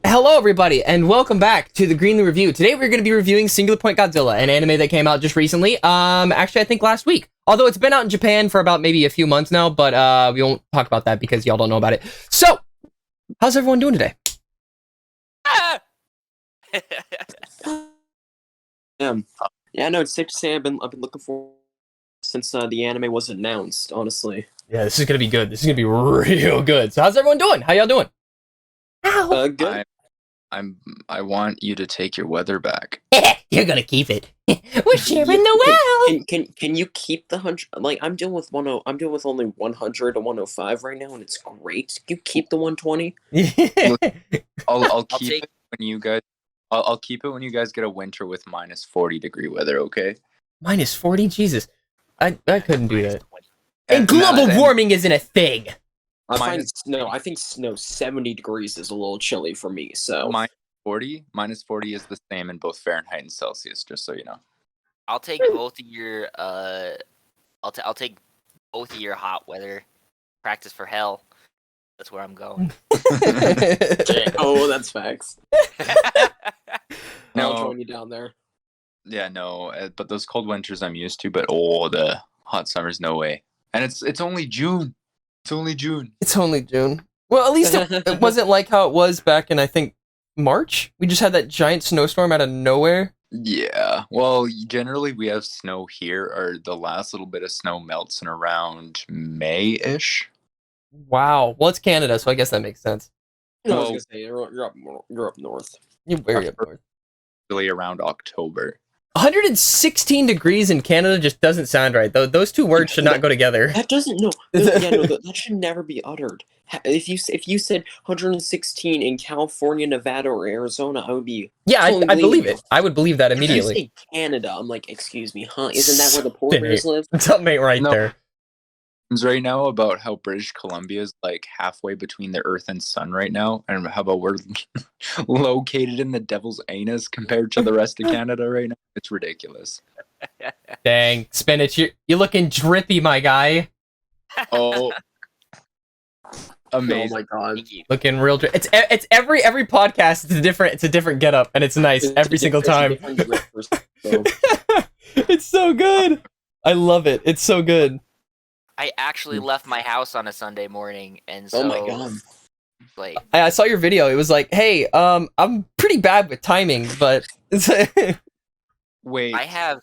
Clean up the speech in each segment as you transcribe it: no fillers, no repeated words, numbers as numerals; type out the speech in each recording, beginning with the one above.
Hello, everybody, and welcome back to the Greenly Review. Today, we're going to be reviewing Singular Point Godzilla, an anime that came out just recently. Actually, I think last week. Although it's been out in Japan for about maybe a few months now, but we won't talk about that because y'all don't know about it. So, how's everyone doing today? Yeah, no, it's safe to say I've been looking for since the anime was announced. Honestly, Yeah, this is gonna be good. This is gonna be real good. So, how's everyone doing? How y'all doing? good. I want you to take your weather back. You're gonna keep it. We're sharing the world. Can you keep the 100? Like I'm dealing with I'm dealing with only 100 to 105 right now, and it's great. You keep the 120. I'll keep it when you guys. I'll keep it when you guys get a winter with minus 40-degree weather. Okay. Minus 40? Jesus, I couldn't do that. And global warming isn't a thing. I think snow 70 degrees is a little chilly for me. So minus 40 is the same in both Fahrenheit and Celsius. Just so you know. I'll take both of your I'll take both of your hot weather. Practice for hell. That's where I'm going. Oh, that's facts. No. I'll join you down there. Yeah, no, but those cold winters I'm used to. But the hot summers, no way. And it's only June. It's only June. It's only June. Well, at least it wasn't like how it was back in, I think, March. We just had that giant snowstorm out of nowhere. Yeah. Well, generally we have snow here, or the last little bit of snow melts in around May-ish. Wow. Well, it's Canada, so I guess that makes sense. No, I was gonna say you're up north. You're very up north. Really around October. 116 degrees in Canada just doesn't sound right. Though those two words should not go together. That doesn't that should never be uttered. If you said 116 in California, Nevada, or Arizona, I would be Yeah, totally I believe it. I would believe that If immediately. you say Canada, I'm like, excuse me, huh? Isn't that where the polar bears live? Something ain't right there. Right now about how British Columbia is like halfway between the Earth and Sun right now, and how about we're located in the devil's anus compared to the rest of Canada right now. It's ridiculous. Dang, Spinach, you're looking drippy, my guy. Oh, amazing! Oh my god, looking real. It's every podcast. It's a different getup, and it's nice every single time. It's so good. I love it. It's so good. I actually left my house on a Sunday morning, and so oh my god, like I saw your video. It was like, hey, I'm pretty bad with timing, but wait, I have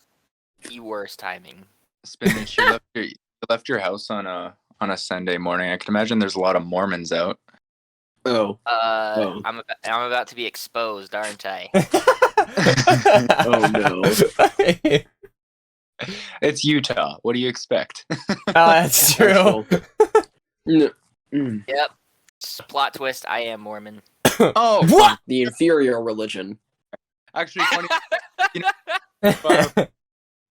the worst timing. Spinach, you left your house on a Sunday morning. I can imagine there's a lot of Mormons out. oh, I'm about to be exposed, aren't I? oh no. It's Utah. What do you expect? That's true. No. Yep. Plot twist: I am Mormon. Oh, What? The inferior religion. Actually, funny. You know,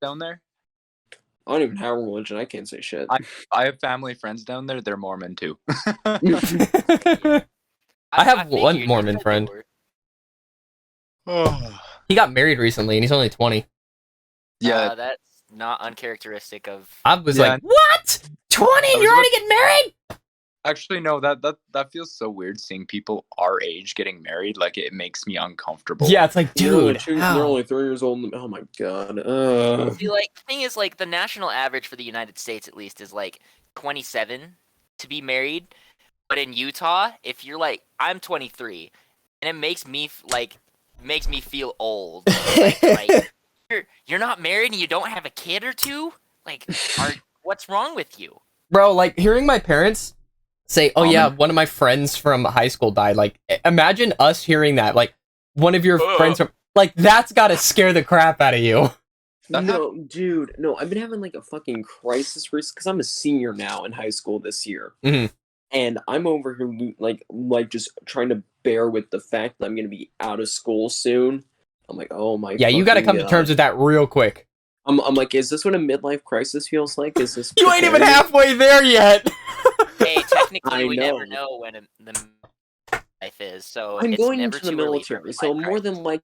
down there, I don't even have a religion. I can't say shit. I have family friends down there. They're Mormon too. I have one Mormon friend. He got married recently, and he's only 20. Yeah, that's not uncharacteristic of. I was like, what? 20 and you're already getting married? actually, no. That feels so weird seeing people our age getting married. Like it makes me uncomfortable. Yeah, it's like, dude, they're only 3 years old. Oh my god. See, like the thing is, like the national average for the United States, at least, is like 27 to be married. But in Utah, if you're like, I'm 23, and it makes me feel old. Like you're not married and you don't have a kid or two? Like, what's wrong with you? Bro, like, hearing my parents say, oh yeah, one of my friends from high school died. Like, imagine us hearing that. Like, one of your friends from... Like, that's gotta scare the crap out of you. No, dude. No, I've been having, like, a fucking crisis recently, because I'm a senior now in high school this year. Mm-hmm. And I'm over here, like, just trying to bear with the fact that I'm gonna be out of school soon. I'm like, oh my god. Yeah, you gotta come to terms with that real quick. I'm like, is this what a midlife crisis feels like? Is this You ain't even halfway there yet! Hey, technically, we know. never know when the life is, so I'm it's going never into the too early for military, so midlife more crisis. than like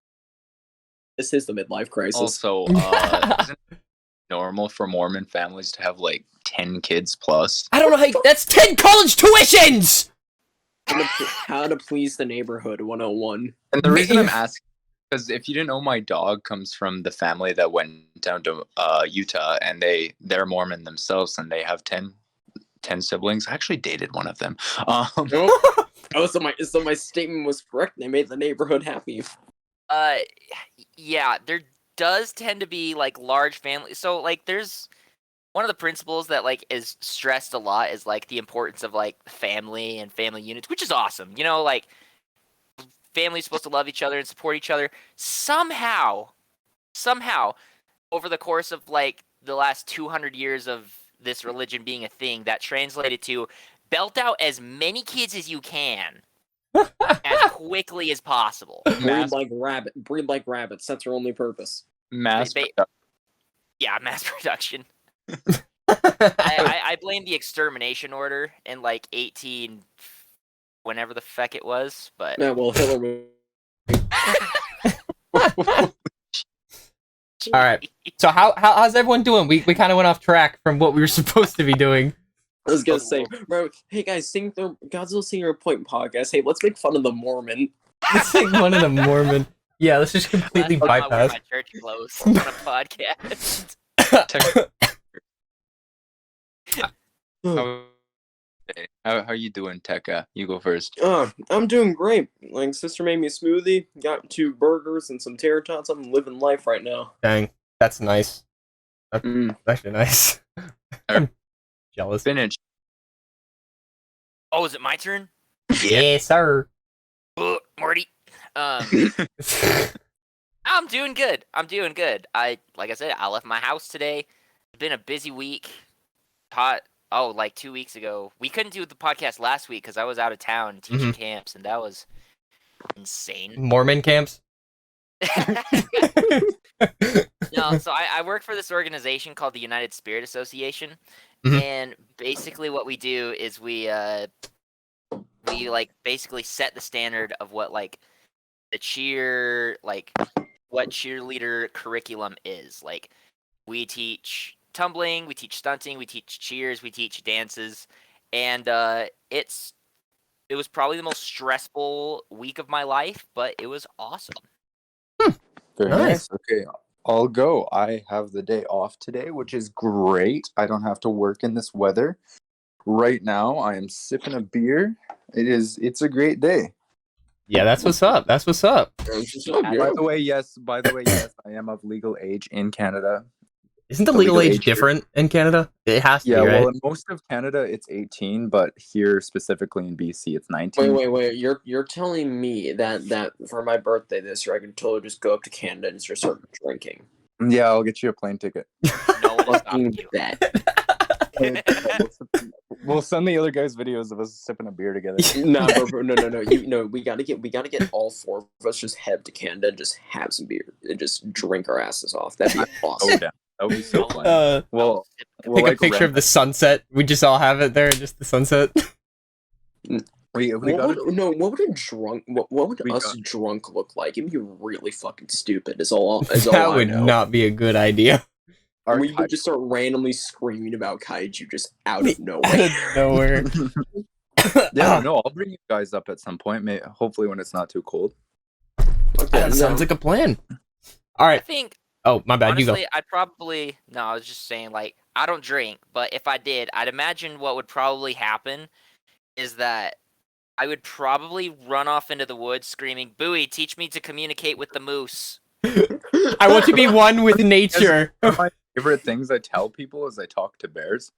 this is the midlife crisis. Also, isn't it normal for Mormon families to have like 10 kids plus? I don't know how that's 10 college tuitions! How to please the neighborhood 101. And the reason I'm asking, because if you didn't know, my dog comes from the family that went down to Utah, and they're Mormon themselves, and they have 10 siblings. I actually dated one of them. So my statement was correct. They made the neighborhood happy. Yeah, there does tend to be like large families. So like, there's one of the principles that like is stressed a lot is like the importance of like family and family units, which is awesome. You know, like family's supposed to love each other and support each other. Somehow, over the course of like the last 200 years of this religion being a thing, that translated to belt out as many kids as you can as quickly as possible. Breed like rabbits. That's your only purpose. Mass Yeah, mass production. I blame the extermination order in like 18 whenever the feck it was, but Yeah, well, Hitler was... All right. So how's everyone doing? We kind of went off track from what we were supposed to be doing. I was gonna say, bro, hey guys, Godzilla Senior Point podcast. Hey, let's make fun of the Mormon. Let's make one of the Mormon. Yeah, let's just completely I'll wear bypass. my church clothes on a podcast. How are you doing, Tekka? You go first. I'm doing great. Like, sister made me a smoothie, got 2 burgers and some tater tots. I'm living life right now. Dang, that's nice. That's actually nice. I'm jealous. Spinach. Oh, is it my turn? Yeah, sir. Morty. I'm doing good. Like I said, I left my house today. It's been a busy week. Like 2 weeks ago. We couldn't do the podcast last week because I was out of town teaching camps, and that was insane. Mormon camps? No, so I work for this organization called the United Spirit Association, and basically what we do is we like basically set the standard of what like what cheerleader curriculum is. Like, we teach tumbling, we teach stunting, we teach cheers, we teach dances, and it was probably the most stressful week of my life, but it was awesome. Very Nice. nice. Okay, I'll go. I have the day off today, which is great. I don't have to work in this weather. Right now, I am sipping a beer. It's a great day. Yeah, that's what's up. That's what's up. By the way, yes, I am of legal age in Canada. Isn't the legal age different in Canada? It has to be, right? Well, in most of Canada, it's 18, but here specifically in BC, it's 19. Wait. You're telling me that for my birthday this year, I can totally just go up to Canada and just start drinking? Yeah, I'll get you a plane ticket. No one's stopping you. We'll send the other guys videos of us sipping a beer together. No. We gotta get all 4 of us just head to Canada and just have some beer and just drink our asses off. That'd be awesome. Oh, damn. That would be so fun. We'll take a picture of the sunset. We just all have it there, just the sunset. What would us drunk look like? It'd be really fucking stupid. That would not be a good idea. We would just start randomly screaming about kaiju just out of nowhere. Out of nowhere. Yeah, no, I'll bring you guys up at some point. Hopefully when it's not too cold. Okay, That sounds like a plan. All right. I think. Oh, my bad. Honestly, you go. I was just saying, like, I don't drink, but if I did, I'd imagine what would probably happen is that I would probably run off into the woods screaming, "Bowie, teach me to communicate with the moose." I want to be one with nature. One of my favorite things I tell people is I talk to bears.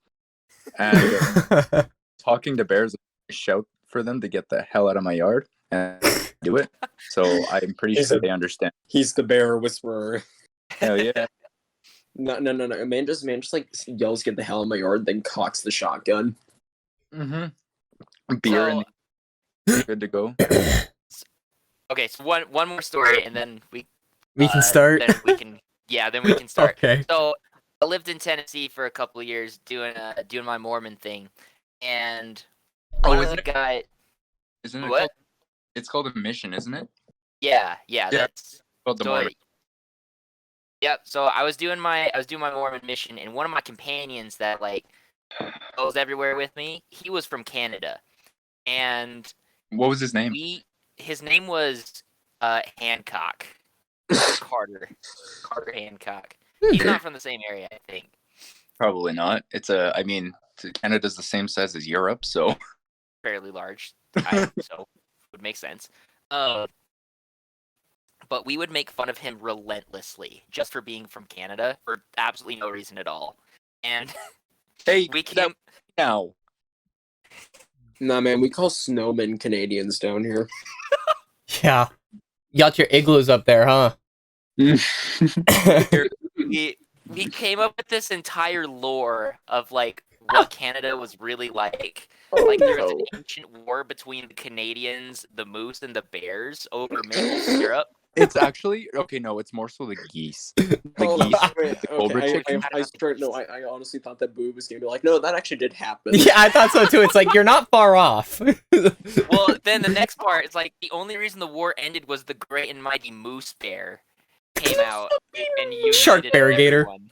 And talking to bears, I shout for them to get the hell out of my yard and do it. So I'm pretty sure they understand. He's the bear whisperer. Hell yeah. No. Man just like yells, "Get the hell out of my yard!" Then cocks the shotgun. Beer and good to go. Okay, so one more story, and then we can start. Then we can start. Okay. So I lived in Tennessee for a couple of years doing my Mormon thing, and Isn't it what? It's called a mission, isn't it? Yeah, that's Called the Mormon. Yep. So I was doing my Mormon mission, and one of my companions that like goes everywhere with me, he was from Canada, and What was his name? His name was Hancock. Carter Hancock. He's not from the same area, I think. Probably not. I mean, Canada's the same size as Europe, so Fairly large. So would make sense. But we would make fun of him relentlessly just for being from Canada for absolutely no reason at all. And hey, we came now. Nah, man, we call snowmen Canadians down here. Yeah. You got your igloos up there, huh? we came up with this entire lore of like what Canada was really like. Like there was an ancient war between the Canadians, the moose, and the bears over maple syrup. It's actually okay. No, it's more so the geese. The geese. Wait, the cobra chicken. I honestly thought that Boo was gonna be like, no, that actually did happen. Yeah, I thought so too. It's like, you're not far off. Well, then the next part is like the only reason the war ended was the great and mighty moose bear came out and Shark united variegator. everyone.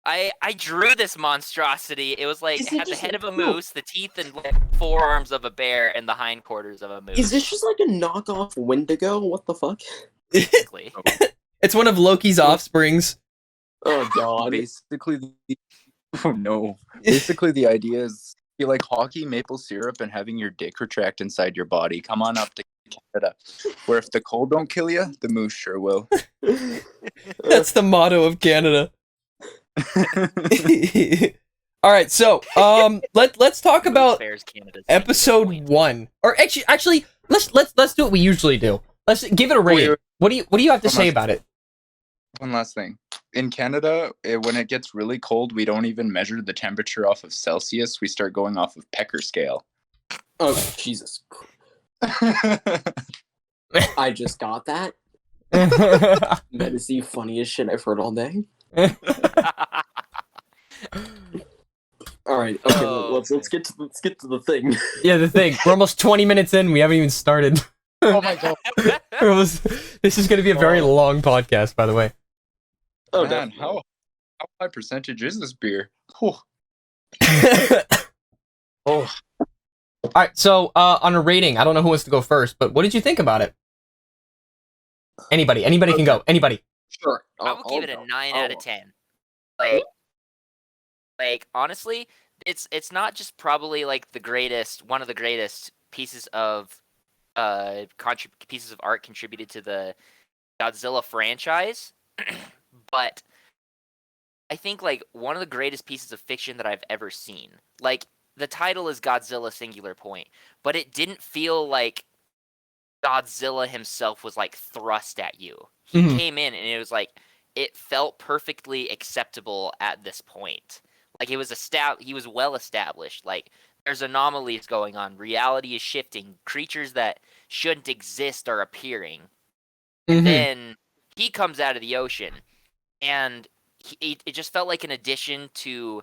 I drew this monstrosity. It was like, it had the head of a moose, the teeth and like forearms of a bear, and the hindquarters of a moose. Is this just like a knockoff Wendigo? What the fuck? Basically. It's one of Loki's offsprings. Oh god. Basically, oh no. Basically, the idea is you like hockey, maple syrup, and having your dick retract inside your body. Come on up to Canada, where if the cold don't kill you, the moose sure will. That's the motto of Canada. All right, so let's talk about episode 1. Or actually, let's do what we usually do. Let's give it a rating. What do you have to say about it? One last thing. In Canada, when it gets really cold, we don't even measure the temperature off of Celsius. We start going off of Pecker scale. Oh Jesus! I just got that. That is the funniest shit I've heard all day. All right, okay, let's get to the thing. Yeah, the thing. We're almost 20 minutes in. We haven't even started. Oh my god! This is going to be a very long podcast, by the way. Oh man, how high percentage is this beer? Oh. All right, so on a rating, I don't know who wants to go first, but what did you think about it? Anybody can go. Anybody. Sure. I would give it a 9 out of 10. Like honestly, it's not just probably like one of the greatest pieces of pieces of art contributed to the Godzilla franchise, but I think like one of the greatest pieces of fiction that I've ever seen. Like the title is Godzilla singular point, but it didn't feel like Godzilla himself was like thrust at you. He came in and it was like it felt perfectly acceptable at this point. Like it was he was well established. Like there's anomalies going on. Reality is shifting. Creatures that shouldn't exist are appearing. And then he comes out of the ocean, and it just felt like an addition to,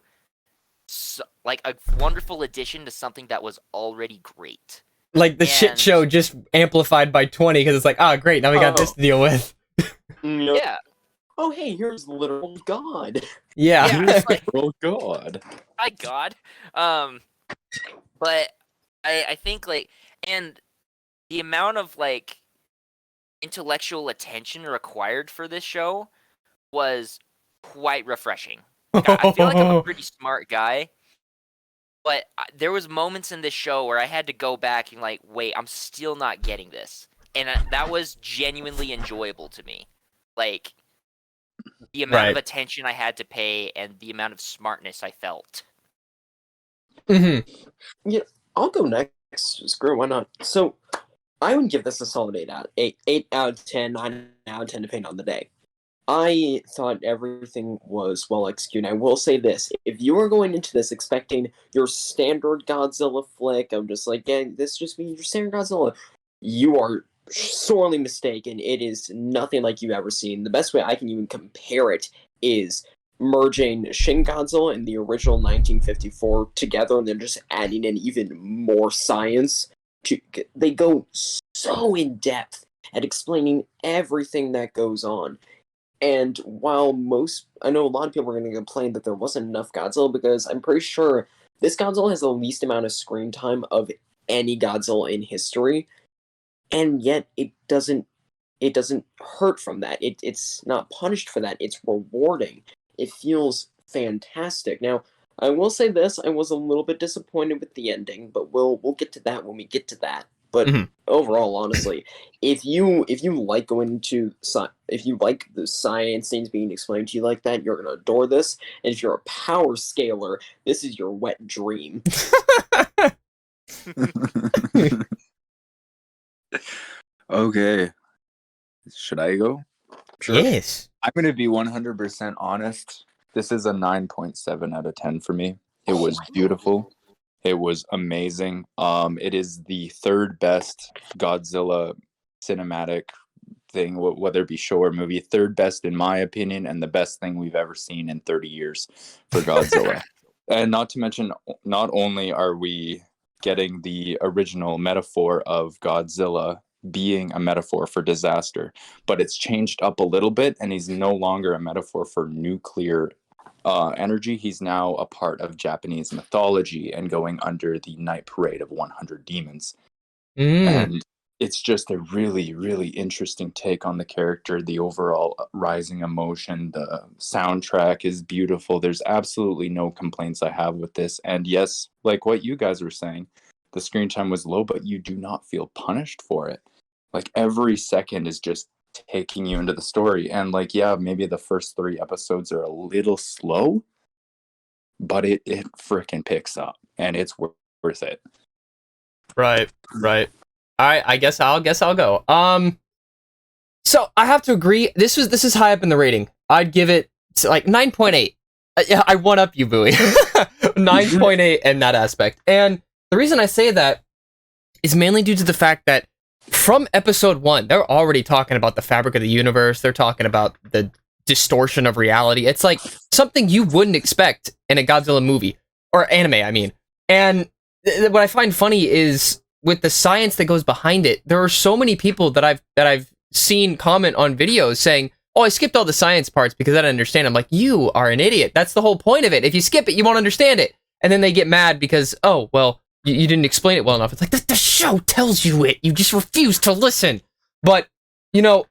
like a wonderful addition to something that was already great. Like the shit show just amplified by 20 because it's like, great, now we got this to deal with. Yeah. Oh, hey, here's literal God. Yeah. Like, Oh god. my God. But I think like, and the amount of like intellectual attention required for this show was quite refreshing. I feel like I'm a pretty smart guy, but there was moments in this show where I had to go back and like, wait, I'm still not getting this, and that was genuinely enjoyable to me. Like the amount of attention I had to pay and the amount of smartness I felt. Yeah, I'll go next. Screw it, why not? So, I would give this a solid 8 out of 10, 9 out of 10, depending on the day. I thought everything was well executed. I will say this: if you were going into this expecting your standard Godzilla flick of just like, yeah, this just means your standard Godzilla, you are sorely mistaken. It is nothing like you've ever seen. The best way I can even compare it is merging Shin Godzilla and the original 1954 together, and then just adding in even more science. They go so in depth at explaining everything that goes on. And while I know a lot of people are going to complain that there wasn't enough Godzilla, because I'm pretty sure this Godzilla has the least amount of screen time of any Godzilla in history, and yet it doesn't hurt from that. It's not punished for that. It's rewarding. It feels fantastic. Now, I will say this: I was a little bit disappointed with the ending, but we'll get to that when we get to that. But overall, honestly, if you like going into if you like the science things being explained to you like that, you're gonna adore this. And if you're a power scaler, this is your wet dream. Okay. Should I go? Sure. Yes. I'm going to be 100% honest. This is a 9.7 out of 10 for me. It was beautiful. It was amazing. It is the third best Godzilla cinematic thing, whether it be show or movie. Third best in my opinion, and the best thing we've ever seen in 30 years for Godzilla. And not to mention, not only are we getting the original metaphor of Godzilla being a metaphor for disaster, but it's changed up a little bit, and he's no longer a metaphor for nuclear energy. He's now a part of Japanese mythology and going under the night parade of 100 demons. And it's just a really, really interesting take on the character, the overall rising emotion. The soundtrack is beautiful. There's absolutely no complaints I have with this. And yes, like what you guys were saying, the screen time was low, but you do not feel punished for it. Like every second is just taking you into the story. And like, yeah, maybe the first 3 episodes are a little slow, but it freaking picks up and it's worth it. Right. All right, I guess I'll go. So I have to agree. This is high up in the rating. I'd give it like 9.8. Yeah, I one up you, Bowie. 9.8 in that aspect. And the reason I say that is mainly due to the fact that from episode 1, they're already talking about the fabric of the universe. They're talking about the distortion of reality. It's like something you wouldn't expect in a Godzilla movie or anime, I mean. And what I find funny is with the science that goes behind it, there are so many people that I've seen comment on videos saying, "Oh, I skipped all the science parts because I didn't understand." I'm like, "You are an idiot. That's the whole point of it. If you skip it, you won't understand it." And then they get mad because, "Oh, well, you didn't explain it well enough." It's like, the show tells you it. You just refuse to listen. But, you know,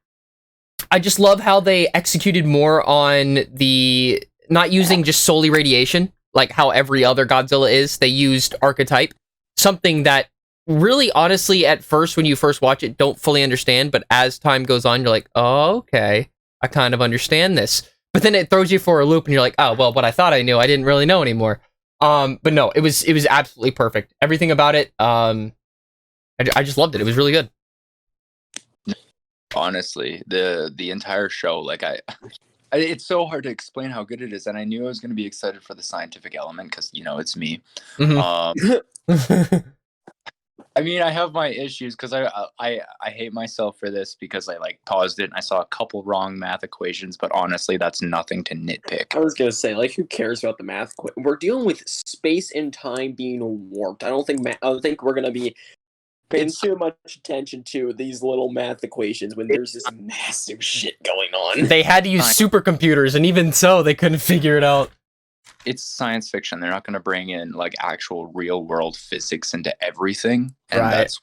I just love how they executed more on the not using just solely radiation, like how every other Godzilla is. They used archetype, something that really, honestly, at first, when you first watch it, don't fully understand. But as time goes on, you're like, oh, okay, I kind of understand this. But then it throws you for a loop and you're like, oh, well, what I thought I knew, I didn't really know anymore. But no, it was absolutely perfect. Everything about it, I just loved it. It was really good. Honestly, the entire show, like it's so hard to explain how good it is, and I knew I was going to be excited for the scientific element because it's me. I mean, I have my issues because I hate myself for this because I like paused it and I saw a couple wrong math equations, but honestly, that's nothing to nitpick. I was gonna say, like, who cares about the math? We're dealing with space and time being warped. I don't think we're gonna be paying too much attention to these little math equations when there's this massive shit going on. They had to use supercomputers, and even so, they couldn't figure it out. It's science fiction. They're not going to bring in like actual real world physics into everything, and that's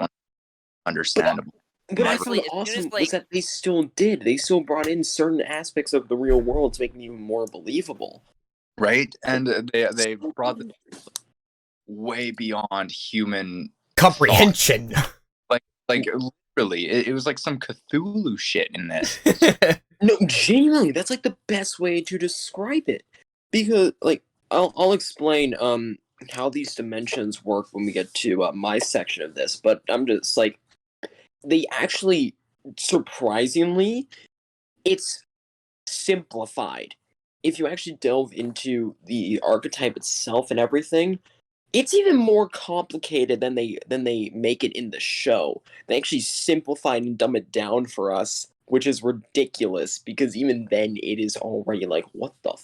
understandable. But I thought awesome was that they still brought in certain aspects of the real world to make it even more believable. Right, and they brought the way beyond human comprehension. Like literally, it was like some Cthulhu shit in this. No, genuinely, that's like the best way to describe it. Because, like, I'll explain how these dimensions work when we get to my section of this, but I'm just like, they actually, surprisingly, it's simplified. If you actually delve into the archetype itself and everything, it's even more complicated than they make it in the show. They actually simplified and dumb it down for us, which is ridiculous, because even then it is already like, what the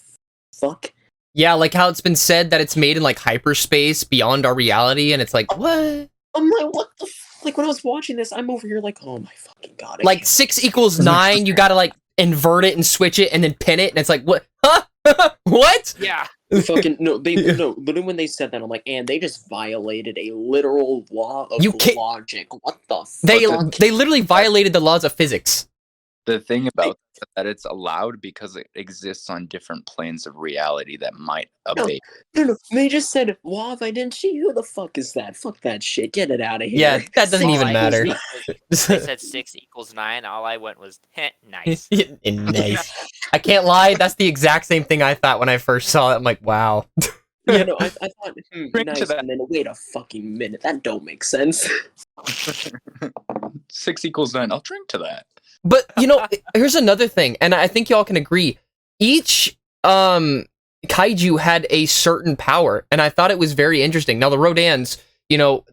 fuck? Yeah, like how it's been said that it's made in like hyperspace beyond our reality, and it's like, what? I'm like, what the like when I was watching this, I'm over here like, oh my fucking god. Like 6 equals 9, you gotta like invert it and switch it and then pin it, and it's like, what? Huh? What? Yeah. Fucking no, literally when they said that, I'm like, and they just violated a literal law of You can't- logic. What the They fuck? they literally violated the laws of physics. The thing about that it's allowed because it exists on different planes of reality that might abate. No, they just said law of identity. Who the fuck is that? Fuck that shit. Get it out of here. Yeah, that doesn't All even I matter. did was- They said 6 = 9. All I went was, nice. Nice. I can't lie. That's the exact same thing I thought when I first saw it. I'm like, wow. Yeah, no, I thought, Bring to nice, that. and then wait a fucking minute. That don't make sense. 6 = 9. I'll drink to that. But here's another thing, and I think y'all can agree. Each kaiju had a certain power, and I thought it was very interesting. Now the Rodans,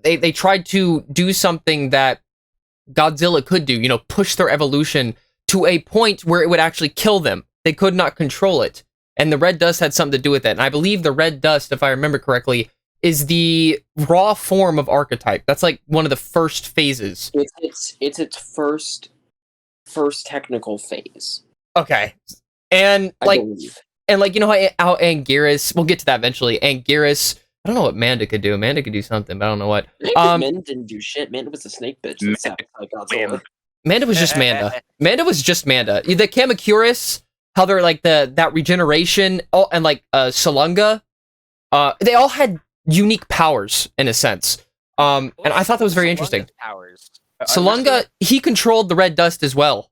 they tried to do something that Godzilla could do, push their evolution to a point where it would actually kill them. They could not control it. And the red dust had something to do with that. And I believe the red dust, if I remember correctly, is the raw form of archetype. That's like one of the first phases. It's its first technical phase. Okay. And I believe. how Anguirus, we'll get to that eventually. Anguirus, I don't know what Manda could do. Manda could do something, but I don't know what. Manda didn't do shit. Manda was a snake bitch. That's Godzilla. Manda was just Manda. Manda was just Manda. The Kamacuris, how they're like that regeneration, and like Salunga, they all had unique powers in a sense. And I thought that was very interesting. Powers. Salunga, he controlled the red dust as well.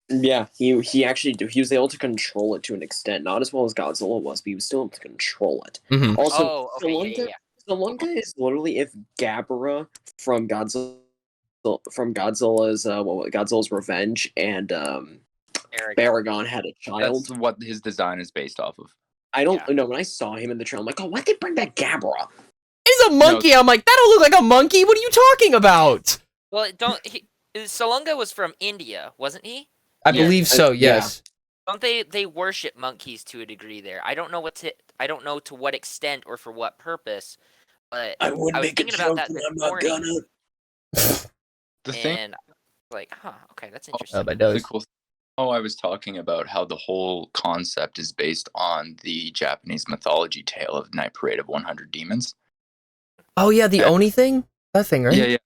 Yeah, he actually he was able to control it to an extent, not as well as Godzilla was, but he was still able to control it. Mm-hmm. Also, Okay, Salunga is literally if Gabara from Godzilla's Godzilla's Revenge and Baragon had a child. That's what his design is based off of. I don't know. When I saw him in the trailer, I'm like, oh, why'd they bring back Gabara? He's a monkey. I'm like, that don't look like a monkey. What are you talking about? Well, Salunga was from India, wasn't he? I believe so. Yes. Don't they worship monkeys to a degree there? I don't know to what extent or for what purpose, but I would was make a thinking about joke, that but this I'm not morning, gonna. The thing, and like, okay, that's interesting. my the nose. cool thing. Oh, I was talking about how the whole concept is based on the Japanese mythology tale of Night Parade of 100 Demons. Oh yeah, the Oni thing. That thing, right? Yeah.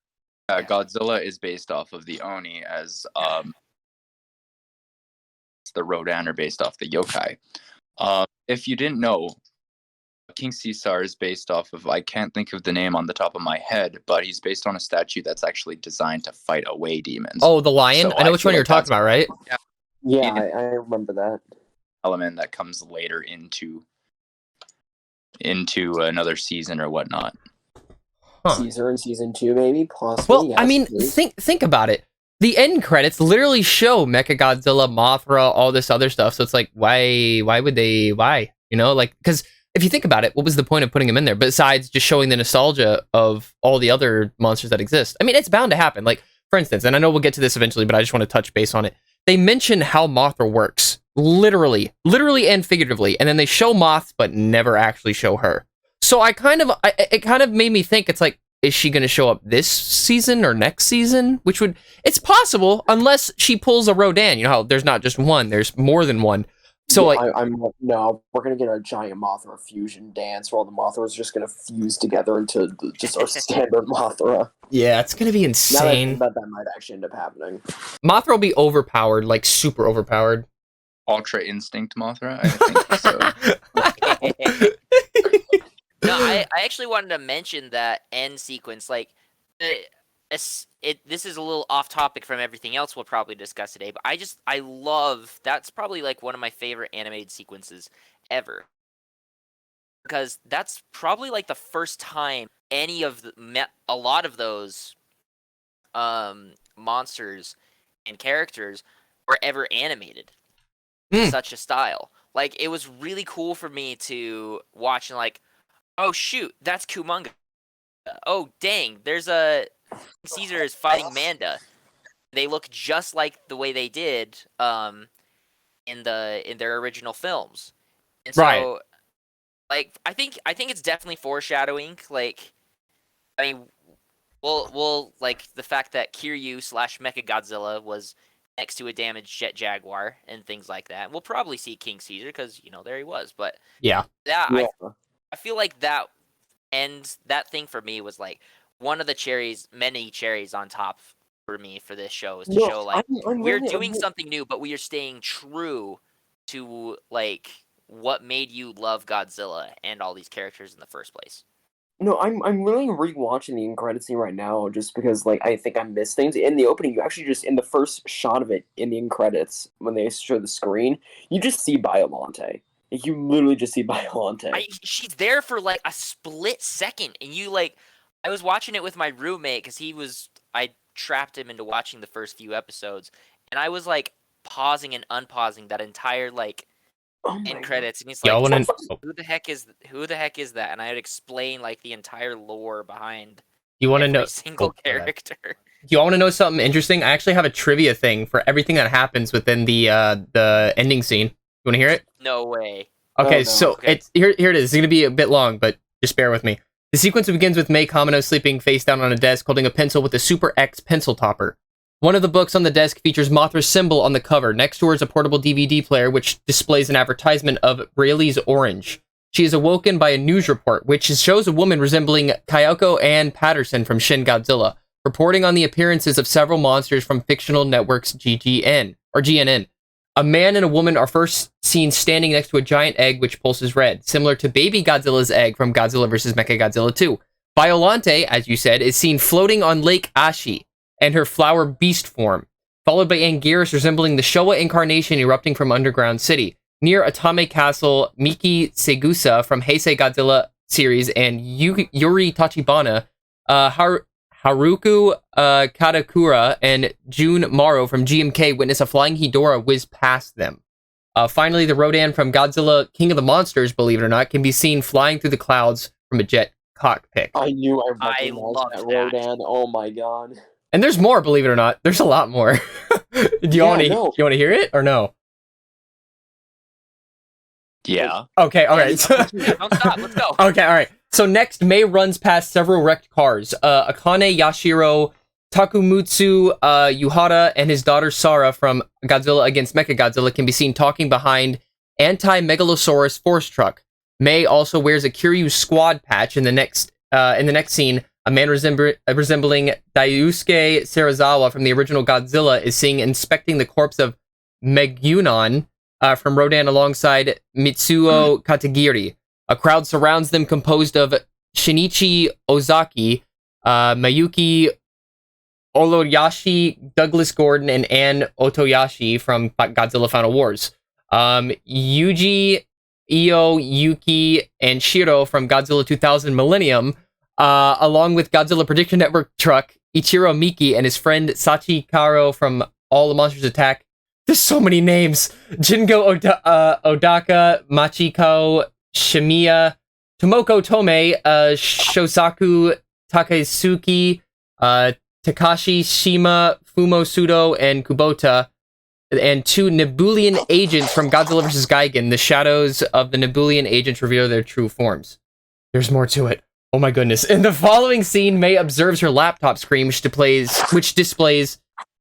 Godzilla is based off of the Oni, as the Rodan are based off the yokai. If you didn't know, King Caesar is based off of, I can't think of the name on the top of my head, but he's based on a statue that's actually designed to fight away demons. Oh, the lion. So I know which feel one you're like talking about, right? Yeah, I remember that. Element that comes later into another season or whatnot. Huh. Caesar in season 2, maybe possibly. Well, yes, I mean, please. think about it. The end credits literally show Mechagodzilla, Mothra, all this other stuff. So it's like, why would they? Why? Because if you think about it, what was the point of putting him in there besides just showing the nostalgia of all the other monsters that exist? I mean, it's bound to happen. Like, for instance, and I know we'll get to this eventually, but I just want to touch base on it. They mention how Mothra works, literally and figuratively, and then they show moths, but never actually show her. So it kind of made me think, it's like, is she going to show up this season or next season? It's possible, unless she pulls a Rodan. You know how there's not just one, there's more than one. So yeah, no, we're gonna get a giant Mothra fusion dance where all the Mothras just gonna fuse together into just our standard Mothra. yeah, it's going to be insane. That might actually end up happening. Mothra will be overpowered, like super overpowered. Ultra Instinct Mothra, I think so. No, I actually wanted to mention that end sequence. Like, this is a little off topic from everything else we'll probably discuss today, but I love, that's probably like one of my favorite animated sequences ever, because that's probably like the first time any of a lot of those monsters and characters were ever animated in such a style. Like, it was really cool for me to watch and like, oh shoot, that's Kumonga. Oh dang, there's Caesar is fighting Manda. They look just like the way they did in their original films. And so, Right. like, I think it's definitely foreshadowing. Like, I mean, we'll like the fact that Kiryu / Mechagodzilla was next to a damaged jet jaguar and things like that. We'll probably see King Caesar because there he was. But Yeah. Yeah. I feel like that thing for me was like one of the many cherries on top for me for this show is to show like we're doing something new, but we are staying true to like what made you love Godzilla and all these characters in the first place. No, I'm really rewatching the end credit scene right now just because like I think I missed things. In the opening, you actually just in the first shot of it in the end credits when they show the screen, you just see Biollante. You literally just see Biollante. She's there for like a split second, and you like. I was watching it with my roommate because I trapped him into watching the first few episodes, and I was like pausing and unpausing that entire like end credits, and he's like, "Who the heck is that?" And I would explain like the entire lore behind. You want to know single character? You want to know something interesting? I actually have a trivia thing for everything that happens within the ending scene. You want to hear it? No way. Okay, it's here. Here it is. It's going to be a bit long, but just bear with me. The sequence begins with May Kamino sleeping face down on a desk, holding a pencil with a Super X pencil topper. One of the books on the desk features Mothra's symbol on the cover. Next to her is a portable DVD player, which displays an advertisement of Rayleigh's Orange. She is awoken by a news report, which shows a woman resembling Kayako Ann Patterson from Shin Godzilla, reporting on the appearances of several monsters from fictional networks GNN. A man and a woman are first seen standing next to a giant egg which pulses red, similar to baby Godzilla's egg from Godzilla vs. Mechagodzilla 2. Biollante, as you said, is seen floating on Lake Ashi and her flower beast form, followed by Anguirus resembling the Showa incarnation erupting from Underground City. Near Atame Castle, Miki Segusa from Heisei Godzilla series and Yuri Tachibana, Haruku Katakura and Jun Maro from GMK witness a flying Hedorah whiz past them. Finally, the Rodan from Godzilla King of the Monsters, believe it or not, can be seen flying through the clouds from a jet cockpit. I knew I loved that Rodan. Oh my god. And there's more, believe it or not. There's a lot more. Do you want to hear it or no? Yeah. Okay, all right. Don't stop. Let's go. Okay, all right. So next, May runs past several wrecked cars. Akane Yashiro, Takumutsu Yuhara, and his daughter Sara from Godzilla Against Mechagodzilla can be seen talking behind Anti-Megalosaurus force truck. May also wears a Kiryu squad patch in the next scene. A man resembling Daisuke Serizawa from the original Godzilla is seen inspecting the corpse of Megunon from Rodan alongside Mitsuo Katagiri. A crowd surrounds them composed of Shinichi Ozaki, Mayuki Oloyashi, Douglas Gordon, and Ann Otoyashi from Godzilla Final Wars. Yuji, Io, Yuki, and Shiro from Godzilla 2000 Millennium, along with Godzilla Prediction Network truck, Ichiro Miki, and his friend Sachi Karo from All the Monsters Attack. There's so many names. Jingo Odaka, Machiko Shimiya, Tomoko Tome, Shosaku Takesuki, Takashi Shima, Fumo Sudo, and Kubota, and two Nebulian agents from Godzilla vs. Gigan. The shadows of the Nebulian agents reveal their true forms. There's more to it. Oh my goodness. In the following scene, May observes her laptop screen, which displays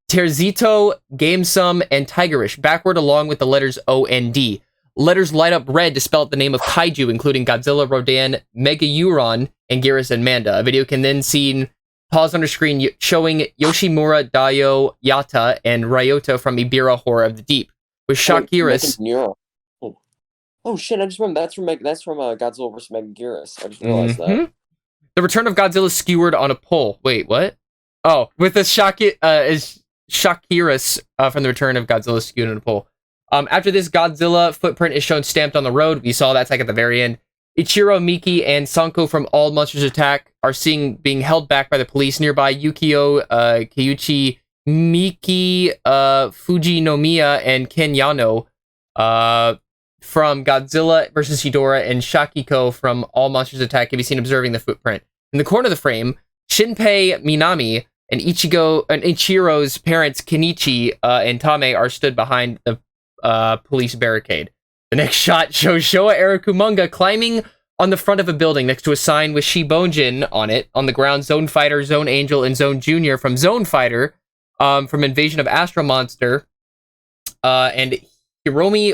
Terzito, Gamesum, and Tigerish backward along with the letters O and D. Letters light up red to spell out the name of kaiju, including Godzilla, Rodan, Megauron, Anguirus, and Manda. A video can then see pause on her screen showing Yoshimura, Daio, Yata, and Ryota from Ibira Horror of the Deep. With Shakiris... Oh shit, I just remembered that's from Godzilla vs. Megaguirus. I just realized that. The return of Godzilla skewered on a pole. Wait, what? Oh, with the Shakiris from the return of Godzilla skewered on a pole. After this, Godzilla footprint is shown stamped on the road. We saw that's like at the very end. Ichiro, Miki, and Sanko from All Monsters Attack are being held back by the police. Nearby, Yukio, Keiichi, Miki, Fujinomiya, and Ken Yano from Godzilla vs. Hedorah, and Shakiko from All Monsters Attack can be seen observing the footprint. In the corner of the frame, Shinpei Minami and Ichiro's parents, Kenichi and Tame, are stood behind the police barricade. The next shot shows Showa Arakumunga climbing on the front of a building next to a sign with Shibonjin on it. On the ground, Zone Fighter, Zone Angel, and Zone Junior from Zone Fighter from Invasion of Astro Monster and Hiromi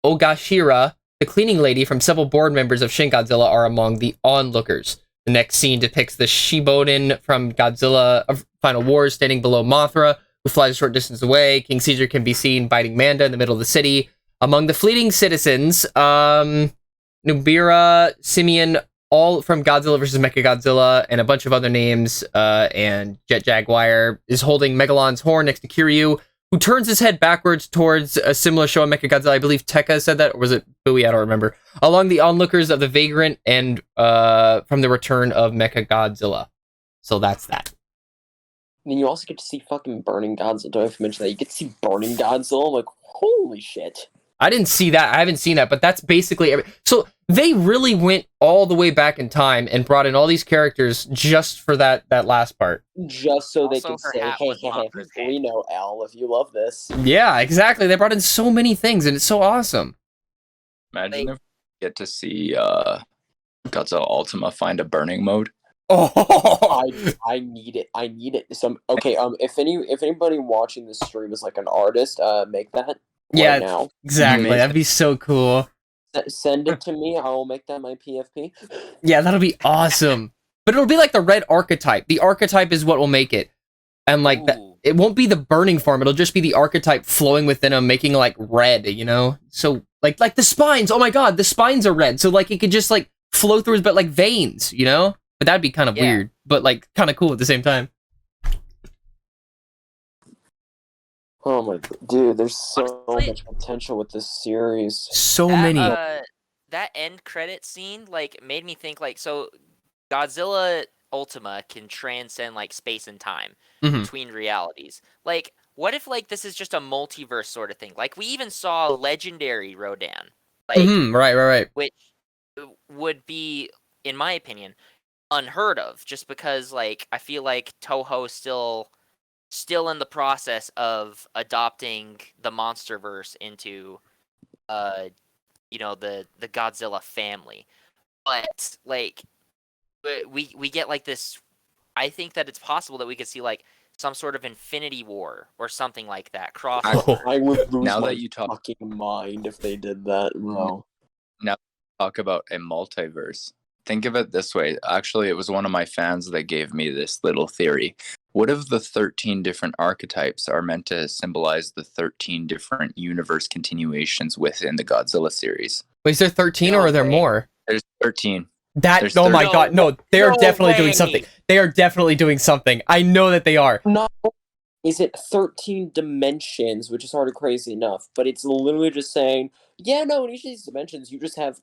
Ogashira, the cleaning lady from several board members of Shin Godzilla, are among the onlookers. The next scene depicts the Shiboden from Godzilla Final Wars standing below Mothra, who flies a short distance away. King Caesar can be seen biting Manda in the middle of the city. Among the fleeting citizens, Nubira, Simeon, all from Godzilla vs. Mechagodzilla, and a bunch of other names, and Jet Jaguar is holding Megalon's horn next to Kiryu, who turns his head backwards towards a similar show on Mechagodzilla. I believe Tekka said that, or was it Bowie? I don't remember. Along the onlookers of the Vagrant and from the return of Mechagodzilla. So that's that. And you also get to see fucking Burning Godzilla. Do I have to mention that? You get to see Burning Godzilla. I'm like, holy shit. I didn't see that. I haven't seen that, but that's basically so they really went all the way back in time and brought in all these characters just for that last part. Just so they Also, could her say, hat hey, was Mothra's head. we know, Al, if you love this. Yeah, exactly. They brought in so many things, and it's so awesome. Imagine if we get to see Godzilla Ultima find a burning mode. Oh, I need it. I need it. If anybody watching this stream is like an artist, make that yeah, right now. exactly. Amazing. That'd be so cool. Send it to me. I will make that my PFP. Yeah, that'll be awesome. But it'll be like the red archetype. The archetype is what will make it. And like that, Ooh. it won't be the burning form. It'll just be the archetype flowing within him, making like red, you know? So like the spines. Oh my god, the spines are red. So like it could just like flow through his but like veins, you know? But that'd be kind of weird, but like kind of cool at the same time. Oh my dude, there's so Honestly, much potential with this series. So that, many. That end credit scene like made me think like so Godzilla Ultima can transcend like space and time Mhm. between realities. Like what if like this is just a multiverse sort of thing? Like we even saw Legendary Rodan. Like Right. which would be in my opinion unheard of just because like I feel like Toho still in the process of adopting the MonsterVerse into the Godzilla family. But like we get like this I think that it's possible that we could see like some sort of Infinity War or something like that crossover. I would lose Now my that you talk- fucking mind if they did that, bro. Talk about a multiverse. Think of it this way. Actually, it was one of my fans that gave me this little theory. What if the 13 different archetypes are meant to symbolize the 13 different universe continuations within the Godzilla series? Wait, is there 13 or are there more? There's 13. That oh my god, no, they are No definitely way. doing something. They are definitely doing something. I know that they are. Not is it 13 dimensions, which is already crazy enough, but it's literally just saying, yeah, no, in each of these dimensions, you just have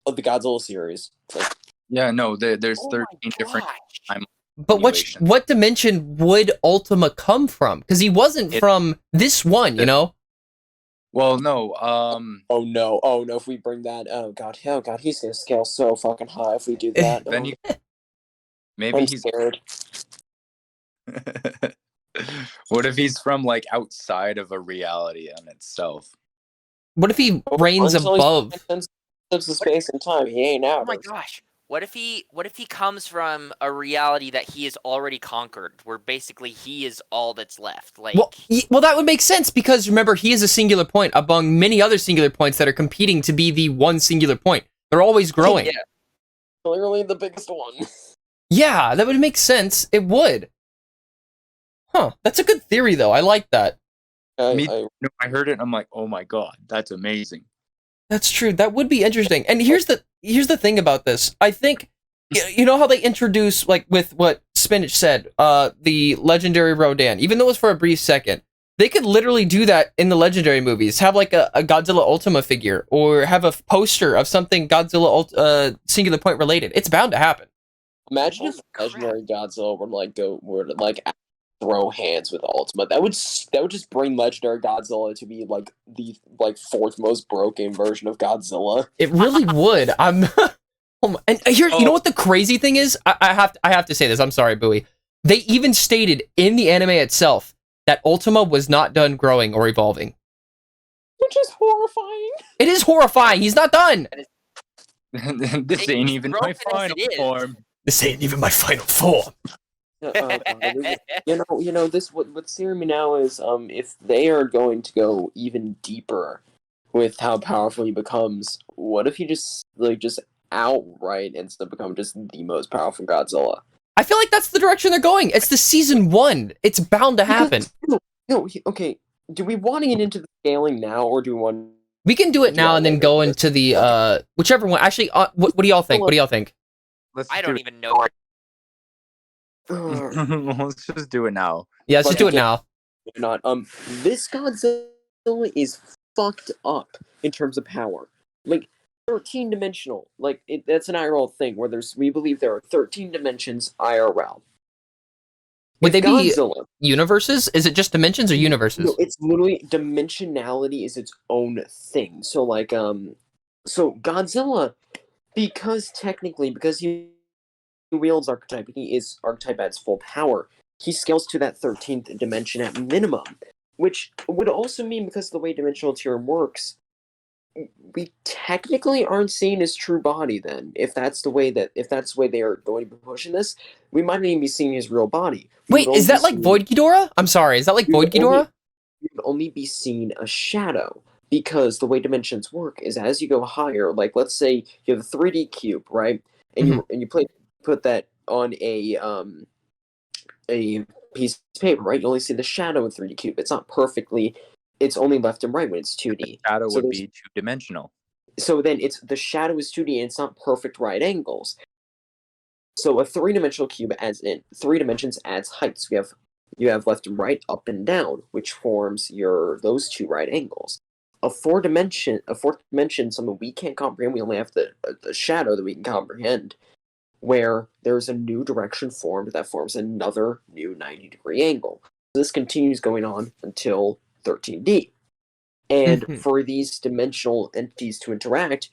the Godzilla series. Like, Yeah, no, there's Oh my 13 different gosh. time. But Continuation. what dimension would Ultima come from? Because he wasn't from this one, you know? Well, no, oh no, if we bring that, oh god, he's gonna scale so fucking high if we do that. then you maybe I'm he's scared. what if he's from like outside of a reality in itself? What if he reigns Until he's above? Of the space and time, he ain't out. Oh my gosh. What if he comes from a reality that he has already conquered, where basically he is all that's left? Like Well, that would make sense because remember, he is a singular point among many other singular points that are competing to be the one singular point. They're always growing. Yeah. Clearly the biggest one. Yeah, that would make sense. It would. Huh. That's a good theory, though. I like that. I heard it and I'm like, oh my god, that's amazing. That's true. That would be interesting. And here's the thing about this. I think you know how they introduce like with what Spinach said, the legendary Rodan. Even though it was for a brief second, they could literally do that in the legendary movies. Have like a Godzilla Ultima figure or have a poster of something Godzilla singular point related. It's bound to happen. Imagine if legendary Godzilla were to throw hands with Ultima. That would just bring legendary Godzilla to be like the fourth most broken version of Godzilla. It really would. And here, you know what the crazy thing is? I have to say this. I'm sorry, Bowie. They even stated in the anime itself that Ultima was not done growing or evolving. Which is horrifying. It is horrifying. He's not done. This ain't even my final form. This ain't even my final form. This what's scaring me now is if they are going to go even deeper with how powerful he becomes, what if he just outright ends up becoming just the most powerful Godzilla? I feel like that's the direction they're going. It's the season 1. It's bound to happen. Okay. Do we want to get into the scaling now, or do we want? We can do it now and then go into the whichever one. Actually, what do y'all think? What do y'all think? I don't even know. Let's just do it now. Yeah, let's just do it now. Not this Godzilla is fucked up in terms of power. Like 13-dimensional. Like that's an IRL thing where we believe there are 13 dimensions IRL. Would they be Godzilla, universes? Is it just dimensions or universes? No, it's literally dimensionality is its own thing. So like so Godzilla, because he wields archetype, he is archetype at its full power. He scales to that 13th dimension at minimum, which would also mean, because of the way dimensional tiering works, we technically aren't seeing his true body. Then, if that's the way they are going to be pushing this, we might not even be seeing his real body. Wait, is that like Void Ghidorah? I'm sorry, is that like Void Ghidorah? We would only be seeing a shadow, because the way dimensions work is as you go higher. Like, let's say you have a 3D cube, right? And you put that on a piece of paper, right? You only see the shadow in 3D cube. It's not perfectly. It's only left and right when it's 2D. The shadow would be 2-dimensional. So then the shadow is 2D and it's not perfect right angles. So a 3-dimensional cube adds in 3 dimensions, adds height. So you have left and right, up and down, which forms those 2 right angles. A fourth dimension, something we can't comprehend. We only have the shadow that we can comprehend, where there's a new direction formed that forms another new 90-degree angle. So this continues going on until 13D. And for these dimensional entities to interact,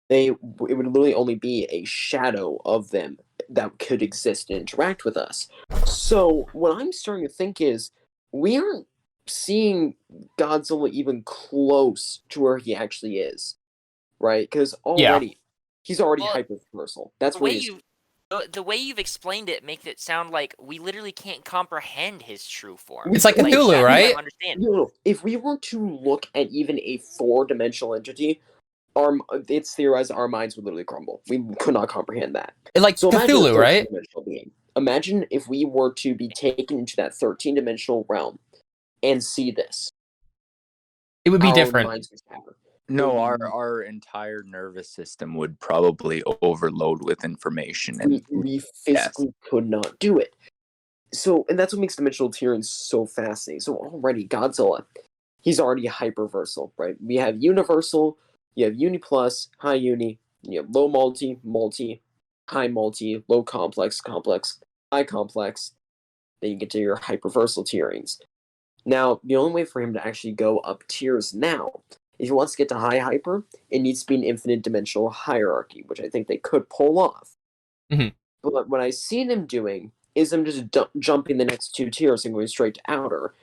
it would literally only be a shadow of them that could exist and interact with us. So what I'm starting to think is, we aren't seeing Godzilla even close to where he actually is, right? Because he's already hyper-universal. That's what the way you've explained it makes it sound like we literally can't comprehend his true form. It's like Cthulhu, right? No. If we were to look at even a 4-dimensional entity, it's theorized our minds would literally crumble. We could not comprehend that. Like Cthulhu, right? Imagine if we were to be taken into that 13-dimensional realm and see this. It would be different. No, our entire nervous system would probably overload with information, and we physically could not do it. So, and that's what makes dimensional tiering so fascinating. So already Godzilla, he's already hyperversal, right? We have universal, you have uni plus, high uni, you have low multi, high multi, low complex, high complex. Then you get to your hyperversal tierings. Now, the only way for him to actually go up tiers now, if he wants to get to high hyper, it needs to be an infinite dimensional hierarchy, which I think they could pull off. But what I see them doing is them just jumping the next 2 tiers and going straight to outer,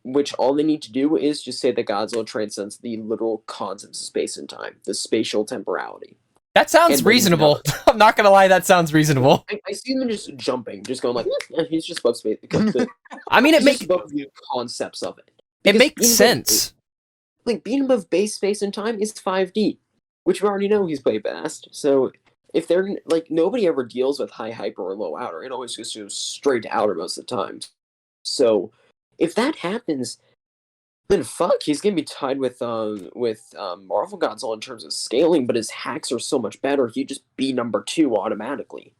which all they need to do is just say that Godzilla transcends the literal concepts of space and time, the spatial temporality. That sounds reasonable. I'm not gonna lie, that sounds reasonable. I see them just jumping, just going like, he's just above space. I mean, it makes above the concepts of it. It makes sense. Like, being above base space and time is 5D, which we already know he's way fast. So if they're like, nobody ever deals with high hyper or low outer, it always just goes straight to outer most of the time. So if that happens, then fuck, he's gonna be tied with Marvel Godzilla in terms of scaling, but his hacks are so much better. He'd just be number 2 automatically.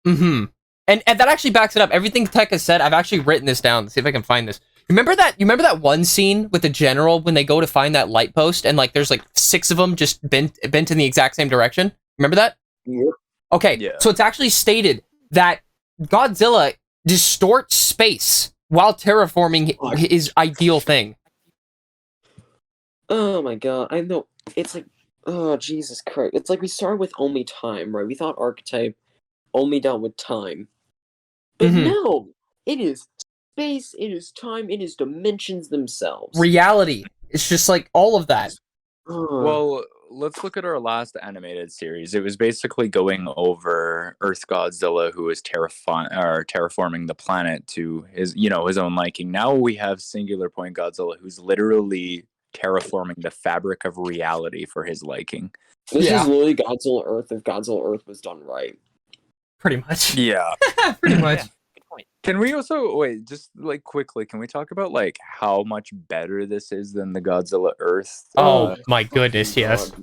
And that actually backs it up. Everything Tech has said, I've actually written this down. Let's see if I can find this. Remember that one scene with the general when they go to find that light post and like there's like 6 of them just bent in the exact same direction? Remember that? Yep. Okay, so it's actually stated that Godzilla distorts space while terraforming his ideal thing. Oh my god, I know. It's like, oh Jesus Christ. It's like we started with only time, right? We thought archetype only dealt with time. But no, it is space, it is time, it is dimensions themselves. Reality. It's just like all of that. Well, let's look at our last animated series. It was basically going over Earth Godzilla, who was terraforming the planet to his own liking. Now we have Singular Point Godzilla, who's literally terraforming the fabric of reality for his liking. This is literally Godzilla Earth if Godzilla Earth was done right. Pretty much. Yeah. Pretty much. Yeah, good point. Can we also wait? Just like quickly, can we talk about like how much better this is than the Godzilla Earth? Oh my goodness, yes.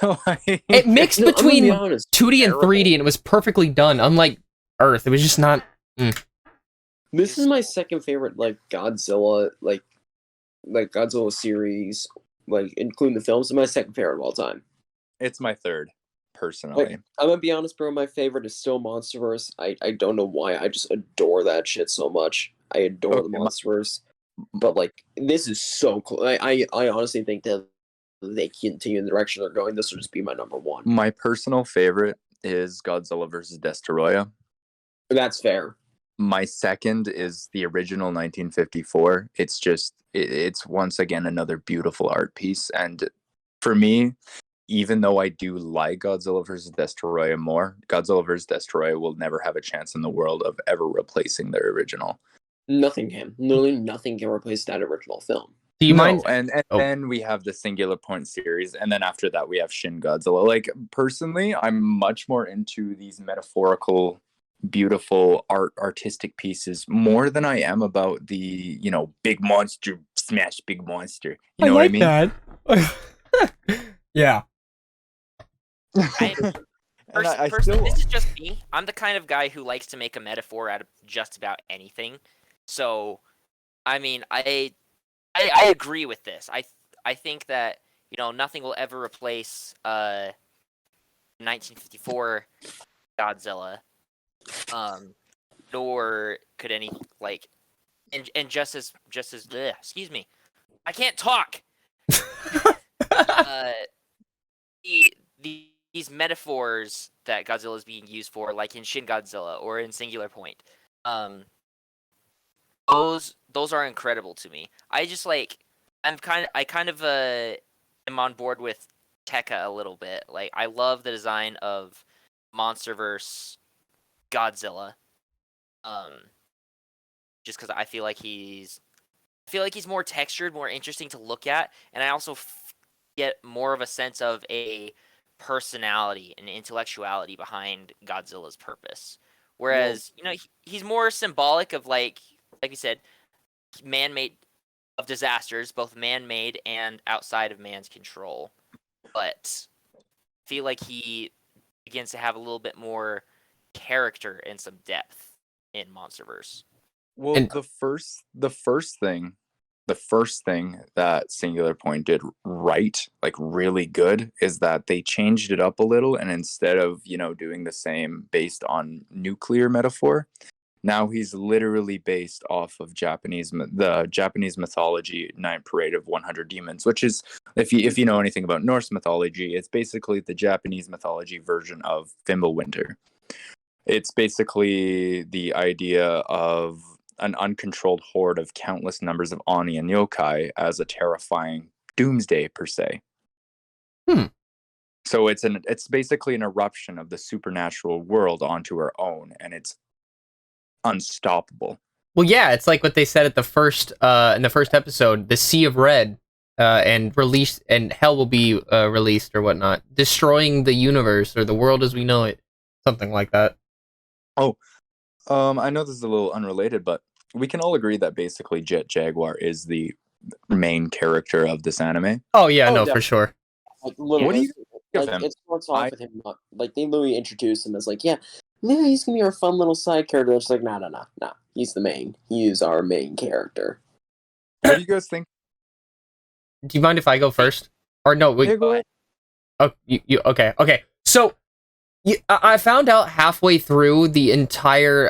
Like, It mixed No, I'm gonna between be honest. 2D and 3D, and it was perfectly done. Unlike Earth, it was just not. This is my second favorite, like Godzilla, like Godzilla series, like including the films. Is my second favorite of all time. it's my third, personally. Like, I'm gonna be honest, bro. My favorite is still MonsterVerse. I don't know why. I just adore that shit so much. I adore the Okay, MonsterVerse. But like, this is so cool. I honestly think that they continue in the direction they're going. This will just be my number one. My personal favorite is Godzilla vs. Destoroyah. That's fair. My second is the original 1954. It's just, it's once again another beautiful art piece. And for me, even though I do like Godzilla vs. Destoroyah more, Godzilla vs. Destoroyah will never have a chance in the world of ever replacing their original. Nothing can. Literally nothing can replace that original film. Do you mind? And then we have the Singular Point series, and then after that we have Shin Godzilla. Like, personally, I'm much more into these metaphorical, beautiful artistic pieces more than I am about the, big monster smash big monster. You know what I mean? That. Yeah. Personally, this is just me. I'm the kind of guy who likes to make a metaphor out of just about anything. So, I mean, I agree with this. I think that nothing will ever replace 1954 Godzilla, nor could any and just as excuse me, I can't talk. These metaphors that Godzilla is being used for, like in Shin Godzilla or in Singular Point, those are incredible to me. I just am on board with Tekka a little bit. Like, I love the design of MonsterVerse Godzilla. Just because I feel like he's more textured, more interesting to look at, and I also get more of a sense of a personality and intellectuality behind Godzilla's purpose. Whereas, he's more symbolic of like you said, man-made of disasters, both man-made and outside of man's control. But I feel like he begins to have a little bit more character and some depth in MonsterVerse. Well, the first thing that Singular Point did right, like really good, is that they changed it up a little, and instead of doing the same based on nuclear metaphor, now he's literally based off of the Japanese mythology Ninth Parade of 100 Demons, which is, if you know anything about Norse mythology, it's basically the Japanese mythology version of Fimbulwinter. It's basically the idea of an uncontrolled horde of countless numbers of Oni and yokai as a terrifying doomsday per se. So it's basically an eruption of the supernatural world onto our own, and it's unstoppable. Well, yeah, it's like what they said at the first in the first episode, the Sea of Red, and hell will be released or whatnot, destroying the universe or the world as we know it, something like that. I know this is a little unrelated, but we can all agree that basically Jet Jaguar is the main character of this anime. Oh yeah, Oh, no, for sure. Like, What do you think of him? It starts off with him, like they literally introduce him as like, yeah, he's gonna be our fun little side character. It's like, no, he's the main. He is our main character. What do you guys think? Do you mind if I go first? Or no, Yeah, go ahead. Oh, you okay. So, I found out halfway through the entire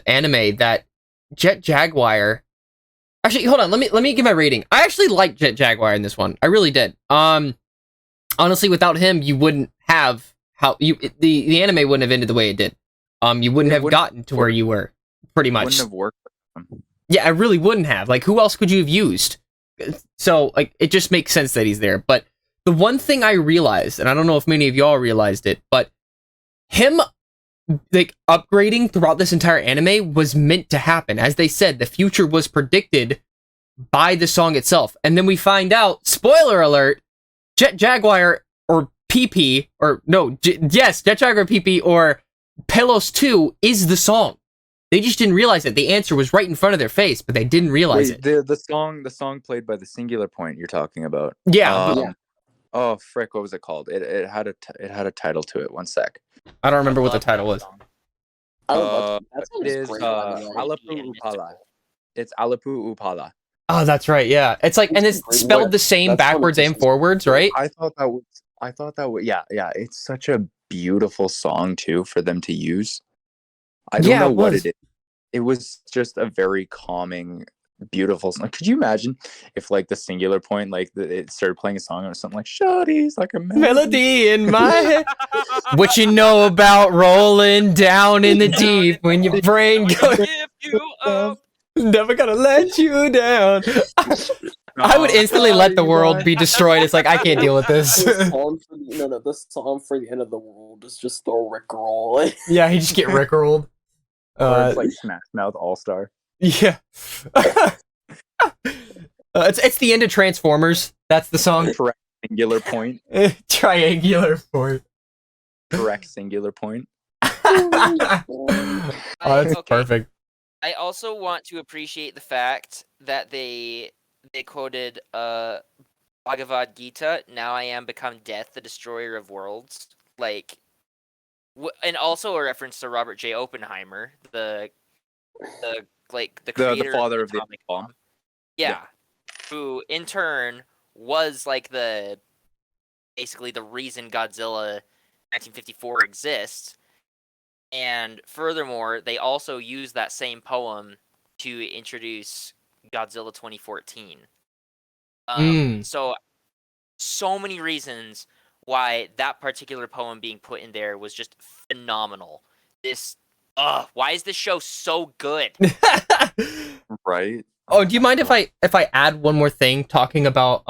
anime that Jet Jaguar. Actually, hold on. Let me give my rating. I actually liked Jet Jaguar in this one. I really did. Honestly, without him, you wouldn't have the anime wouldn't have ended the way it did. You wouldn't have gotten to where you were. Pretty much. Wouldn't have worked. Yeah, I really wouldn't have. Like, who else could you have used? So, like, it just makes sense that he's there. But the one thing I realized, and I don't know if many of y'all realized it, but him like upgrading throughout this entire anime was meant to happen. As they said, the future was predicted by the song itself. And then we find out, spoiler alert, Jet Jaguar or PP, or no, yes, Jet Jaguar PP or Pelos 2 is the song. They just didn't realize it. The answer was right in front of their face, but they didn't realize it. The song played by the Singular Point you're talking about. Yeah. Oh frick, what was it called? It had a title to it. One sec. I don't remember what the title was. It is Alapu Upala. It's Alapu Upala. Oh, that's right. Yeah, it's like, and it's spelled the same backwards and forwards, right? I thought that was yeah. It's such a beautiful song too for them to use. I don't know what it is. It was just a very calming, beautiful song. Could you imagine if like the Singular Point, like it started playing a song or something like "Shawty's like a melody in my head." What you know about rolling down in the deep when your brain goes, never gonna let you down. I would instantly let the world be destroyed. It's like, I can't deal with this. The song for the end of the world is just the Rickroll. Yeah, he just get Rickrolled. It's like Smash Mouth All Star. Yeah. It's the end of Transformers. That's the song. Correct Singular Point. Triangular point. Correct Singular Point. That's perfect. I also want to appreciate the fact that they quoted Bhagavad Gita, "Now I am become death, the destroyer of worlds." Like, and also a reference to Robert J. Oppenheimer, the creator, the father of the atomic bomb. Yeah, who in turn was like basically the reason Godzilla 1954 exists. And furthermore, they also used that same poem to introduce Godzilla 2014. So many reasons why that particular poem being put in there was just phenomenal. Why is this show so good? Right? Oh, do you mind if I add one more thing talking about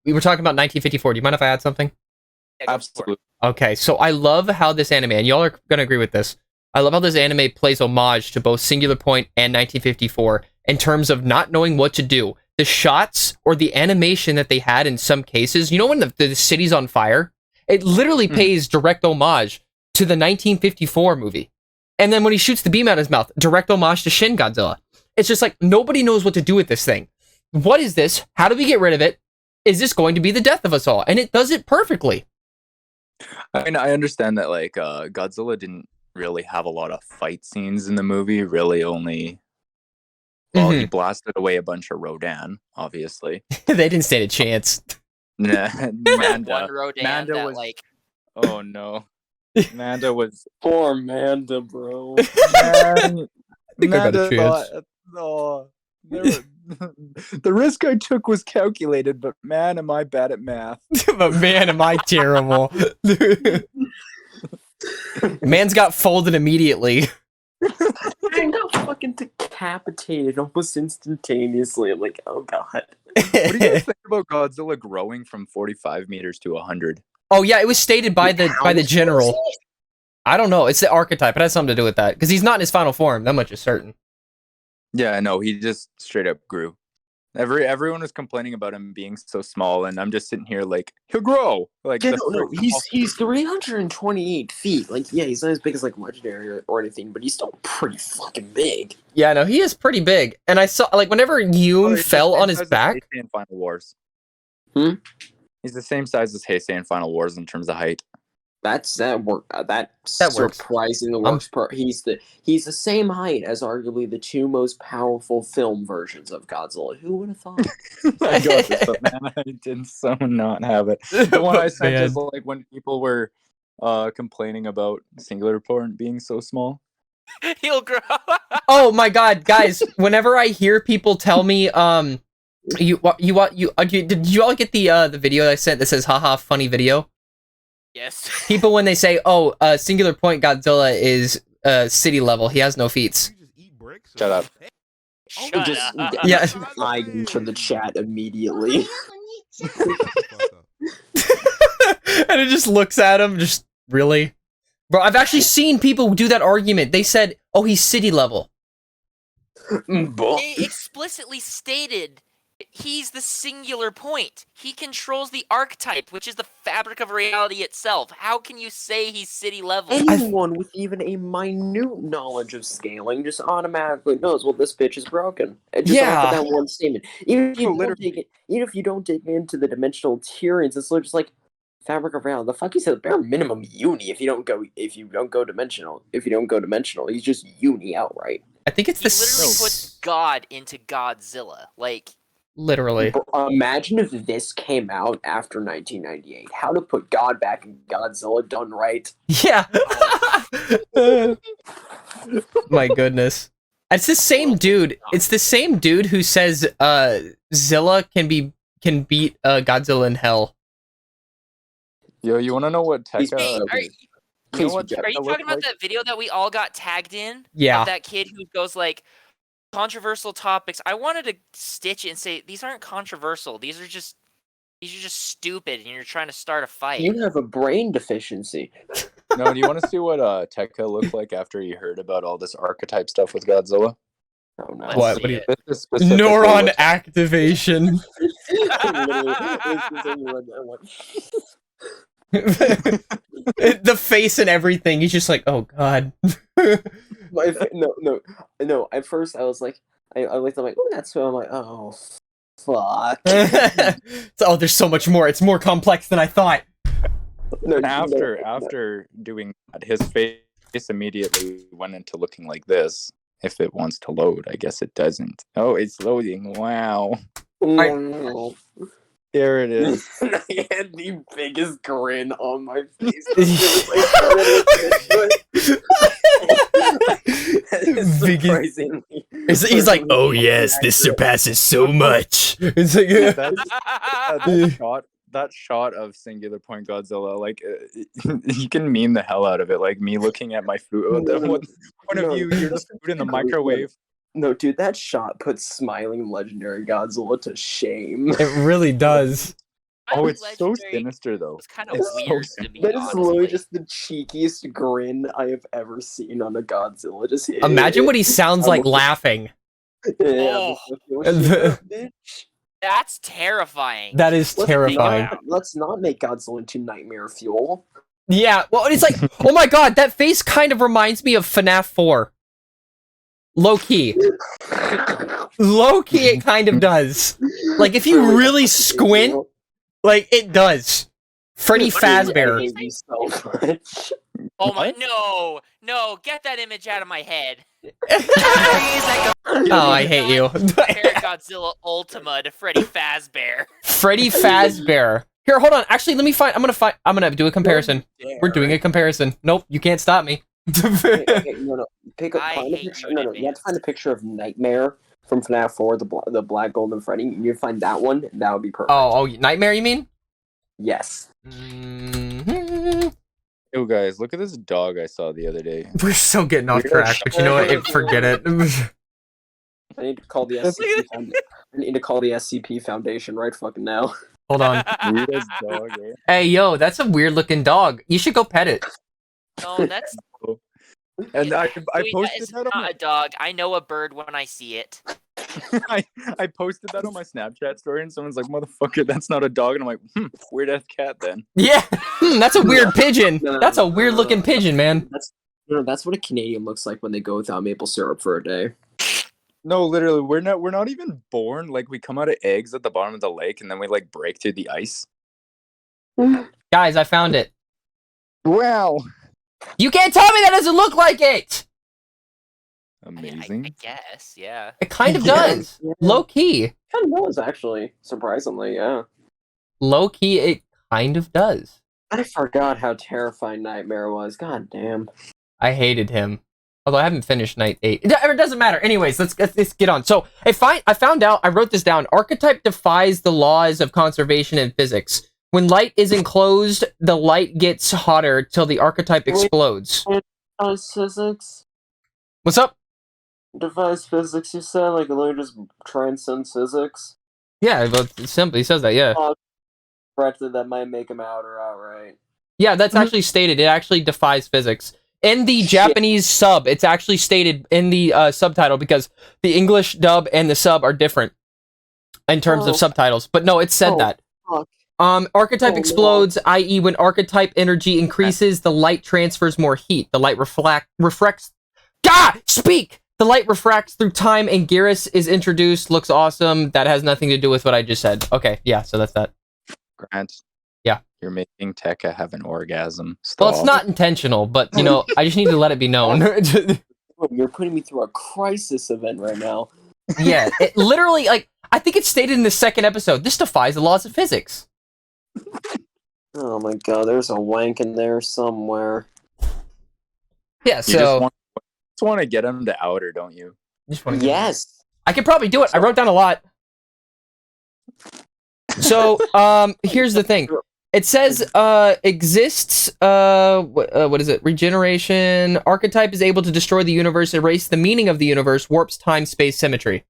we were talking about 1954. Do you mind if I add something? Yeah, Absolutely. Okay, so I love how this anime, and y'all are gonna agree with this, I love how this anime plays homage to both Singular Point and 1954 in terms of not knowing what to do. The shots or the animation that they had in some cases, you know when the city's on fire? It literally pays direct homage to the 1954 movie. And then when he shoots the beam out of his mouth, direct homage to Shin Godzilla. It's just like, nobody knows what to do with this thing. What is this? How do we get rid of it? Is this going to be the death of us all? And it does it perfectly. I mean, I understand that like Godzilla didn't really have a lot of fight scenes in the movie. Really, only he blasted away a bunch of Rodan, obviously. They didn't stand a chance. Nah, one Rodan that was like. Oh no, Manda was Poor Manda, bro. I think I got a chance. The risk I took was calculated, but man, am I bad at math. But man, am I terrible. Man's got folded immediately. I got fucking decapitated almost instantaneously. I'm like, oh god. What do you guys think about Godzilla growing from 45 meters to 100? Oh yeah, it was stated by the general. I don't know. It's the archetype. It has something to do with that because he's not in his final form. That much is certain. Yeah, no, he just straight up grew. Everyone was complaining about him being so small, and I'm just sitting here like, he'll grow. Like, yeah, no, he's 328 feet. Like, yeah, he's not as big as like Legendary or anything, but he's still pretty fucking big. Yeah, no, he is pretty big. And I saw like whenever Yoon fell on his back. Heisei in Final Wars. He's the same size as Heisei in Final Wars in terms of height. That works. Surprisingly works. He's the same height as arguably the two most powerful film versions of Godzilla. Who would have thought? I got this, but man, I did so not have it. The one I sent is like when people were complaining about Singular Point being so small. He'll grow. Oh my god, guys! Whenever I hear people tell me, did you all get the video I sent that says "haha funny video"? Yes. People when they say, "Oh, Singular Point Godzilla is city level. He has no feats." Shut up. Shut up. Yeah, I enter the chat immediately. And it just looks at him, just, really? Bro, I've actually seen people do that argument. They said, oh, he's city level. They explicitly stated he's the singular point. He controls the archetype, which is the fabric of reality itself. How can you say he's city level? Anyone with even a minute knowledge of scaling just automatically knows, well, this bitch is broken. Just off of that one statement. Even if you don't dig into the dimensional theories, it's just like fabric of reality. The fuck, he's at the bare minimum uni if you don't go dimensional. If you don't go dimensional, he's just uni outright. I think it's he literally puts God into Godzilla. Like, literally. Imagine if this came out after 1998. How to put God back in Godzilla done right. Yeah. My goodness. It's the same dude. It's the same dude who says Zilla can beat Godzilla in hell. Yo, you want to know what tech? Are you talking about that video that we all got tagged in? Yeah. Of that kid who goes like, controversial topics. I wanted to stitch it and say these aren't controversial. These are just stupid, and you're trying to start a fight. You have a brain deficiency. No, do you want to see what Tekka looked like after he heard about all this archetype stuff with Godzilla? Oh no! What do you? Neuron activation. The face and everything. He's just like, oh god. No. At first, I was like, I looked. I'm like, oh, that's what I'm like. Oh, fuck. Oh, there's so much more. It's more complex than I thought. No, after doing that, his face immediately went into looking like this. If it wants to load, I guess it doesn't. Oh, it's loading. Wow. There it is. I had the biggest grin on my face. He's like, oh yes, this surpasses so much. It's like, that shot of Singular Point Godzilla, like you can meme the hell out of it. Like me looking at my food. One of you, you're the food in the microwave. No, dude, that shot puts smiling legendary Godzilla to shame. It really does. Oh, it's so sinister, though. It's kind of weird to me. That is literally just the cheekiest grin I have ever seen on a Godzilla. Just imagine what he sounds like laughing. Yeah, that's terrifying. That is terrifying. Let's not make Godzilla into nightmare fuel. Yeah, well, it's like, oh my god, that face kind of reminds me of FNAF 4. Low-key. Low-key, it kind of does. Like, if you really squint, like, it does. Freddy Fazbear. Oh my, no, get that image out of my head. Oh, I hate you. Compare Godzilla Ultima to Freddy Fazbear. Freddy Fazbear. Here, hold on. Actually, let me find. I'm gonna do a comparison. We're doing a comparison. Nope, you can't stop me. Okay, no. Find a picture. No, you have to find a picture of Nightmare from FNAF 4, the Black Golden Freddy. You find that one. That would be perfect. Oh, Nightmare, you mean? Yes. Mm-hmm. Yo, guys, look at this dog I saw the other day. We're still getting off track, but you know what? Forget it. I need to call the SCP Foundation right fucking now. Hold on. Weirdest dog, eh? Hey, yo, that's a weird looking dog. You should go pet it. No, that's. And I posted it's that not a dog. I know a bird when I see it. I posted that on my Snapchat story, and someone's like, "Motherfucker, that's not a dog," and I'm like, "Weird ass cat, then." Yeah, that's a weird pigeon. That's a weird looking pigeon, man. That's what a Canadian looks like when they go without maple syrup for a day. No, literally, we're not even born. Like, we come out of eggs at the bottom of the lake, and then we like break through the ice. Guys, I found it. Wow. You can't tell me that doesn't look like it! Amazing. I guess, yeah. It kind of does. Yeah. Low key. Kind of does, actually. Surprisingly, yeah. Low key, it kind of does. I forgot how terrifying Nightmare was. God damn. I hated him. Although I haven't finished Night 8. It doesn't matter. Anyways, let's get on. So, I found out, I wrote this down. Archetype defies the laws of conservation and physics. When light is enclosed, the light gets hotter till the archetype explodes. Physics? What's up? Defies physics, you said? Like, it literally just transcends physics? Yeah, but it simply says that, yeah. corrected, that might make him out or outright. Yeah, that's actually stated. It actually defies physics. In the Japanese sub, it's actually stated in the subtitle because the English dub and the sub are different in terms of subtitles. But no, it said that. Fuck. Archetype explodes, i.e. when archetype energy increases, the light transfers more heat. The light refracts... Speak! The light refracts through time and Geras is introduced. Looks awesome. That has nothing to do with what I just said. Okay, yeah, so that's that. Grant. Yeah. You're making Tekka have an orgasm. Stop. Well, it's not intentional, but, you know, I just need to let it be known. You're putting me through a crisis event right now. Yeah, it literally, like, I think it's stated in the second episode. This defies the laws of physics. Oh my god, there's a wank in there somewhere. Yeah, so... You just want to get him to outer, don't you? Yes! I could probably do it. I wrote down a lot. So, here's the thing. It says, exists, what is it? Regeneration. Archetype is able to destroy the universe, erase the meaning of the universe, warps time-space symmetry.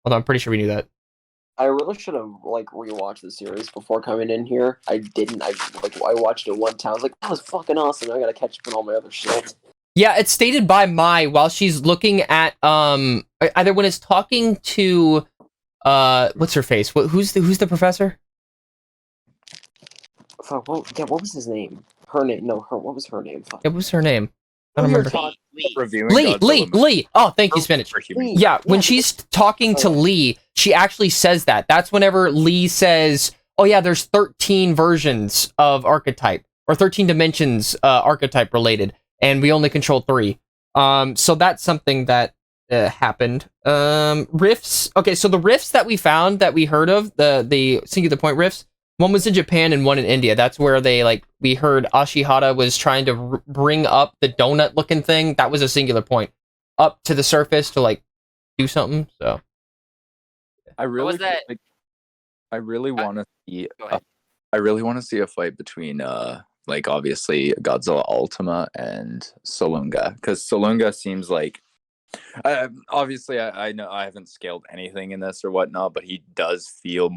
Hold on, I'm pretty sure we knew that. I really should have, like, rewatched the series before coming in here. I didn't. I watched it one time. I was like, that was fucking awesome. I gotta catch up on all my other shit. Yeah, it's stated by Mai while she's looking at, either when it's talking to, what's her face? Who's the professor? Fuck, what was his name? Her name. No, what was her name? Fuck. What was her name? I don't remember. Reviewing Lee. Oh, thank you, Spinach. Yeah, when she's talking to Lee, she actually says that. That's whenever Lee says, oh yeah, there's 13 versions of archetype, or 13 dimensions archetype related, and we only control 3. So that's something that happened. Rifts. Okay, so the rifts that we found, that we heard of, the singular point rifts, one was in Japan and one in India. That's where we heard Ashihara was trying to bring up the donut-looking thing. That was a singular point. Up to the surface to, do something, so. I really, was that? I really want to see... I really want to see a fight between, obviously, Godzilla Ultima and Solunga. Because Solunga seems like... obviously, I know I haven't scaled anything in this or whatnot, but he does feel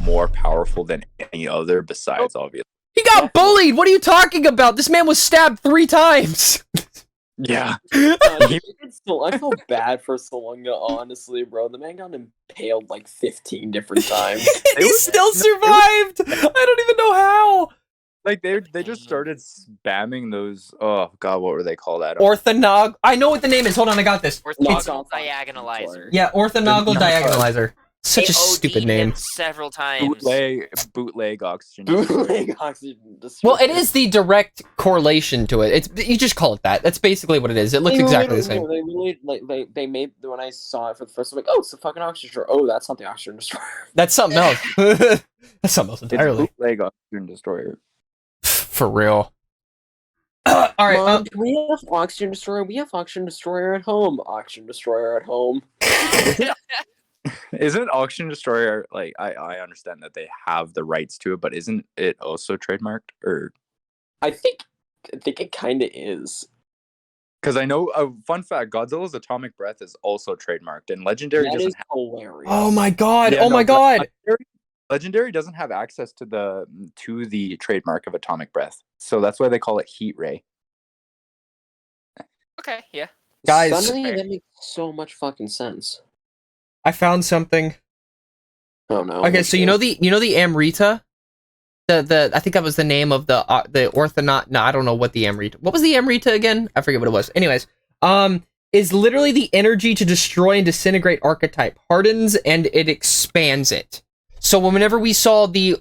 more powerful than any other besides, obviously. He got bullied! What are you talking about? This man was stabbed 3 times! Yeah. I feel bad for Solunga, honestly, bro. The man got impaled 15 different times. He still survived! I don't even know how! They just started spamming those. Oh god, what were they called? I know what the name is. Hold on, I got this. Orthogonal diagonalizer. Yeah, orthogonal diagonalizer. Such a stupid name. Several times. Bootleg oxygen. Bootleg oxygen. Well, it is the direct correlation to it. You just call it that. That's basically what it is. It looks exactly the same. They really they made, when I saw it for the first time, oh, it's a fucking oxygen destroyer. Oh, that's not the oxygen destroyer. That's something else. That's something else entirely. It's bootleg oxygen destroyer. For real. All right. Mom, do we have oxygen destroyer? We have oxygen destroyer at home. Oxygen destroyer at home. Isn't oxygen destroyer I understand that they have the rights to it, but isn't it also trademarked? Or I think it kind of is. Because I know a fun fact: Godzilla's atomic breath is also trademarked, and Legendary doesn't. Hilarious. Oh my god! Yeah, my god! Legendary doesn't have access to the trademark of atomic breath, so that's why they call it heat ray. Okay, yeah. Guys, suddenly that makes so much fucking sense. I found something. Oh no. Okay, so you know the Amrita? The I think that was the name of the orthonaut. No, I don't know what the Amrita. What was the Amrita again? I forget what it was. Anyways, is literally the energy to destroy and disintegrate archetype, hardens and it expands it. So whenever we saw the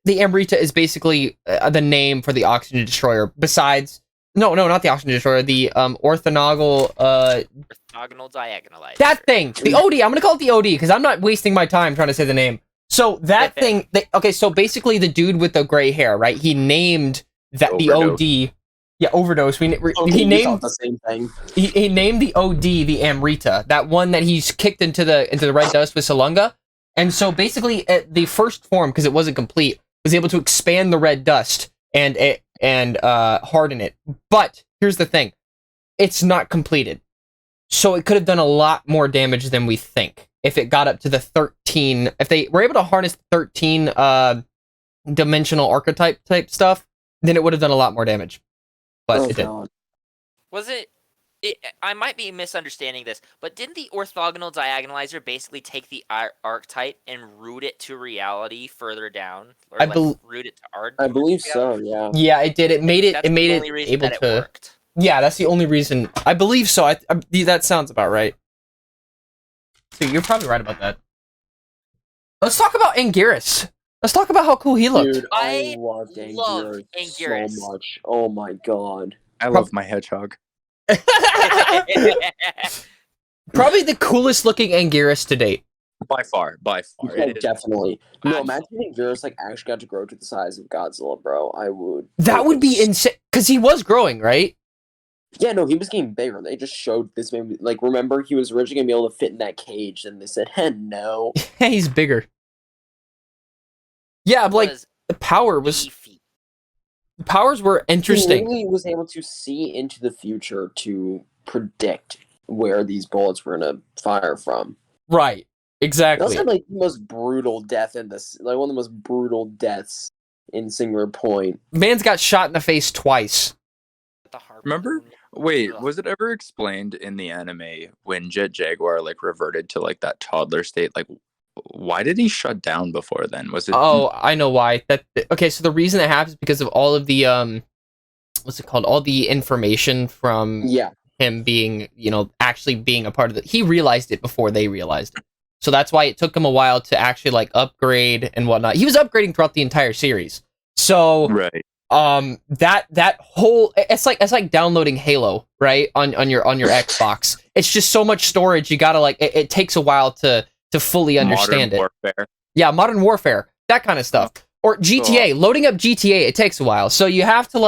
Amrita is basically the name for the oxygen destroyer. Besides, no, not the oxygen destroyer. The orthogonal diagonalizer. That thing, the OD. I'm gonna call it the OD because I'm not wasting my time trying to say the name. So that thing. Okay, so basically the dude with the gray hair, right? He named that Overdose. the OD. Yeah, overdose. He named the same thing. He named the OD the Amrita. That one that he's kicked into the red dust with Solunga. And so basically, the first form, because it wasn't complete, was able to expand the red dust and harden it. But here's the thing: it's not completed, so it could have done a lot more damage than we think if it got up to the 13, if they were able to harness 13 dimensional archetype type stuff, then it would have done a lot more damage. But it didn't. Was it? I might be misunderstanding this, but didn't the orthogonal diagonalizer basically take the archetype and root it to reality further down, or root it to art? I believe so. Yeah. Yeah, it did. It made it. It made it able to. Worked. Yeah, that's the only reason. I believe so. That sounds about right. So you're probably right about that. Let's talk about Anguirus. Let's talk about how cool he looked. Dude, I loved Anguirus so much. Oh my god. I love my hedgehog. Probably the coolest looking Anguirus to date. By far. Yeah, definitely. No, imagine Anguirus actually got to grow to the size of Godzilla, bro. I would. That would be insane, because he was growing, right? Yeah, no, he was getting bigger. They just showed this man. Remember, he was originally gonna be able to fit in that cage, and they said, no. He's bigger. Yeah, the power was. The powers were interesting. He really was able to see into the future to predict where these bullets were gonna fire from. Right. Exactly. That was the most brutal death in this. One of the most brutal deaths in Singular Point. Man's got shot in the face twice. Remember? Wait, was it ever explained in the anime when Jet Jaguar reverted to that toddler state? Why did he shut down before then? Was it? Oh, I know why. Okay, so the reason that happens is because of all of the what's it called? All the information from him being, actually being a part of it. He realized it before they realized it. So that's why it took him a while to actually upgrade and whatnot. He was upgrading throughout the entire series. So right. That whole it's like downloading Halo, right? On your Xbox. It's just so much storage. You gotta it takes a while to fully understand Modern Warfare. Yeah, Modern Warfare, that kind of stuff. Or GTA, loading up GTA, it takes a while. So you have to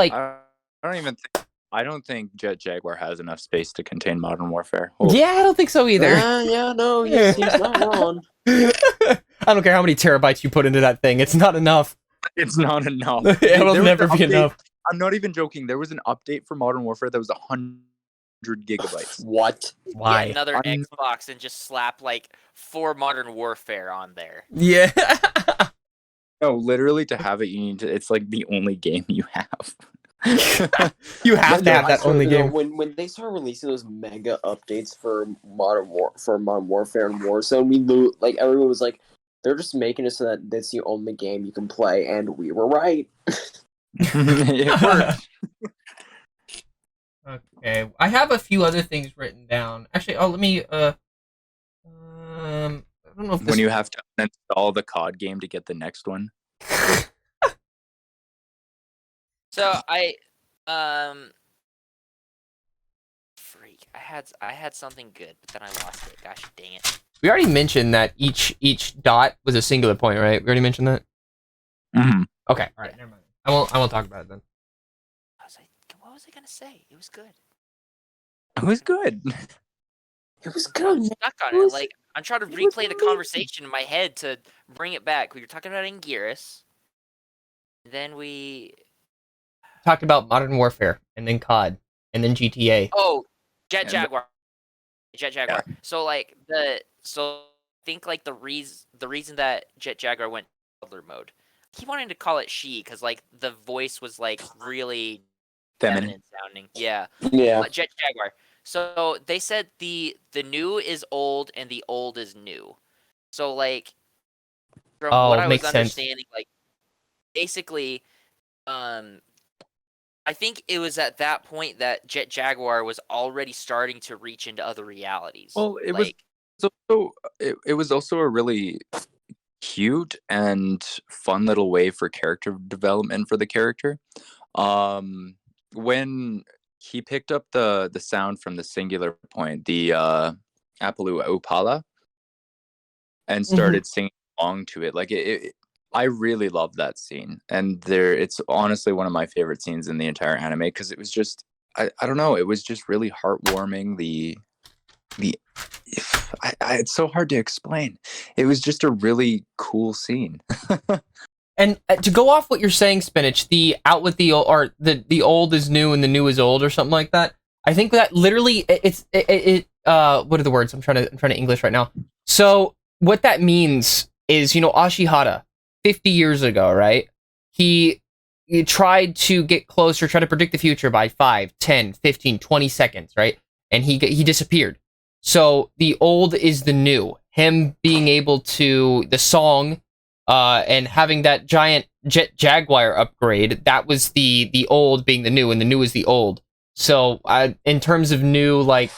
I don't think Jet Jaguar has enough space to contain Modern Warfare. Yeah, I don't think so either. No, he's not wrong. I don't care how many terabytes you put into that thing. It's not enough. It's not enough. It will never be enough. I'm not even joking. There was an update for Modern Warfare that was 100 gigabytes. What? Why? Get another Xbox and just slap 4 Modern Warfare on there. Yeah. No, literally to have it, you need to. It's the only game you have. You have to have that only game. When they started releasing those mega updates for Modern Warfare and Warzone, everyone was they're just making it so that that's the only game you can play, and we were right. It worked. Okay, I have a few other things written down. Actually, let me. I don't know if when you have to install the COD game to get the next one. So freak. I had something good, but then I lost it. Gosh dang it. We already mentioned that each dot was a singular point, right? We already mentioned that. Mm-hmm. Okay, all right, never mind. I won't talk about it then. What was I gonna say? It was good. It was good. It was good. Stuck on it. I'm trying to replay the conversation in my head to bring it back. We were talking about Anguirus. Then we talked about Modern Warfare, and then COD, and then GTA. Oh, Jet Jaguar. Yeah. So I think the reason that Jet Jaguar went toddler mode. I keep wanting to call it she because the voice was really feminine sounding. Yeah. Yeah. Jet Jaguar. So they said the new is old and the old is new. So from what I was understanding, basically, I think it was at that point that Jet Jaguar was already starting to reach into other realities. Well, it was also a really cute and fun little way for character development for the character. When he picked up the sound from the singular point, the Apalu Upala, and started singing along to it, I really loved that scene, and it's honestly one of my favorite scenes in the entire anime because it was just I don't know, it was just really heartwarming. It's so hard to explain. It was just a really cool scene. And to go off what you're saying, Spinach, the out with the old, or the old is new and the new is old, or something like that. I think that literally what are the words? I'm trying to English right now. So what that means is, Ashihara, 50 years ago, right? He tried to get closer, try to predict the future by 5, 10, 15, 20 seconds, right? And he disappeared. So the old is the new. Him being able to, the song, and having that giant jet jaguar upgrade, that was the old being the new, and the new is the old. So in terms of new, like,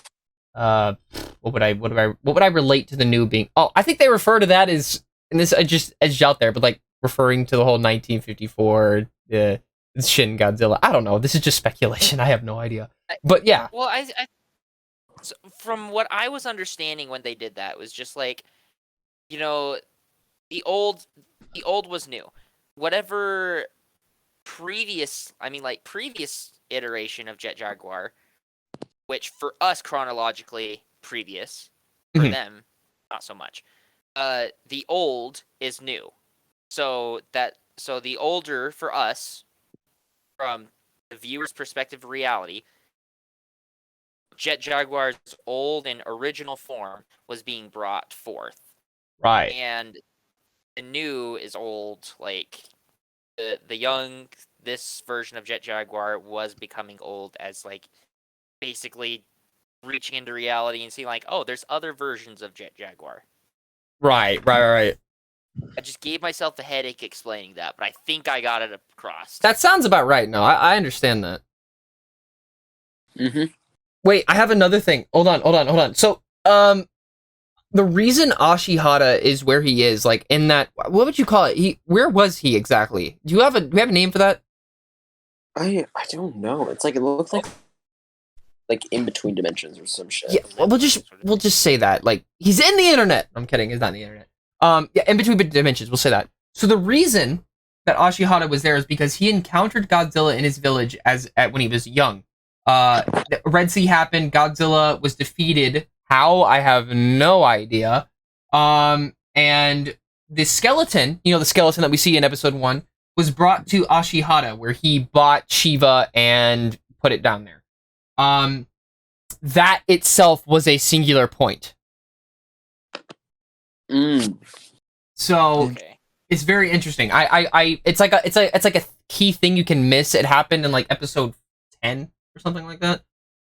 what would I relate to the new being? Oh, I think they refer to that as, and this I just edged out there, but like referring to the whole 1954 Shin Godzilla. I don't know. This is just speculation. I have no idea. But yeah. Well, so from what I was understanding when they did that, was just like, the old was new. Whatever previous iteration of Jet Jaguar, which for us chronologically previous, for them not so much. The old is new. So the older for us, from the viewer's perspective of reality, Jet Jaguar's old and original form was being brought forth. Right. And the new is old, like the young, this version of Jet Jaguar was becoming old as like basically reaching into reality and seeing like, oh, there's other versions of Jet Jaguar. Right. I just gave myself a headache explaining that, but I think I got it across. That sounds about right. No, I understand that. Mm-hmm. Wait, I have another thing. Hold on. So, the reason Ashihara is where he is, like in that, what would you call it? Where was he exactly? Do we have a name for that? I don't know. It's like, it looks like in between dimensions or some shit. Yeah, well, we'll just say that. Like, he's in the internet. I'm kidding. He's not in the internet. Yeah, in between dimensions. We'll say that. So the reason that Ashihara was there is because he encountered Godzilla in his village when he was young. The Red Sea happened. Godzilla was defeated. How? I have no idea. And the skeleton, the skeleton that we see in episode 1, was brought to Ashihara, where he bought Shiva and put it down there. That itself was a singular point. So it's very interesting. It's like a key thing you can miss. It happened in like episode 10 or something like that.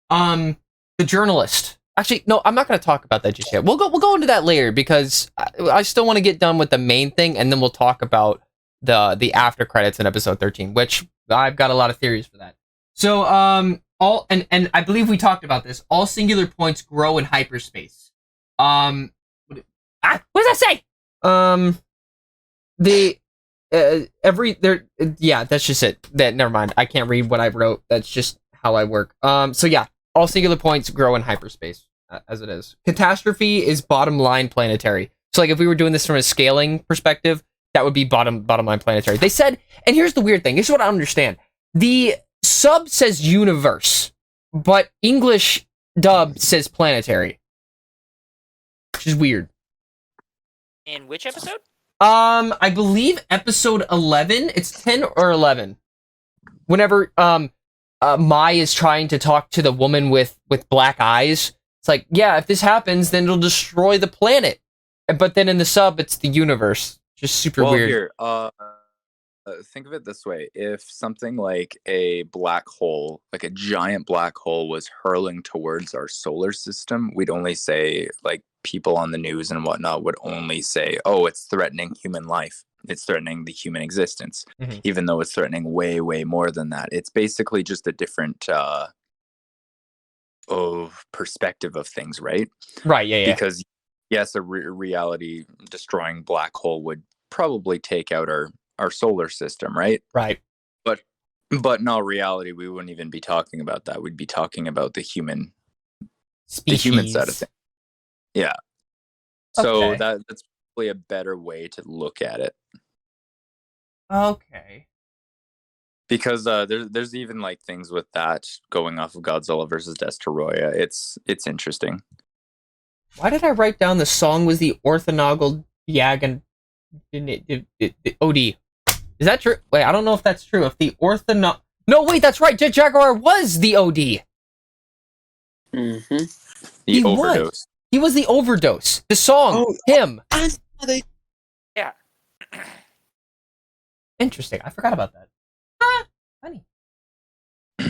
The journalist. Actually, no, I'm not going to talk about that just yet. We'll go into that later because I still want to get done with the main thing, and then we'll talk about the after credits in episode 13, which I've got a lot of theories for that. So all and I believe we talked about this. All singular points grow in hyperspace. What does that say? That's just it. Never mind. I can't read what I wrote. That's just how I work. So yeah, all singular points grow in hyperspace, as it is. Catastrophe is bottom line planetary. So like if we were doing this from a scaling perspective, that would be bottom line planetary. They said, and here's the weird thing. Here's what I understand. The sub says universe, but English dub says planetary, which is weird. In which episode? I believe episode 11. It's 10 or 11. Whenever Mai is trying to talk to the woman with black eyes, it's like, yeah, if this happens, then it'll destroy the planet. But then in the sub, it's the universe. Just super weird. Here, think of it this way: if something like a black hole, like a giant black hole, was hurling towards our solar system, we'd only say, like, people on the news and whatnot would only say, "Oh, it's threatening human life. It's threatening the human existence," even though it's threatening way, way more than that. It's basically just a different perspective of things, right? Right. Yeah. Because yes, a reality destroying black hole would probably take out our solar system, right? Right. But in all reality, we wouldn't even be talking about that. We'd be talking about the human Species. The human side of things. Yeah. So Okay. that's probably a better way to look at it. Okay. Because there's even like things with that going off of Godzilla versus Destoroyah. It's interesting. Why did I write down the song was the orthogonal diagon OD? Is that true? Wait, I don't know if that's true. If the No, wait, that's right. Jet Jaguar was the OD. Mm-hmm. The overdose. He was the overdose. The song. Oh, Him. Yeah. Interesting. I forgot about that. Funny.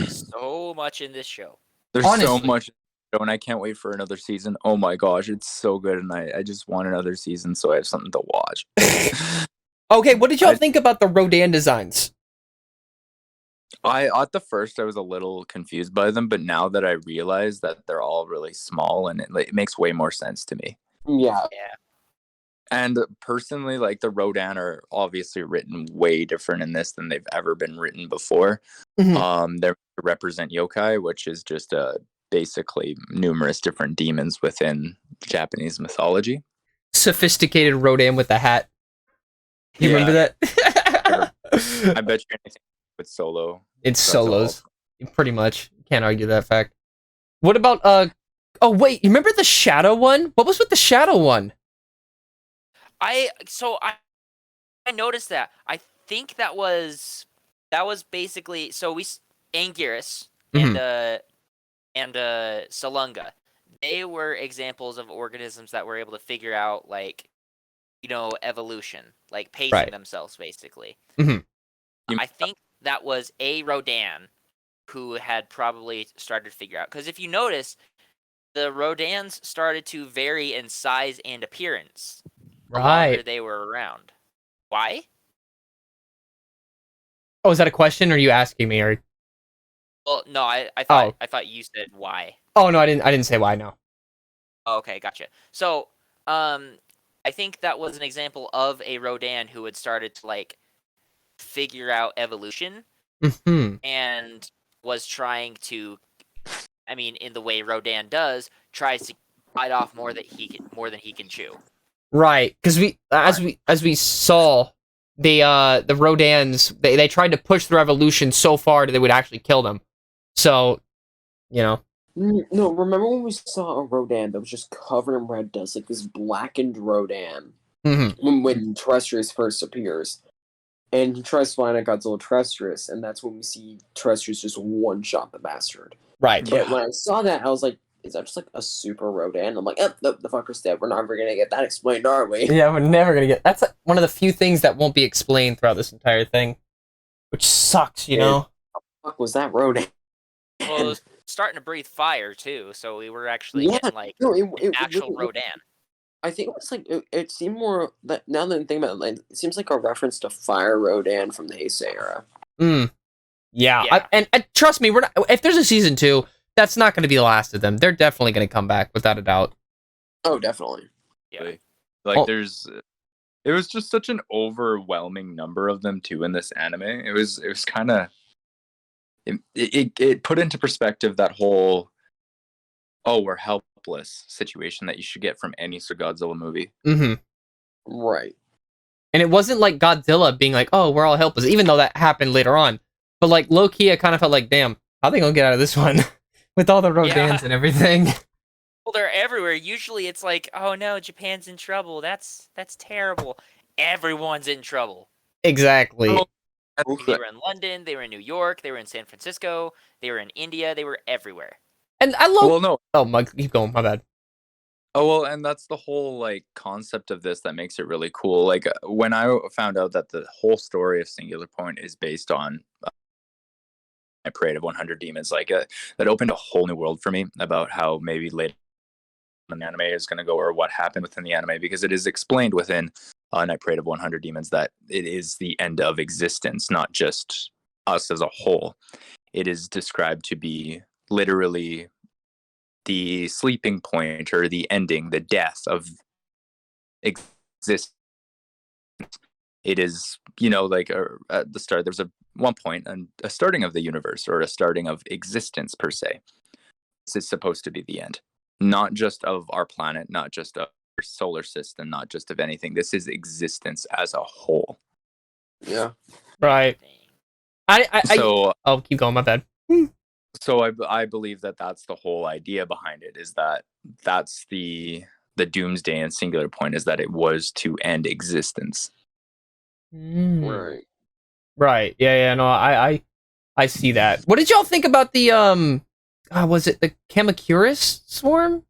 So much in this show. There's so Honestly. much, and I can't wait for another season. Oh my gosh, it's so good, and I just want another season so I have something to watch. Okay, what did y'all think about the Rodan designs? At the first I was a little confused by them, but now that I realize that they're all really small, and it makes way more sense to me. Yeah. And personally, like, the Rodan are obviously written way different in this than they've ever been written before. Mhm. They represent yokai, which is just basically numerous different demons within Japanese mythology. Sophisticated Rodan with the hat. You remember that? I bet you anything with Solo. It's That's solos. Pretty much. Can't argue that fact. What about oh wait, you remember the shadow one? What was with the shadow one? I noticed that. I think that was basically so Anguirus and Salunga. They were examples of organisms that were able to figure out, like, evolution, like pacing themselves basically. I think that was a Rodan who had probably started to figure out, because if you notice, the Rodans started to vary in size and appearance the longer they were around. Why? Oh, is that a question, or are you asking me? Or Well, no, I thought you said why. oh no, I didn't say why. No. Oh, okay, gotcha. So, I think that was an example of a Rodan who had started to, like, figure out evolution and was trying to, I mean, in the way Rodan does, tries to bite off more than he can chew. Right, because as we saw, the Rodans they tried to push the revolution so far that they would actually kill them. So, No, remember when we saw a Rodan that was just covered in red dust, like this blackened Rodan, when Terrestrius first appears, and he tries flying at Godzilla Terrestrius, and that's when we see Terrestrius just one-shot the bastard. Right. But when I saw that, I was like, is that just like a super Rodan? I'm like, oh, the fucker's dead. We're never going to get that explained, are we? Yeah, we're never going to get... That's one of the few things that won't be explained throughout this entire thing. Which sucks, you know? What the fuck was that Rodan? Well, it was starting to breathe fire, too, so we were actually getting, like, an actual Rodan. I think it was like, it seemed more, that now that I think about it, like, it seems like a reference to Fire Rodan from the Heisei era. Yeah. And trust me, we're not, if there's a season 2, that's not going to be the last of them. They're definitely going to come back, without a doubt. Oh, definitely. Yeah. Like, it was just such an overwhelming number of them too in this anime. It was kind of, it put into perspective that whole, oh, we're helpless situation that you should get from any Godzilla movie. Right. And it wasn't like Godzilla being like, oh, we're all helpless, even though that happened later on. But like low-key, I kind of felt like, damn, how are they going to get out of this one? With all the Rodans and everything. Well, they're everywhere. Usually it's like, oh no, Japan's in trouble. That's terrible. Everyone's in trouble. Exactly. They were in London, they were in New York, they were in San Francisco, they were in India, they were everywhere. And I love... Well, no. Oh, keep going, my bad. Oh, well, and that's the whole, like, concept of this that makes it really cool. Like, when I found out that the whole story of Singular Point is based on a parade of 100 demons, like, that opened a whole new world for me about how maybe later an anime is going to go, or what happened within the anime, because it is explained within Night Parade of 100 Demons that it is the end of existence, not just us as a whole. It is described to be literally the sleeping point, or the ending, the death of existence. It is, like at the start, there's one point and a starting of the universe, or a starting of existence per se. This is supposed to be the end, not just of our planet, not just of our solar system, not just of anything. This is existence as a whole. Yeah. Right. I'll keep going, my bad. So I believe that that's the whole idea behind it, is that that's the doomsday and Singular Point, is that it was to end existence. Right. Yeah, no, I see that. What did y'all think about the was it the Kamacuris swarm?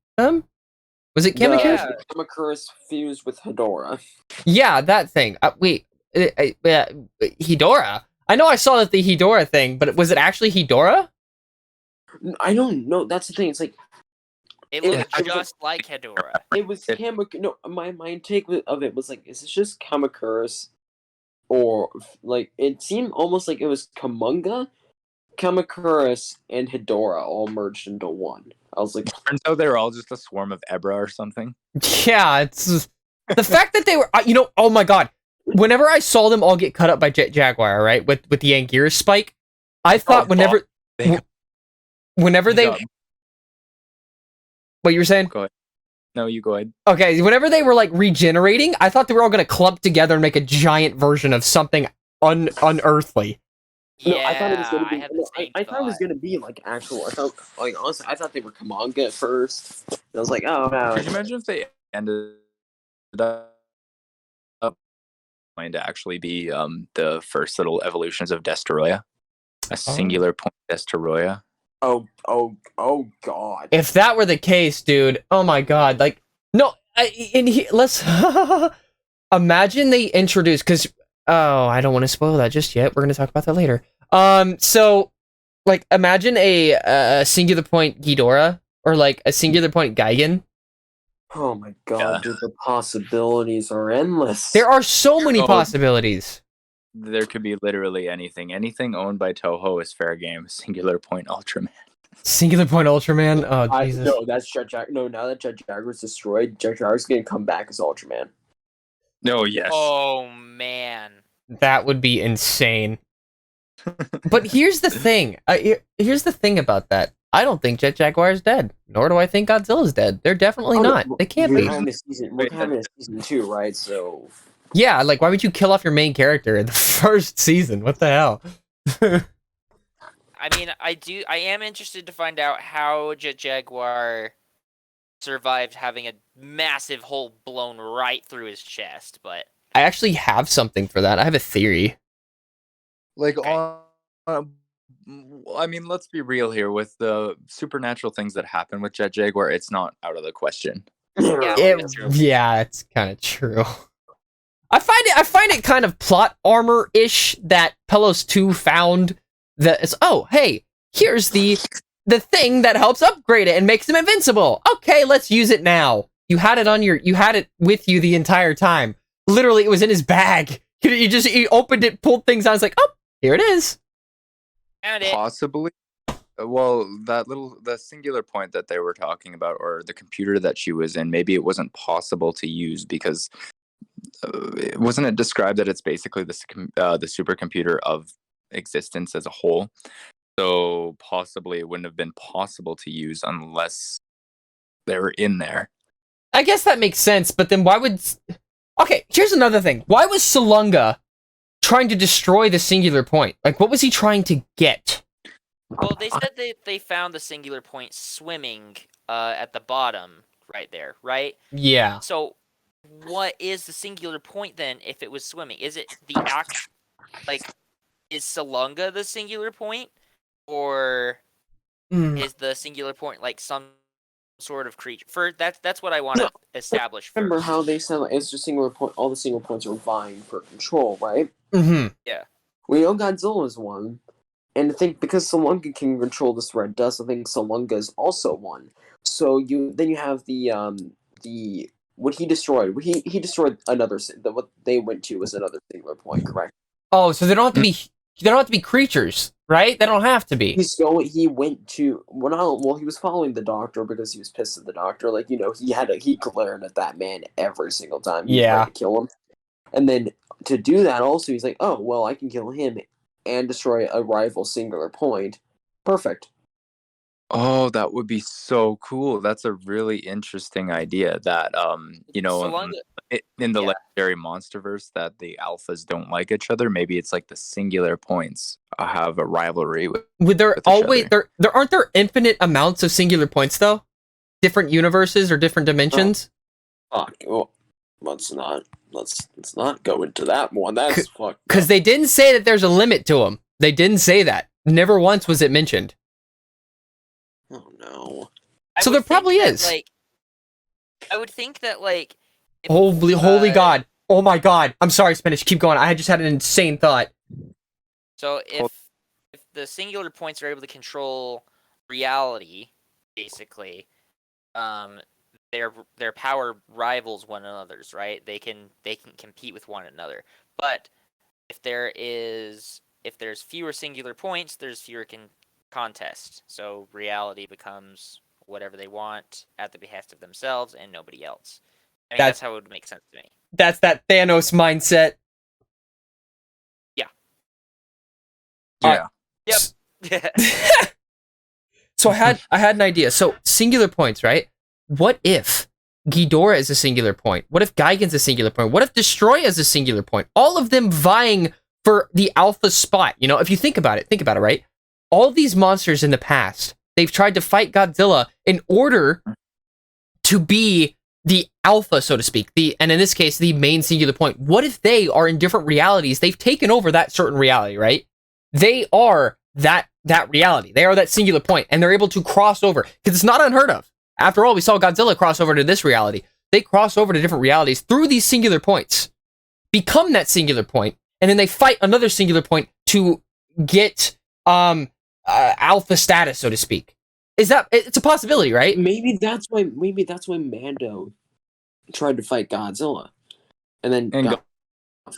Was it Kamakura? The Kamakura fused with Hedorah. Yeah, that thing. Wait, Hedorah? I know I saw the Hedorah thing, but was it actually Hedorah? I don't know. That's the thing. It's like It looked just like Hedorah. it was Kamakura. No, my take of it was like, is this just Kamakura, or like it seemed almost like it was Kamunga, Kamakura, and Hedorah all merged into one. I was like, Turns out they were all just a swarm of Ebra or something. Yeah, it's the fact that they were. Oh my god! Whenever I saw them all get cut up by Jet Jaguar, right, with the Anguirus spike, I thought whenever they. What you were saying? Go ahead. No, you go ahead. Okay, whenever they were like regenerating, I thought they were all gonna clump together and make a giant version of something unearthly. No, I thought it was gonna be. I thought it was gonna be like actual. I thought, like, honestly, I thought they were Kamanga at first. And I was like, oh no. Could you imagine if they ended up going to actually be the first little evolutions of Destoroyah, a singular point Destoroyah? Oh god. If that were the case, dude, oh my god, like, no, let's imagine they introduce, because, oh, I don't want to spoil that just yet, we're going to talk about that later. So, like, imagine a singular point Ghidorah, or like a singular point Gigan. Oh my god, dude, the possibilities are endless. There are so many possibilities. There could be literally anything. Anything owned by Toho is fair game. Singular point Ultraman. Singular point Ultraman? Oh, Jesus. No, that's Jet Jaguar. No, now that Jet Jaguar's destroyed, Jet Jaguar's gonna come back as Ultraman. No, yes. Oh, man. That would be insane. But here's the thing. Here's the thing about that. I don't think Jet Jaguar is dead. Nor do I think Godzilla's dead. They're definitely not. They can't be. We're having a season 2, right? So... Yeah, like, why would you kill off your main character in the first season? What the hell? I mean, I am interested to find out how Jet Jaguar survived having a massive hole blown right through his chest, but... I actually have something for that. I have a theory. Like, I mean, let's be real here. With the supernatural things that happen with Jet Jaguar, it's not out of the question. Yeah, it's kind of true. I find it kind of plot armor-ish that Pelos 2 found that is, oh, hey, here's the thing that helps upgrade it and makes him invincible. Okay, let's use it now. You had it with you the entire time. Literally, it was in his bag. You opened it, pulled things out, it's like, oh, here it is. Found it. Possibly. Well, the singular point that they were talking about, or the computer that she was in, maybe it wasn't possible to use because wasn't it described that it's basically the supercomputer of existence as a whole? So possibly it wouldn't have been possible to use unless they were in there. I guess that makes sense, but then why would... Okay, here's another thing. Why was Salunga trying to destroy the singular point? Like, what was he trying to get? Well, they said they found the singular point swimming at the bottom right there, right? Yeah. So, what is the singular point then if it was swimming? Is it the act... Like, is Salunga the singular point? Or is the singular point like some sort of creature? That's what I want to establish first. Remember how they said like, it's just singular point, all the single points are vying for control, right? Mm-hmm. Yeah. We know Godzilla is one. And I think because Salunga can control this red dust, I think Salunga is also one. So you have the what he destroyed. He destroyed another. What they went to was another singular point, correct? Oh, so they don't have to be. They don't have to be creatures, right? They don't have to be. He went to he was following the doctor because he was pissed at the doctor. Like, he glared at that man every single time he tried to kill him. And then to do that also, he's like, oh, well, I can kill him and destroy a rival singular point. Perfect. Oh, that would be so cool. That's a really interesting idea that, in the legendary monsterverse that the alphas don't like each other. Maybe it's like the singular points have a rivalry with there aren't there infinite amounts of singular points though? Different universes or different dimensions? Well, let's not go into that one. That's fucked. Because they didn't say that there's a limit to them. They didn't say that. Never once was it mentioned. Oh no. So there probably is. Like, I would think that like. If, Holy God! Oh my God! I'm sorry, Spinach. Keep going. I just had an insane thought. So if the singular points are able to control reality, basically, their power rivals one another's, right? They can compete with one another. But if there's fewer singular points, there's fewer contests. So reality becomes whatever they want at the behest of themselves and nobody else. I mean, that's how it would make sense to me. That's that Thanos mindset. Yeah. Yeah. Yep. So I had an idea. So singular points, right? What if Ghidorah is a singular point? What if Gigan's a singular point? What if Destroy is a singular point? All of them vying for the alpha spot. You know, if you think about it, right? All these monsters in the past, they've tried to fight Godzilla in order to be the alpha, so to speak, and in this case, the main singular point. What if they are in different realities? They've taken over that certain reality, right? They are that reality. They are that singular point, and they're able to cross over, because it's not unheard of. After all, we saw Godzilla cross over to this reality. They cross over to different realities through these singular points, become that singular point, and then they fight another singular point to get alpha status, so to speak. It's a possibility, right? Maybe that's why Mando tried to fight Godzilla, and then got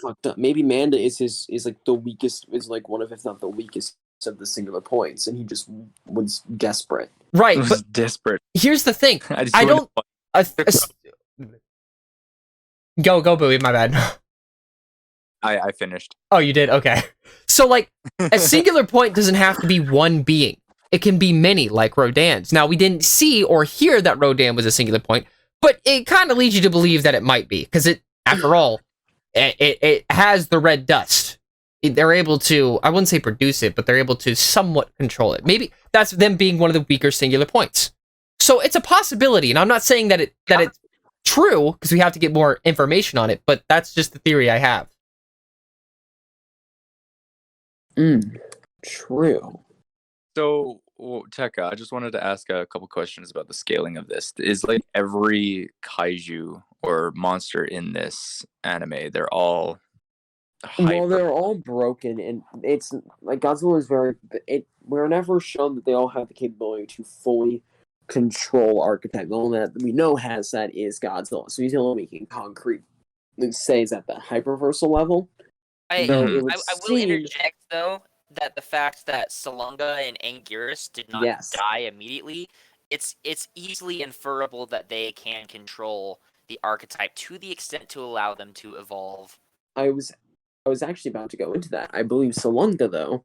fucked up. Maybe Manda is like the weakest, is like one of, if not the weakest, of the singular points, and he just was desperate. Right, but desperate. Here's the thing. I don't. Go, Bowie. My bad. I finished. Oh, you did? Okay. So, like, a singular point doesn't have to be one being. It can be many, like Rodan's. Now, we didn't see or hear that Rodan was a singular point, but it kind of leads you to believe that it might be, because after all, it has the red dust. They're able to, I wouldn't say produce it, but they're able to somewhat control it. Maybe that's them being one of the weaker singular points. So it's a possibility, and I'm not saying that it's true, because we have to get more information on it, but that's just the theory I have. True. So, Tekka, I just wanted to ask a couple questions about the scaling of this. Is like every kaiju or monster in this anime, they're all well, they're all broken, and it's like Godzilla is we're never shown that they all have the capability to fully control archetype. The only that we know has that is Godzilla, so he's only making concrete. Say at the hyperversal level. I will interject though that the fact that Salunga and Anguirus did not die immediately, it's easily inferable that they can control the archetype to the extent to allow them to evolve. I was actually about to go into that. I believe Salunga, though,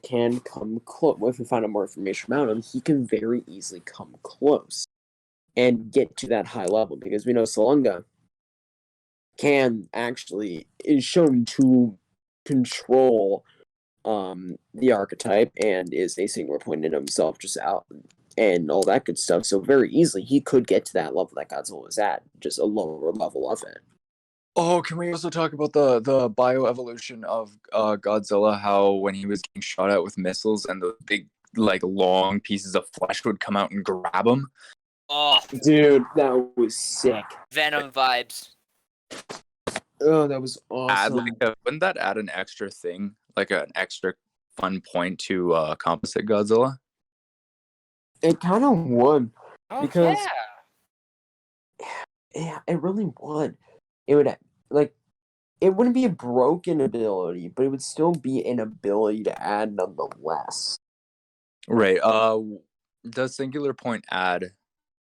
can come close. If we find out more information about him, he can very easily come close and get to that high level, because we know Salunga is shown to control the archetype and is a singular point in himself, just out and all that good stuff. So very easily he could get to that level that Godzilla was at, just a lower level of it. Oh, can we also talk about the bioevolution of Godzilla? How when he was getting shot at with missiles and the big, like, long pieces of flesh would come out and grab him? Oh, dude, that was sick. Venom vibes. Oh, that was awesome. Wouldn't that add an extra thing, like an extra fun point to composite Godzilla? It kind of would. Oh, because yeah, it really would. It would, like, it wouldn't be a broken ability, but it would still be an ability to add nonetheless. Right. Does Singular Point add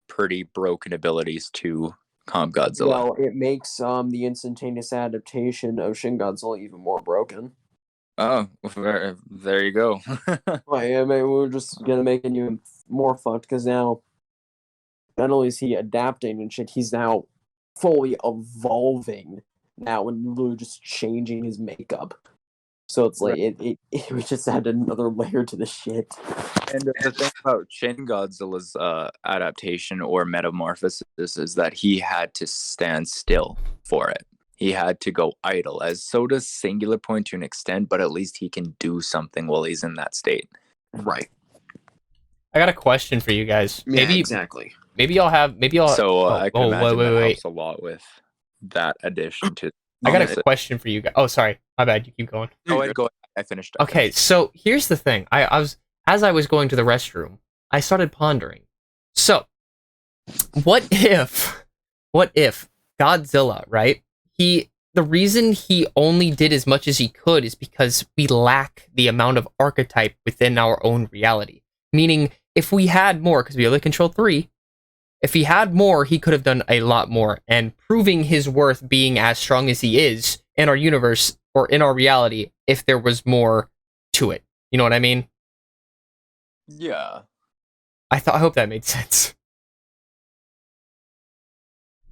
pretty broken abilities to Comp Godzilla? Well, it makes the instantaneous adaptation of Shin Godzilla even more broken. Oh, there you go. I mean, we're just gonna make it even more fucked, because now not only is he adapting and shit, he's now fully evolving now and literally just changing his makeup. So it's like it we just add another layer to the shit. And the thing about Shin Godzilla's adaptation or metamorphosis is that he had to stand still for it. He had to go idle, as so does Singular Point to an extent, but at least he can do something while he's in that state. Right. I got a question for you guys. Yeah, exactly. Maybe I'll. So I can imagine that wait. helps a lot with that addition to. I got a question for you guys. Oh, sorry, my bad. You keep going. Go ahead. I finished. Okay, so here's the thing. As I was going to the restroom, I started pondering. So, what if Godzilla, right? The reason he only did as much as he could is because we lack the amount of archetype within our own reality. Meaning, if we had more, because we only control 3, if he had more, he could have done a lot more, and proving his worth being as strong as he is in our universe or in our reality if there was more to it. You know what I mean? Yeah. I hope that made sense.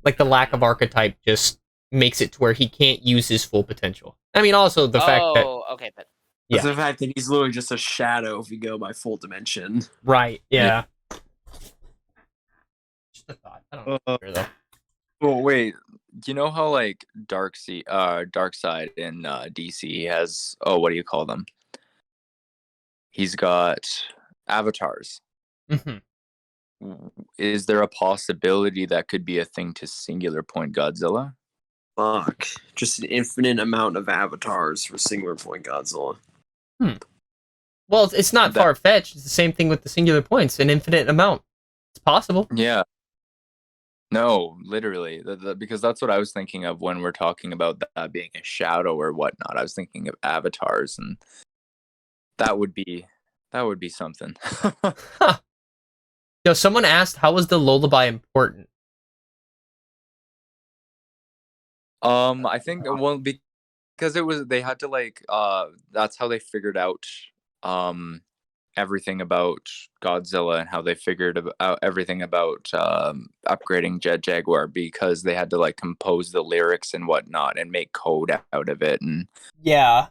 Like the lack of archetype just makes it to where he can't use his full potential. I mean, also the fact that okay, but It's the fact that he's literally just a shadow if we go by full dimension. right, yeah. Just a thought. I don't know though. Oh wait, you know how like Darkseid in DC has what do you call them? He's got avatars. Mm-hmm. Is there a possibility that could be a thing to Singular Point Godzilla? Fuck. Just an infinite amount of avatars for Singular Point Godzilla. Well, it's not far-fetched. It's the same thing with the singular points, an infinite amount. It's possible. Yeah. No, literally, because that's what I was thinking of when we're talking about that being a shadow or whatnot. I was thinking of avatars, and that would be something. Huh. Yo, someone asked, how was the lullaby important? I think because they had to like that's how they figured out everything about Godzilla and how they figured out everything about upgrading Jet Jaguar, because they had to like compose the lyrics and whatnot and make code out of it. And Yeah.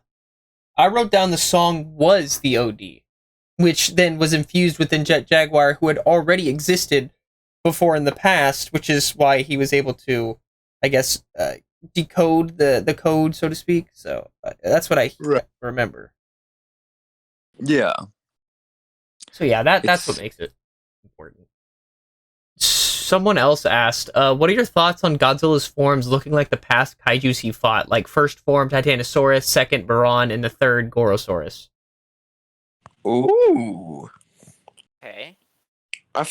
I wrote down the song was the OD, which then was infused within Jet Jaguar, who had already existed before in the past, which is why he was able to, I guess, decode the code, so to speak. So that's what I remember. yeah. So yeah, that's what makes it important. Someone else asked, what are your thoughts on Godzilla's forms looking like the past kaijus he fought? Like first form Titanosaurus, second Baron, and the third Gorosaurus. Ooh. okay. I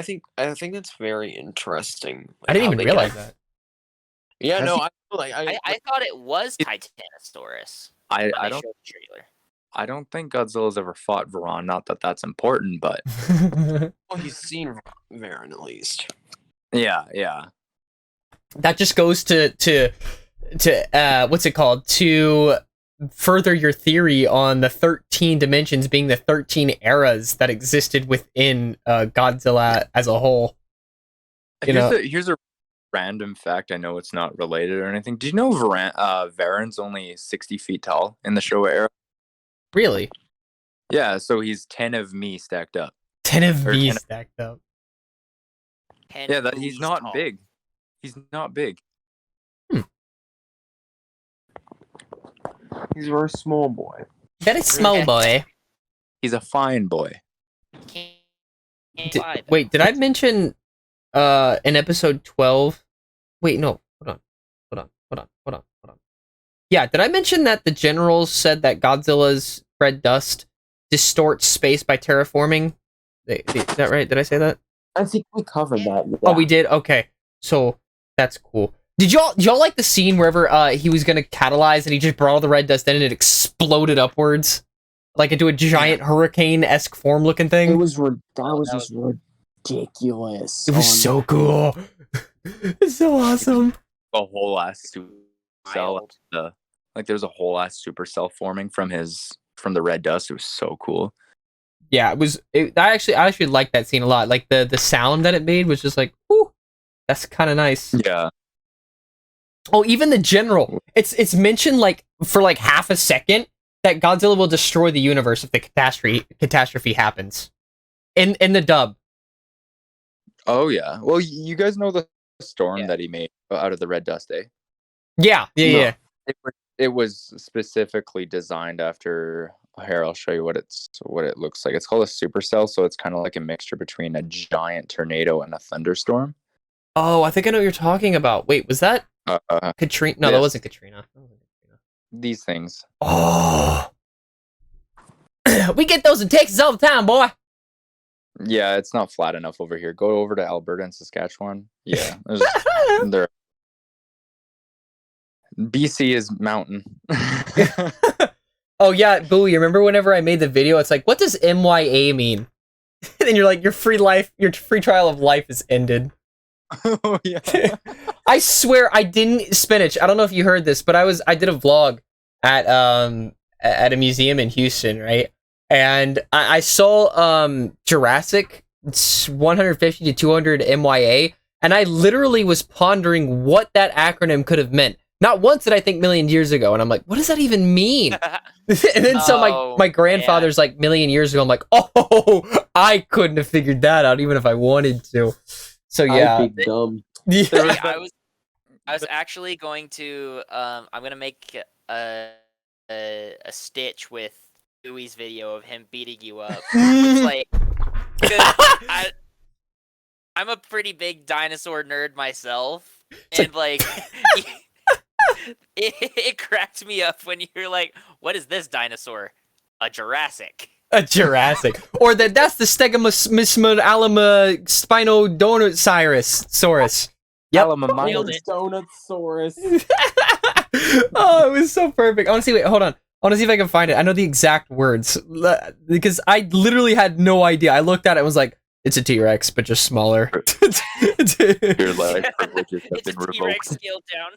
think that's very interesting. I didn't even realize that. Yeah, no, I thought it was Titanosaurus. I when they don't showed the trailer. I don't think Godzilla's ever fought Varan. Not that that's important, but well, he's seen Varen at least. yeah. That just goes to what's it called? To further your theory on the 13 dimensions being the 13 eras that existed within Godzilla as a whole. Here's a random fact. I know it's not related or anything. Do you know Varan's only 60 feet tall in the Showa era? Really? Yeah, so he's 10 of me stacked up. 10 of me stacked up. Yeah, he's not tall. Big. He's not big. He's a very small boy. Very small boy. He's a fine boy. Wait, did I mention in episode 12? Wait, no. Hold on. Yeah, did I mention that the generals said that Godzilla's red dust distorts space by terraforming? Is that right? Did I say that? I think we covered that. Yeah. Oh, we did? Okay. So, that's cool. Did y'all like the scene wherever he was gonna catalyze and he just brought all the red dust in and it exploded upwards? Like into a giant hurricane-esque form looking thing? That was just ridiculous. It was so cool. It's so awesome. A whole ass supercell. There's a whole ass supercell forming from the red dust. It was so cool. Yeah, I actually liked that scene a lot. Like the sound that it made was just like, whoo, that's kind of nice. Yeah. Oh, even the general. It's mentioned like for like half a second that Godzilla will destroy the universe if the catastrophe happens. In the dub. Oh yeah. Well, you guys know the storm that he made out of the red dust, eh? Yeah. It was specifically designed after Here, I'll show you what it looks like. It's called a supercell, so it's kind of like a mixture between a giant tornado and a thunderstorm. Oh, I think I know what you're talking about. Wait, was that Katrina? No, that wasn't Katrina. These things. Oh, we get those in Texas all the time, boy. Yeah, it's not flat enough over here. Go over to Alberta and Saskatchewan. Yeah, there. BC is mountain. Oh yeah, Boo, you remember whenever I made the video, it's like, what does MYA mean? And you're like, your free trial of life is ended. Oh yeah. I swear I didn't Spinach. I don't know if you heard this, but I did a vlog at a museum in Houston, right? And I saw Jurassic 150 to 200 MYA, and I literally was pondering what that acronym could have meant. Not once did I think million years ago, and I'm like, what does that even mean? And then so my grandfather's like million years ago. I'm like, oh, I couldn't have figured that out even if I wanted to. So yeah, I'd be dumb. Yeah. I was actually going to I'm gonna make a stitch with Bowie's video of him beating you up. It's like, 'cause I'm a pretty big dinosaur nerd myself, and like it cracked me up when you're like, "What is this dinosaur? A Jurassic." A Jurassic, or that's the Stegomismalama Spinodonosaurus. Yep. Donutsaurus. Oh, it was so perfect. I want to see. Wait, hold on. I want to see if I can find it. I know the exact words because I literally had no idea. I looked at it and was like, "It's a T-Rex, but just smaller." Your life privileges have It's a been T-Rex revoked. scaled down.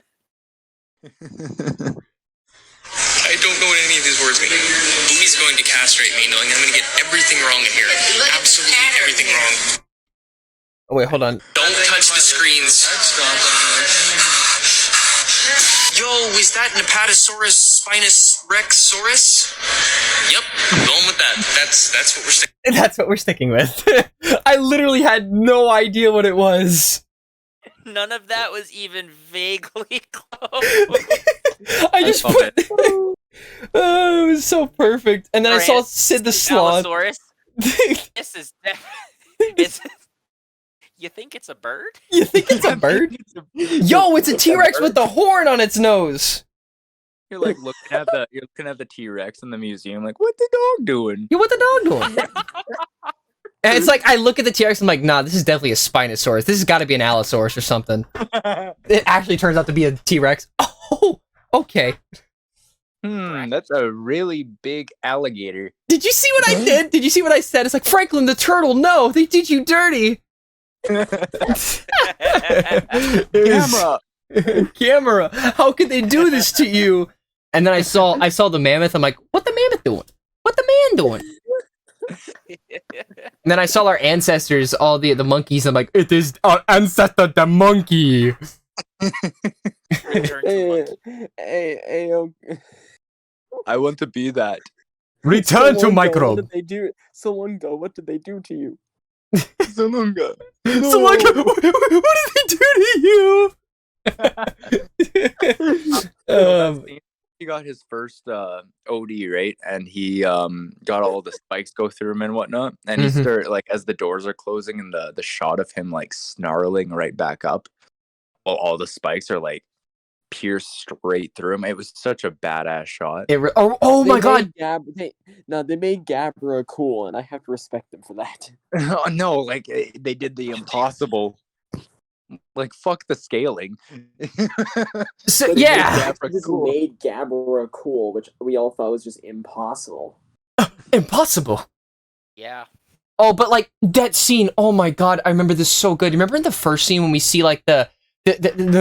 I don't know what any of these words mean. Bowie's going to castrate me, knowing I'm going to get everything wrong in here. Absolutely everything wrong. Oh wait, hold on. Don't touch the screens. Yo, is that Nepatosaurus spinus rexsaurus? Yep, going with that. That's what we're sticking. That's what we're sticking with. I literally had no idea what it was. None of that was even vaguely close. I just love put. Oh, it was so perfect. And then I saw Sid the Sloth. Allosaurus. This is it's. You think it's a bird? You think it's a bird? Yo, it's a T-Rex with the horn on its nose. You're like looking at the T-Rex in the museum, like, what the dog doing? Yeah, what the dog doing? And it's like I look at the T-Rex, I'm like, nah, this is definitely a Spinosaurus. This has got to be an Allosaurus or something. It actually turns out to be a T-Rex. Oh, okay. That's a really big alligator. Did you see what I did? Did you see what I said? It's like, Franklin the turtle, no, they did you dirty. Camera, how could they do this to you? And then I saw the mammoth. I'm like, what the mammoth doing? What the man doing? And then I saw our ancestors, all the monkeys. I'm like, it is our ancestor, the monkey. Hey, I want to be that. Return to Solonga, microbe. What did they do? Solonga, what did they do to you? Solonga. So like, what did they do to you? He got his first OD, right? And he got all the spikes go through him and whatnot. And he started, like, as the doors are closing and the shot of him, like, snarling right back up while all the spikes are, like, pierced straight through him. It was such a badass shot. Oh my god! They made Gabra cool, and I have to respect them for that. No, like, they did the impossible. Like, fuck the scaling. So, But yeah, they just made Gabra cool, which we all thought was just impossible. impossible. Yeah. Oh, but like that scene. Oh my god, I remember this so good. Remember in the first scene when we see like the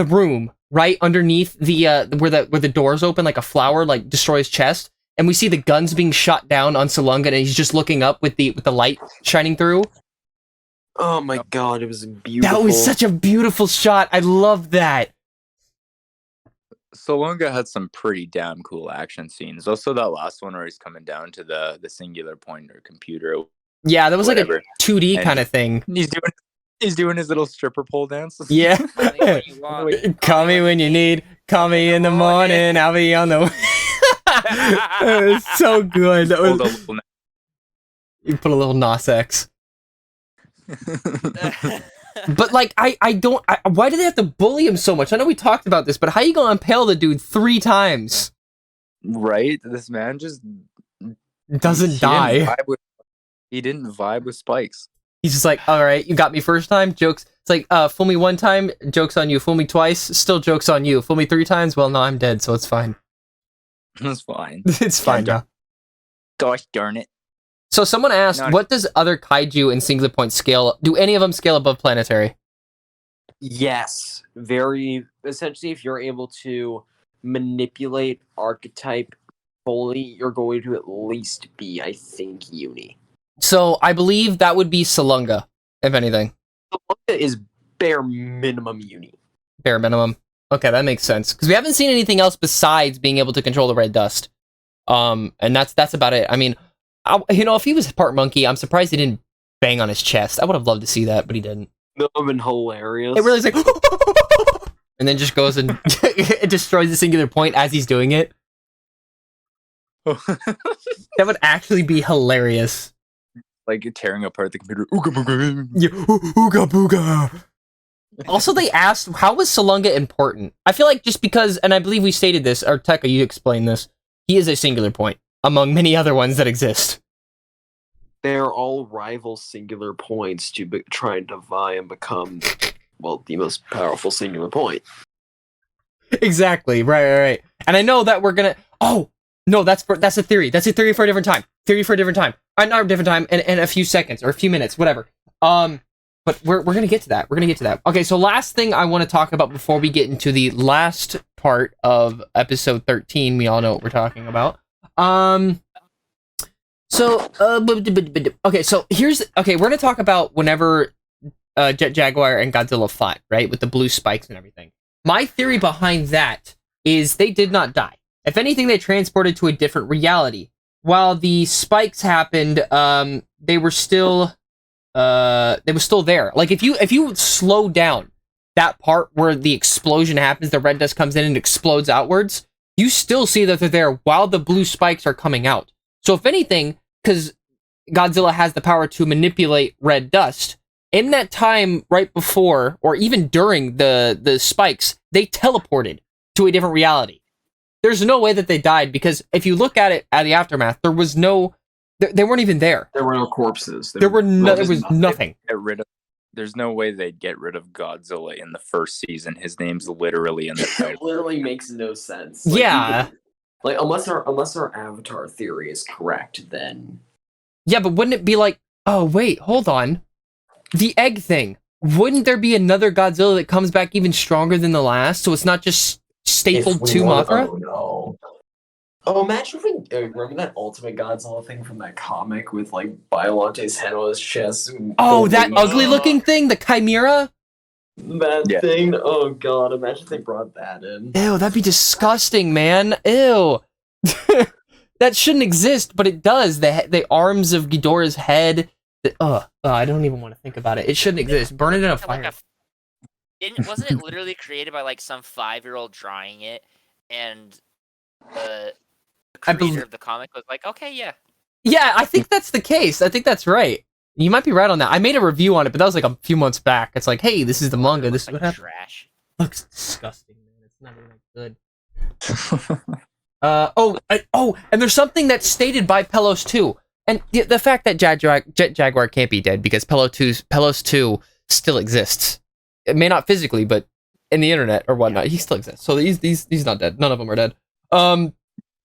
room right underneath the where the doors open, like a flower like destroys chest, and we see the guns being shot down on Salunga, and he's just looking up with the light shining through. Oh my god, it was beautiful. That was such a beautiful shot. I love that. Solonga had some pretty damn cool action scenes. Also, that last one where he's coming down to the singular point or computer. Yeah, that was Whatever. like a 2D And kind of thing. He's doing his little stripper pole dance. Yeah. What you want. Call me when you need. Call me in the morning. I'll be on the. It's so good. That Hold was, on. you put a little Nas X. But like, I don't. Why do they have to bully him so much? I know we talked about this, but how you gonna impale the dude 3 times? Right? This man just Doesn't die. He didn't vibe with Spikes. He's just like, all right, you got me first time. Jokes. It's like, fool me 1 time, jokes on you. Fool me twice, still jokes on you. Fool me 3 times, well, no, I'm dead, so it's fine. It's fine. It's fine now. Gosh darn it. So someone asked, what does other kaiju in Singular Point scale? Do any of them scale above planetary? Yes, very. Essentially, if you're able to manipulate archetype fully, you're going to at least be, I think, uni. So I believe that would be Salunga, if anything. Salunga is bare minimum uni. Bare minimum. Okay, that makes sense. Because we haven't seen anything else besides being able to control the red dust. And that's about it. I mean, if he was part monkey, I'm surprised he didn't bang on his chest. I would have loved to see that, but he didn't. That would have been hilarious. It really is like, and then just goes and it destroys the Singular Point as he's doing it. That would actually be hilarious. Like tearing apart the computer. Ooga booga. Yeah, ooga booga. Also, they asked, how was Salunga important? I feel like just because, and I believe we stated this, or Tekka, you explained this, he is a Singular Point, among many other ones that exist. They're all rival Singular Points to try and vie and become, well, the most powerful Singular Point. Exactly, right. And I know that we're gonna, no, that's a theory. That's a theory for a different time. Not a different time, in a few seconds, or a few minutes, whatever. But we're gonna get to that. Okay, so last thing I want to talk about before we get into the last part of episode 13, we all know what we're talking about. Okay, so we're gonna talk about whenever Jet Jaguar and Godzilla fought, right, with the blue spikes and everything. My theory behind that is they did not die. If anything, they transported to a different reality. While the spikes happened, they were still there. Like if you slow down that part where the explosion happens, the red dust comes in and explodes outwards, you still see that they're there while the blue spikes are coming out. So if anything, because Godzilla has the power to manipulate red dust, in that time right before or even during the spikes, they teleported to a different reality. There's no way that they died, because if you look at it at the aftermath, there was no, they weren't even there. There were no corpses. There was nothing. There's no way they'd get rid of Godzilla in the first season. His name's literally in the It title. literally makes no sense. Yeah. Unless our Avatar theory is correct, then... Yeah, but wouldn't it be like, oh, wait, hold on. The egg thing. Wouldn't there be another Godzilla that comes back even stronger than the last, so it's not just stapled to Mothra? Oh, no. Oh, imagine if we... remember that Ultimate Godzilla thing from that comic with, like, Biolante's head on his chest? Oh, that ugly-looking thing? The Chimera? That thing? Oh, God. Imagine if they brought that in. Ew, that'd be disgusting, man. Ew. That shouldn't exist, but it does. The arms of Ghidorah's head. I don't even want to think about it. It shouldn't exist. Burn it in a fire. Wasn't it literally created by like some 5-year-old drawing it, and the creator of the comic was like, okay, yeah. Yeah, I think that's the case. I think that's right. You might be right on that. I made a review on it, but that was like a few months back. It's like, hey, this is the manga. This is what happened. Trash. Looks disgusting, man. It's not even good. And there's something that's stated by Pelos 2. And the fact that Jet Jaguar can't be dead because Pelos 2 still exists. It may not physically, but in the internet or whatnot, he still exists. So he's not dead. None of them are dead.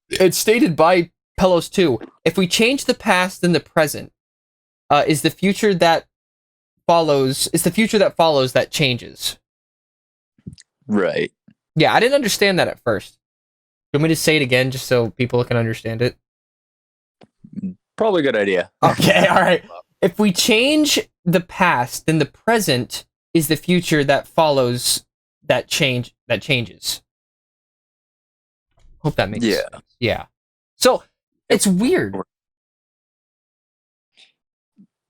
It's stated by Pelos 2. If we change the past and the present, is the future that follows that changes. Right. Yeah, I didn't understand that at first. You want me to say it again just so people can understand it? Probably a good idea. Okay, all right. If we change the past, then the present is the future that follows that changes. Hope that makes sense. Yeah. So, it's weird.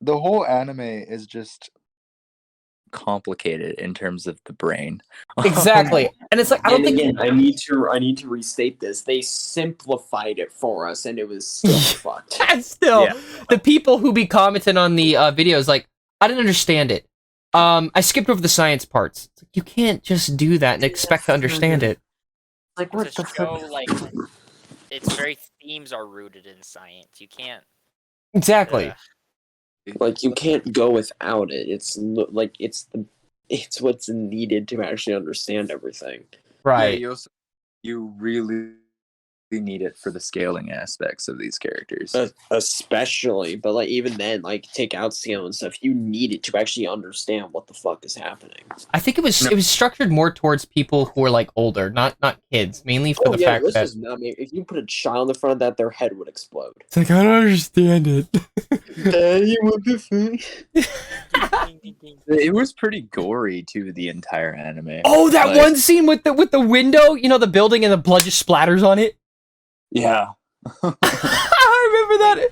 The whole anime is just complicated in terms of the brain. Exactly. And it's like, I don't And think... again, I need to restate this. They simplified it for us, and it was still fucked. Still, Yeah. the people who be commenting on the videos, like, I didn't understand it. I skipped over the science parts. It's like, you can't just do that and expect to understand it. Like, what It's the a show, fuck? like, its very themes are rooted in science. You can't... Exactly. Like, you can't go without it. It's what's needed to actually understand everything. Right. Yeah, you really need it for the scaling aspects of these characters. Especially, but like even then, like take out scale and stuff, you need it to actually understand what the fuck is happening. I think it was structured more towards people who are like older, not kids, mainly for the fact that If you put a child in front of that, their head would explode. it's like, I don't understand it. Daddy, what the fuck? It was pretty gory too, the entire anime. Oh, that one scene with the window, you know, the building and the blood just splatters on it. Yeah. I remember that.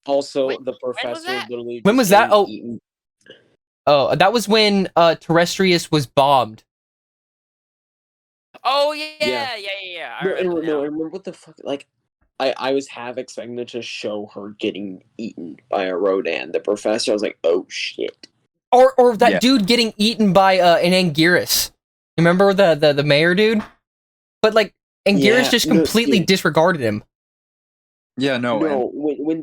Also, Wait, the professor that? literally. When was that? Oh. Eaten. Oh, that was when Terrestrius was bombed. Oh, yeah. I remember No, now. I remember what the fuck. Like, I was half expecting them to show her getting eaten by a Rodan. The professor, I was like, oh shit. Or that dude getting eaten by an Anguirus. Remember the mayor dude? But like Anguirus just completely disregarded him. Yeah, no. When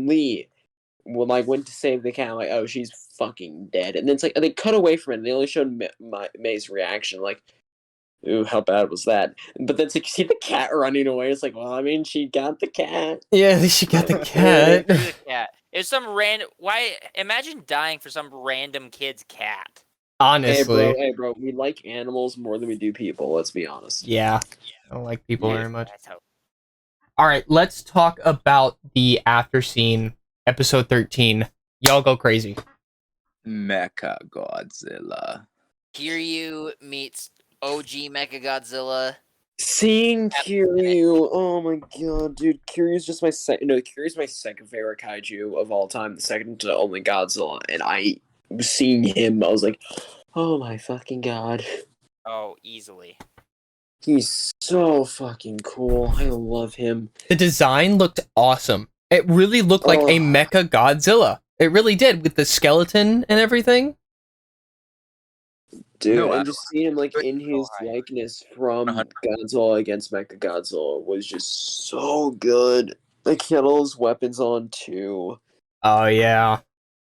Lee went to save the cat, like, oh, she's fucking dead, and then it's like they cut away from it. And they only showed May's reaction, like, ooh, how bad was that? But then it's like, you see the cat running away. It's like, well, I mean, she got the cat. Yeah, at least she got the cat. Yeah, it's some random. Why? Imagine dying for some random kid's cat. Honestly, hey bro, we like animals more than we do people. Let's be honest. yeah, I don't like people very much. That's how- All right, let's talk about the after scene, episode 13. Y'all go crazy. Mecha Godzilla. Kiryu meets OG Mechagodzilla. Seeing Kiryu, oh my god, dude, Kiryu's just my second. No, Kiryu's my second favorite kaiju of all time. The second to only Godzilla, and seeing him, I was like, oh my fucking god. Oh, easily. He's so fucking cool. I love him. The design looked awesome. It really looked like a mecha Godzilla. It really did, with the skeleton and everything. Dude, No, and just seeing him like in his likeness from Godzilla against Mechagodzilla was just so good. Like he had all his weapons on too. Oh yeah.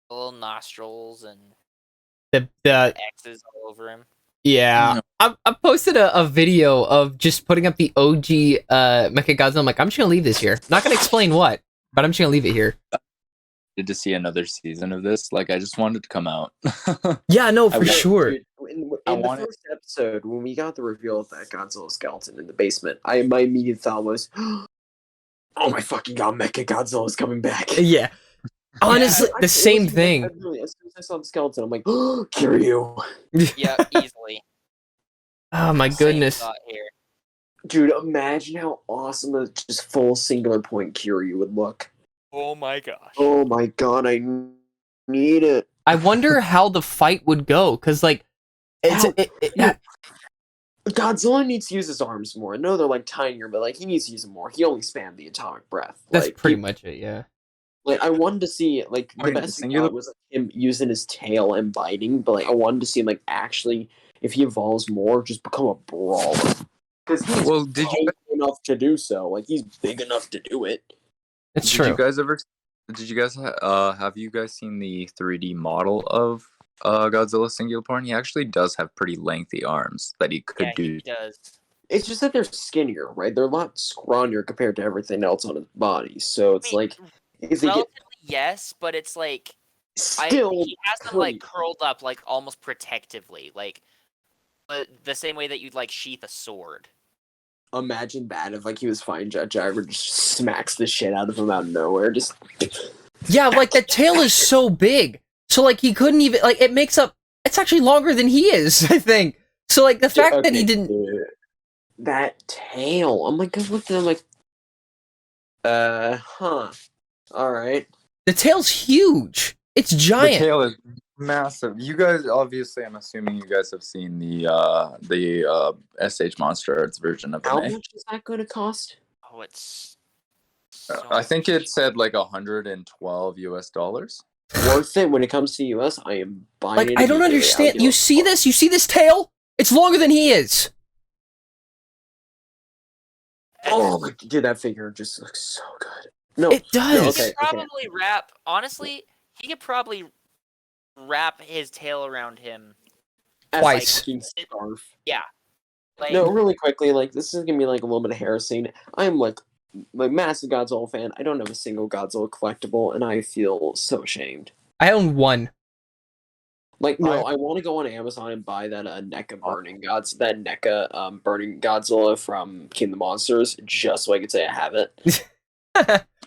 Little nostrils and The X's all over him. yeah. I posted a video of just putting up the OG Mechagodzilla. I'm like, I'm just gonna leave this here. Not gonna explain what, but I'm just gonna leave it here. To see another season of this, like I just wanted to come out. Yeah, no, for Dude, sure. in the first episode, when we got the reveal of that Godzilla skeleton in the basement, my immediate thought was, oh my fucking god, Mechagodzilla's coming back. Yeah. Honestly, the same thing. As soon as I saw the skeleton, I'm like, oh, Kiryu. Yeah, easily. Oh my goodness. Same thought here. Dude, imagine how awesome a just full singular point Kiryu would look. Oh my gosh. Oh my god, I need it. I wonder how the fight would go, because like, Godzilla needs to use his arms more. I know they're like tinier, but like he needs to use them more. He only spammed the atomic breath. That's like, pretty much it, yeah. Like I wanted to see like the best thing was like, him using his tail and biting, but like I wanted to see him like actually, if he evolves more, just become a brawler. Because he's did you enough to do so? Like he's big enough to do it. It's true. Did you guys have you guys seen the 3D model of Godzilla singular point? He actually does have pretty lengthy arms that he could do. He does. It's just that they're skinnier, right? They're a lot scrawnier compared to everything else on his body. So it's like, yes, but it's like still he has them like curled up, like almost protectively, like the same way that you'd like sheath a sword. Imagine that if like he was fighting Jet Jaguar, just smacks the shit out of him out of nowhere. Just yeah, like the tail is so big, so like he couldn't even like it makes up. It's actually longer than he is, I think. So like the fact that he didn't that tail. I'm like, I looked at him like, all right. The tail's huge. It's giant. Massive. You guys, obviously, I'm assuming you guys have seen the SH Monster Arts version of How him. much is that going to cost? Oh, it's. So I think much. it said like $112. Worth it when it comes to US. I am buying Like, it. I don't immediately. understand. I'll be You like, see this? You see this tail? It's longer than he is. oh my, dude, that figure just looks so good. No, It does. No, He okay, could probably wrap. Honestly, he could probably wrap his tail around him. As Twice. a fucking scarf. Like, No, really quickly, like this is gonna be like a little bit of heresy. I'm like massive Godzilla fan. I don't have a single Godzilla collectible, and I feel so ashamed. I own one. Like, no, I want to go on Amazon and buy that NECA burning Godzilla from King of the Monsters, just so I could say I have it.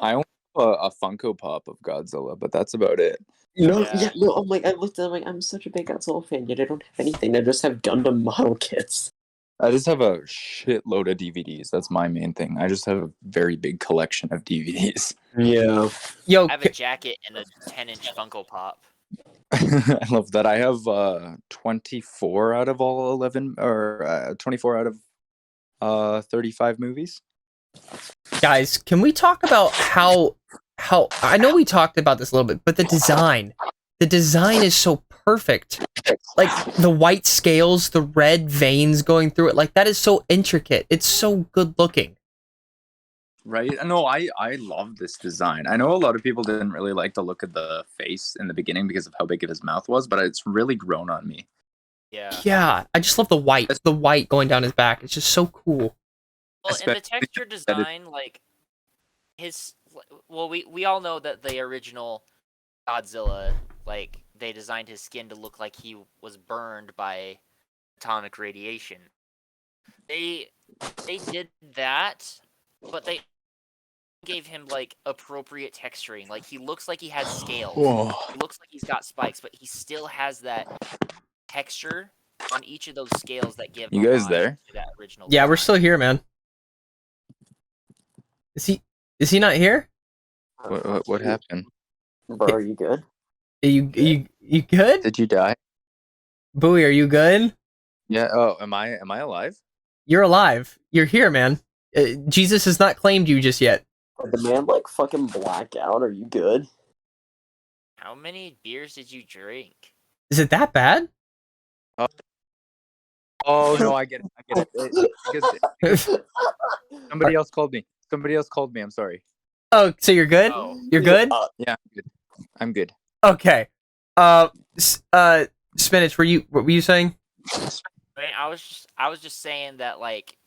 I own a Funko Pop of Godzilla, but that's about it. No, Yeah. no, I'm like, I looked at it, I'm like, I'm such a big Godzilla fan, yet I don't have anything. I just have Gundam model kits. I just have a shitload of DVDs. That's my main thing. I just have a very big collection of DVDs. Yeah. Yo, I have a jacket and a 10-inch Funko Pop. I love that. I have 24 out of all 11, or 24 out of 35 movies. guys, can we talk about how I know we talked about this a little bit, but the design is so perfect. Like the white scales, the red veins going through it, like that is so intricate. It's so good looking. Right? No, I love this design. I know a lot of people didn't really like the look of the face in the beginning because of how big his mouth was, but it's really grown on me. Yeah. Yeah, I just love the white going down his back. It's just so cool. Well, and the texture design, like his. Well, we all know that the original Godzilla, like they designed his skin to look like he was burned by atomic radiation. They did that, but they gave him like appropriate texturing. Like he looks like he has scales. Whoa. He looks like he's got spikes, but he still has that texture on each of those scales that give. You guys homage there? to that original Yeah, we're design. still here, man. Is he not here? What happened? Bro, are you good? You good? Did you die? Bowie, are you good? Yeah. Oh, am I alive? You're alive. You're here, man. Jesus has not claimed you just yet. Did the man like fucking black out? Are you good? How many beers did you drink? Is it that bad? Oh no, I get it. Because somebody else called me. I'm sorry. Oh, so you're good? Oh. You're good? Yeah, I'm good. Okay. Spinach, what were you saying? I mean, I was just saying that like,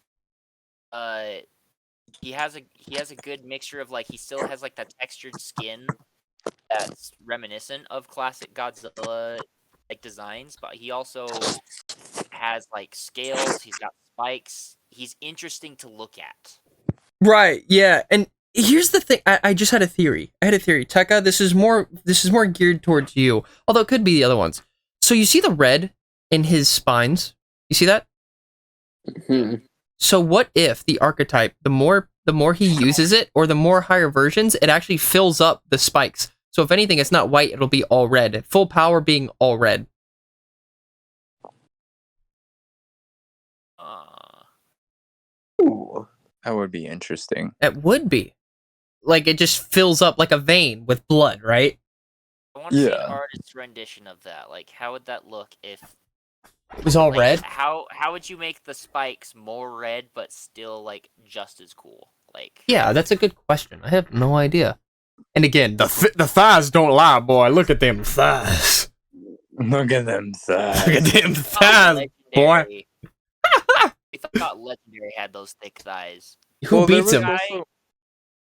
he has a good mixture of like he still has like that textured skin that's reminiscent of classic Godzilla like designs, but he also has like scales. He's got spikes. He's interesting to look at. Right, yeah. And here's the thing. I just had a theory. Tekka, this is more geared towards you. Although it could be the other ones. So you see the red in his spines? You see that? Hmm. So what if the archetype, the more he uses it, or the more higher versions, it actually fills up the spikes. So if anything, it's not white, it'll be all red. Full power being all red. Ooh. That would be interesting. It would be. Like, it just fills up like a vein with blood, right? I want to see an Yeah. artist's rendition of that. Like, how would that look if It was all like, red? How would you make the spikes more red but still like just as cool? Like, Yeah, that's a good question. I have no idea. And again, the thighs don't lie, boy. Look at them thighs. Look at them thighs. Look at them thought thighs, boy. Legendary- we thought Legendary had those thick thighs. Who beats him? guy-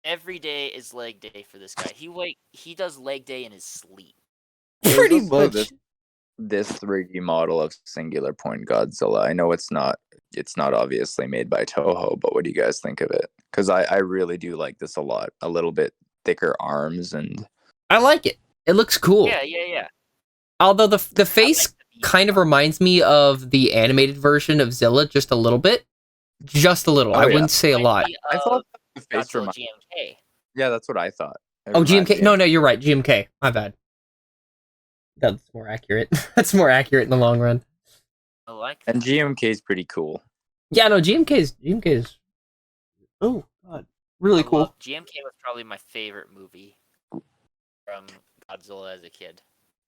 Every day is leg day for this guy. He does leg day in his sleep. Pretty There's also much. This 3D model of Singular Point Godzilla. I know it's not obviously made by Toho, but what do you guys think of it? Because I really do like this a lot. A little bit thicker arms and I like it. It looks cool. Yeah. Although the face I like the kind of reminds me of the animated version of Zilla just a little bit. Just a little. Oh, I yeah. wouldn't say a lot. I thought the face Godzilla reminded. GMK. Yeah, that's what I thought. It Oh, reminded GMK? me No, of- you're right. GMK. My bad. That's more accurate. That's more accurate in the long run. I like And that. GMK is pretty cool. Yeah, no, GMK is. Oh God, really cool. GMK was probably my favorite movie from Godzilla as a kid.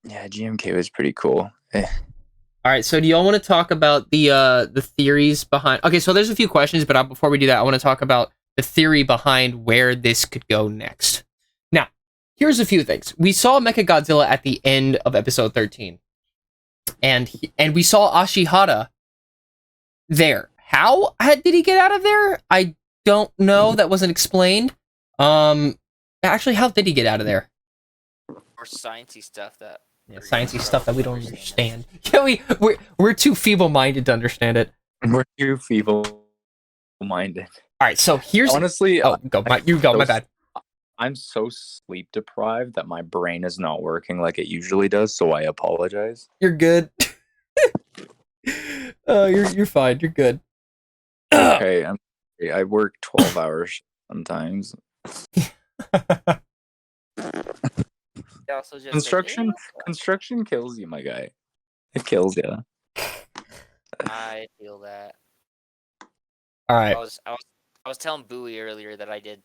Yeah, GMK was pretty cool. All right, so do y'all want to talk about the theories behind? Okay, so there's a few questions, but before we do that, I want to talk about the theory behind where this could go next. Now, here's a few things. We saw Mechagodzilla at the end of episode 13, and we saw Ashihara there. How did he get out of there? I don't know. That wasn't explained. Actually, how did he get out of there? Or sciencey stuff that. Yeah, sciencey stuff that we don't understand. Yeah, we're too feeble-minded to understand it. We're too feeble-minded. All right, so here's Honestly, my bad. I'm so sleep deprived that my brain is not working like it usually does, so I apologize. You're good. You're fine. You're good. Okay, I work 12 hours sometimes. Also just Construction kills you, my guy. It kills you. I feel that. All right. I was telling Bowie earlier that I did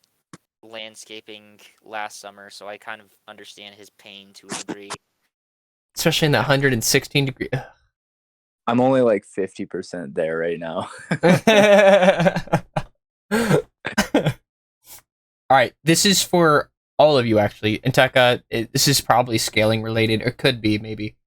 landscaping last summer, so I kind of understand his pain to a degree. Especially in that 116 degree. I'm only like 50% there right now. All right, this is for all of you actually. Inteka, this is probably scaling related, or could be maybe.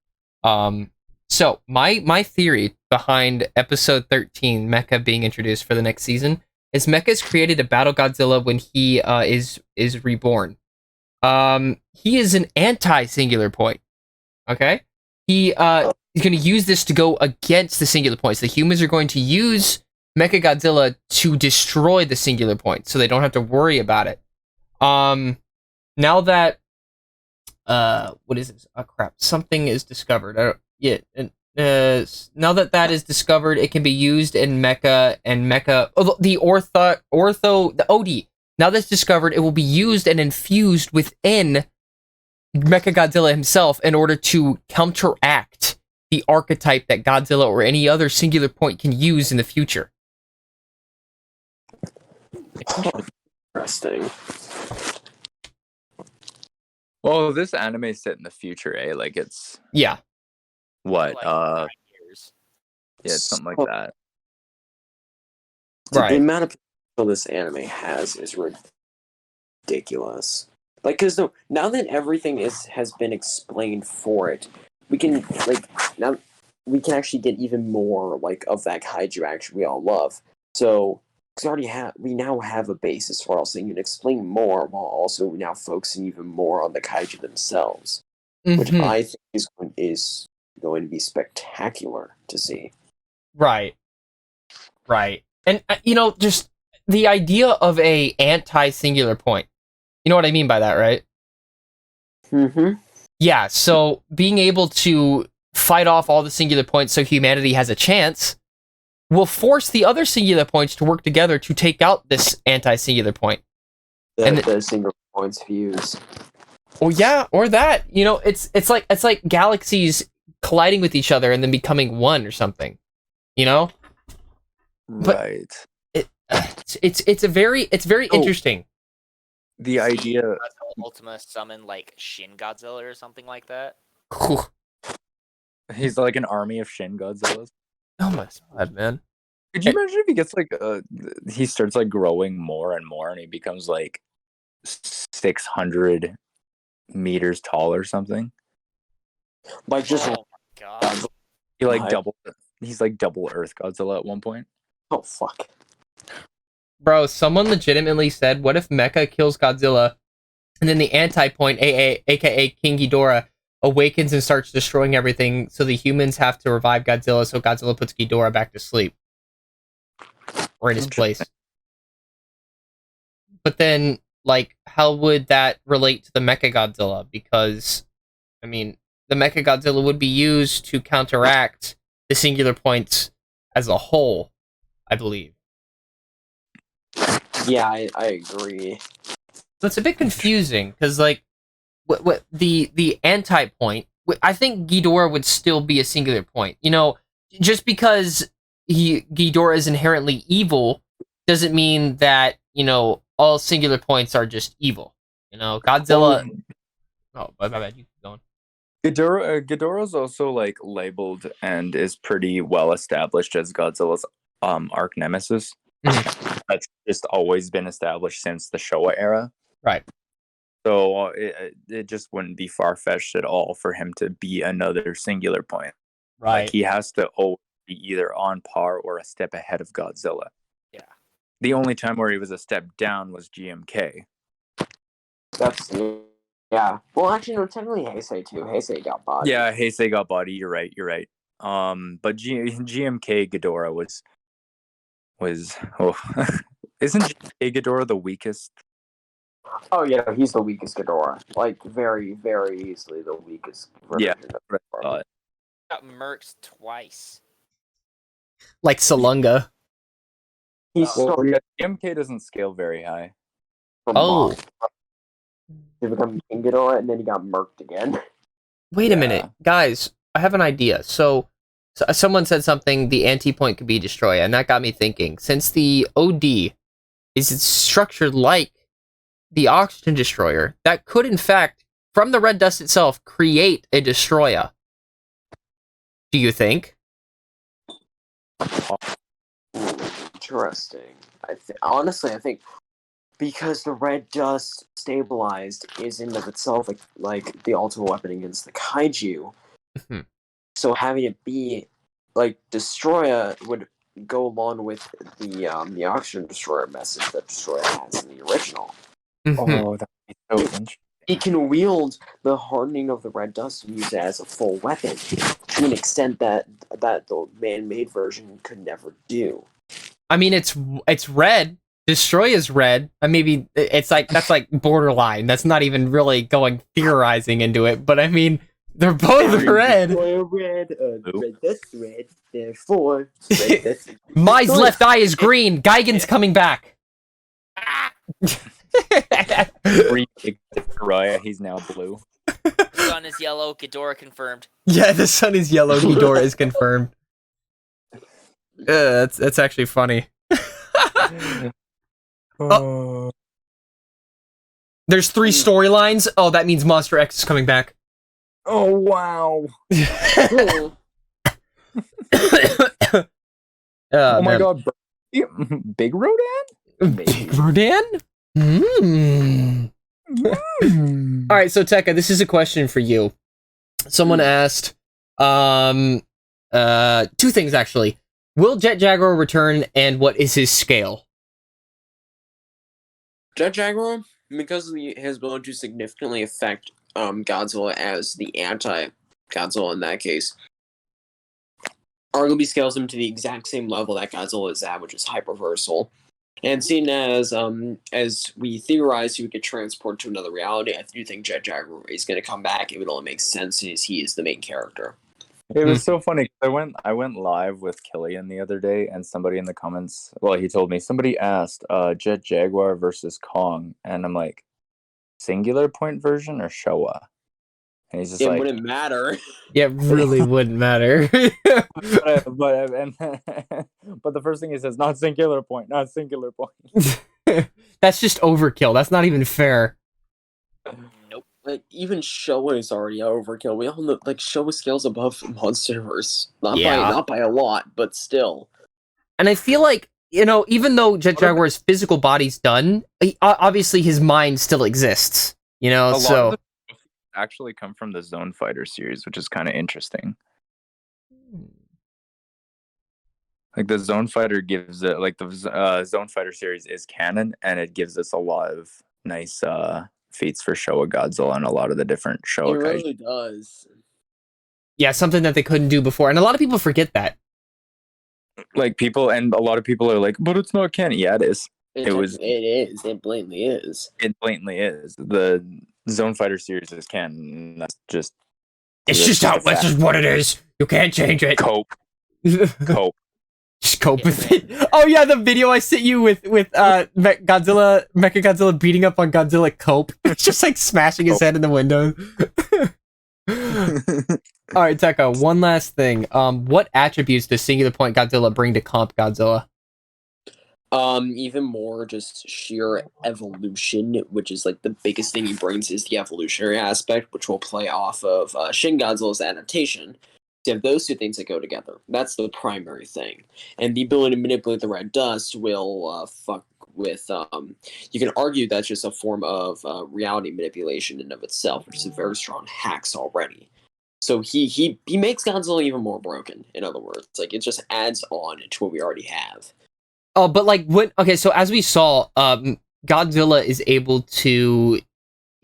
So my theory behind episode 13, Mecha being introduced for the next season, is Mecha's created a Battle Godzilla when he is reborn. He is an anti-singular point. Okay, he's going to use this to go against the singular points. The humans are going to use Mechagodzilla to destroy the singular point, so they don't have to worry about it. Now that what is this? Oh crap! Something is discovered. Now that is discovered, it can be used in Mecha and Mecha. Oh, the OD. Now that's discovered, it will be used and infused within Mechagodzilla himself in order to counteract the archetype that Godzilla or any other singular point can use in the future. Interesting. Well, this anime set in the future, eh? Like it's Yeah. what? Like 9 years. Yeah, it's something like that. The Right. amount of potential this anime has is ridiculous. Like, because now that everything has been explained for it, we can now we can actually get even more of that kaiju action we all love. So we now have a basis for us, so you can explain more while also now focusing even more on the kaiju themselves, which I think is going to be spectacular to see. Right. And just the idea of a anti-singular point. You know what I mean by that, right? Mm-hmm. Yeah, so being able to fight off all the singular points so humanity has a chance will force the other singular points to work together to take out this anti-singular point. The single points views. Oh yeah, or that. It's like galaxies colliding with each other and then becoming one or something. But Right. It's very interesting. The idea. Godzilla Ultima summon like Shin Godzilla or something like that. He's like an army of Shin Godzillas. Oh my god, man. Could you imagine if he gets he starts growing more and more and he becomes 600 meters tall or something? Just Oh my god. He he's double Earth Godzilla at one point. oh fuck. Bro, someone legitimately said, what if Mecha kills Godzilla and then the anti-point, aka King Ghidorah, awakens and starts destroying everything, so the humans have to revive Godzilla, so Godzilla puts Ghidorah back to sleep. Or in his place. But then, how would that relate to the Mechagodzilla? Because, the Mechagodzilla would be used to counteract the singular points as a whole, I believe. Yeah, I agree. So it's a bit confusing, because, what the anti-point, I think Ghidorah would still be a singular point. You know, just because Ghidorah is inherently evil doesn't mean that, you know, all singular points are just evil. You know, Godzilla. Oh, my bad. You keep going. Ghidorah's also like labeled and is pretty well established as Godzilla's arch nemesis. That's just always been established since the Showa era. Right. So it just wouldn't be far-fetched at all for him to be another singular point. Right. Like he has to always be either on par or a step ahead of Godzilla. Yeah. The only time where he was a step down was GMK. That's yeah. Well, actually, no. Technically, Heisei too. Heisei got body. Yeah, Heisei got body. You're right. But GMK Ghidorah was isn't GMK Ghidorah the weakest? Oh yeah, he's the weakest Ghidorah. Like very, very easily the weakest version of Ghidorah. Got murked twice. Like Salunga. He's still GMK doesn't scale very high. Oh. He become King Ghidorah, and then he got murked again. Wait a minute, guys. I have an idea. So someone said something, the anti-point could be Destroyer, and that got me thinking. Since the OD is structured like the Oxygen Destroyer, that could, in fact, from the red dust itself, create a Destroyer. Do you think? Interesting. Honestly, I think because the red dust stabilized is in of itself like the ultimate weapon against the kaiju. So having it be like Destroyer would go along with the Oxygen Destroyer message that Destroyer has in the original. Oh, that'd be so interesting. It can wield the hardening of the red dust and use it as a full weapon to an extent that the man-made version could never do. I mean, it's red. Destroy is red. Maybe it's like that's like borderline. That's not even really going theorizing into it. But I mean, they're both red. Red dust red. Therefore, red dust. My left eye is green. Gigan's coming back. He's now blue. Sun is yellow. Ghidorah confirmed. Yeah, the sun is yellow. Ghidorah is confirmed. That's actually funny. Oh. There's 3 storylines. Oh, that means Monster X is coming back. Oh wow! Oh my god! Big Rodan? Big Rodan? All right, so Tekka, this is a question for you. Someone asked, 2 things actually. Will Jet Jaguar return, and what is his scale? Jet Jaguar, because he is going to significantly affect Godzilla as the anti-Godzilla in that case, arguably scales him to the exact same level that Godzilla is at, which is hyperversal. And seeing as we theorize he would get transported to another reality, I do think Jet Jaguar is going to come back. It would only make sense since he is the main character. It was so funny. I went live with Killian the other day, and somebody in the comments, he told me, somebody asked Jet Jaguar versus Kong, and I'm like, singular point version or Showa? And he's just it wouldn't matter. Yeah, it really wouldn't matter. but the first thing he says, not singular point. That's just overkill. That's not even fair. Nope. Like, even Showa is already overkill. We all know, like, Showa scales above Monsterverse. Not by a lot, but still. And I feel like, you know, even though Jet Jaguar's physical body's done, obviously his mind still exists. You know, so actually come from the Zone Fighter series, which is kind of interesting. Like the Zone Fighter gives it, like the Zone Fighter series is canon, and it gives us a lot of nice feats for Showa Godzilla and a lot of the different Showa. It really does. Yeah, something that they couldn't do before, and a lot of people forget that. Like a lot of people are like, but it's not canon. Yeah, it is. It is. It blatantly is. It blatantly is. The Zone Fighter series is canon. That's just. It's just what it is. You can't change it. Cope. Just cope with it. Oh yeah, the video I sent you with Mechagodzilla beating up on Godzilla. Cope. It's just like smashing his head in the window. All right, Tekka, one last thing. What attributes does Singular Point Godzilla bring to Comp Godzilla? Even more just sheer evolution, which is like the biggest thing he brings is the evolutionary aspect, which will play off of Shin Godzilla's adaptation. You have those two things that go together. That's the primary thing, and the ability to manipulate the red dust will fuck with. You can argue that's just a form of reality manipulation in and of itself, which is a very strong hacks already. So he makes Godzilla even more broken. In other words, like it just adds on to what we already have. Oh, but like when okay, so as we saw, Godzilla is able to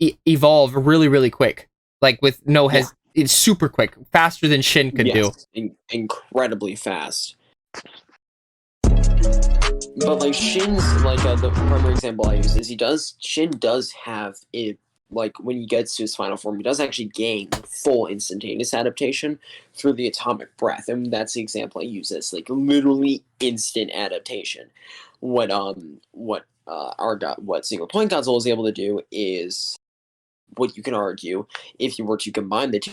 evolve really, really quick. Like with no it's super quick, faster than Shin could do. Incredibly fast. But like Shin's like the primary example I use is Shin does have it. Like when he gets to his final form, he does actually gain full instantaneous adaptation through the atomic breath, and that's the example I use as like literally instant adaptation. What Single Point Godzilla is able to do is what you can argue if you were to combine the two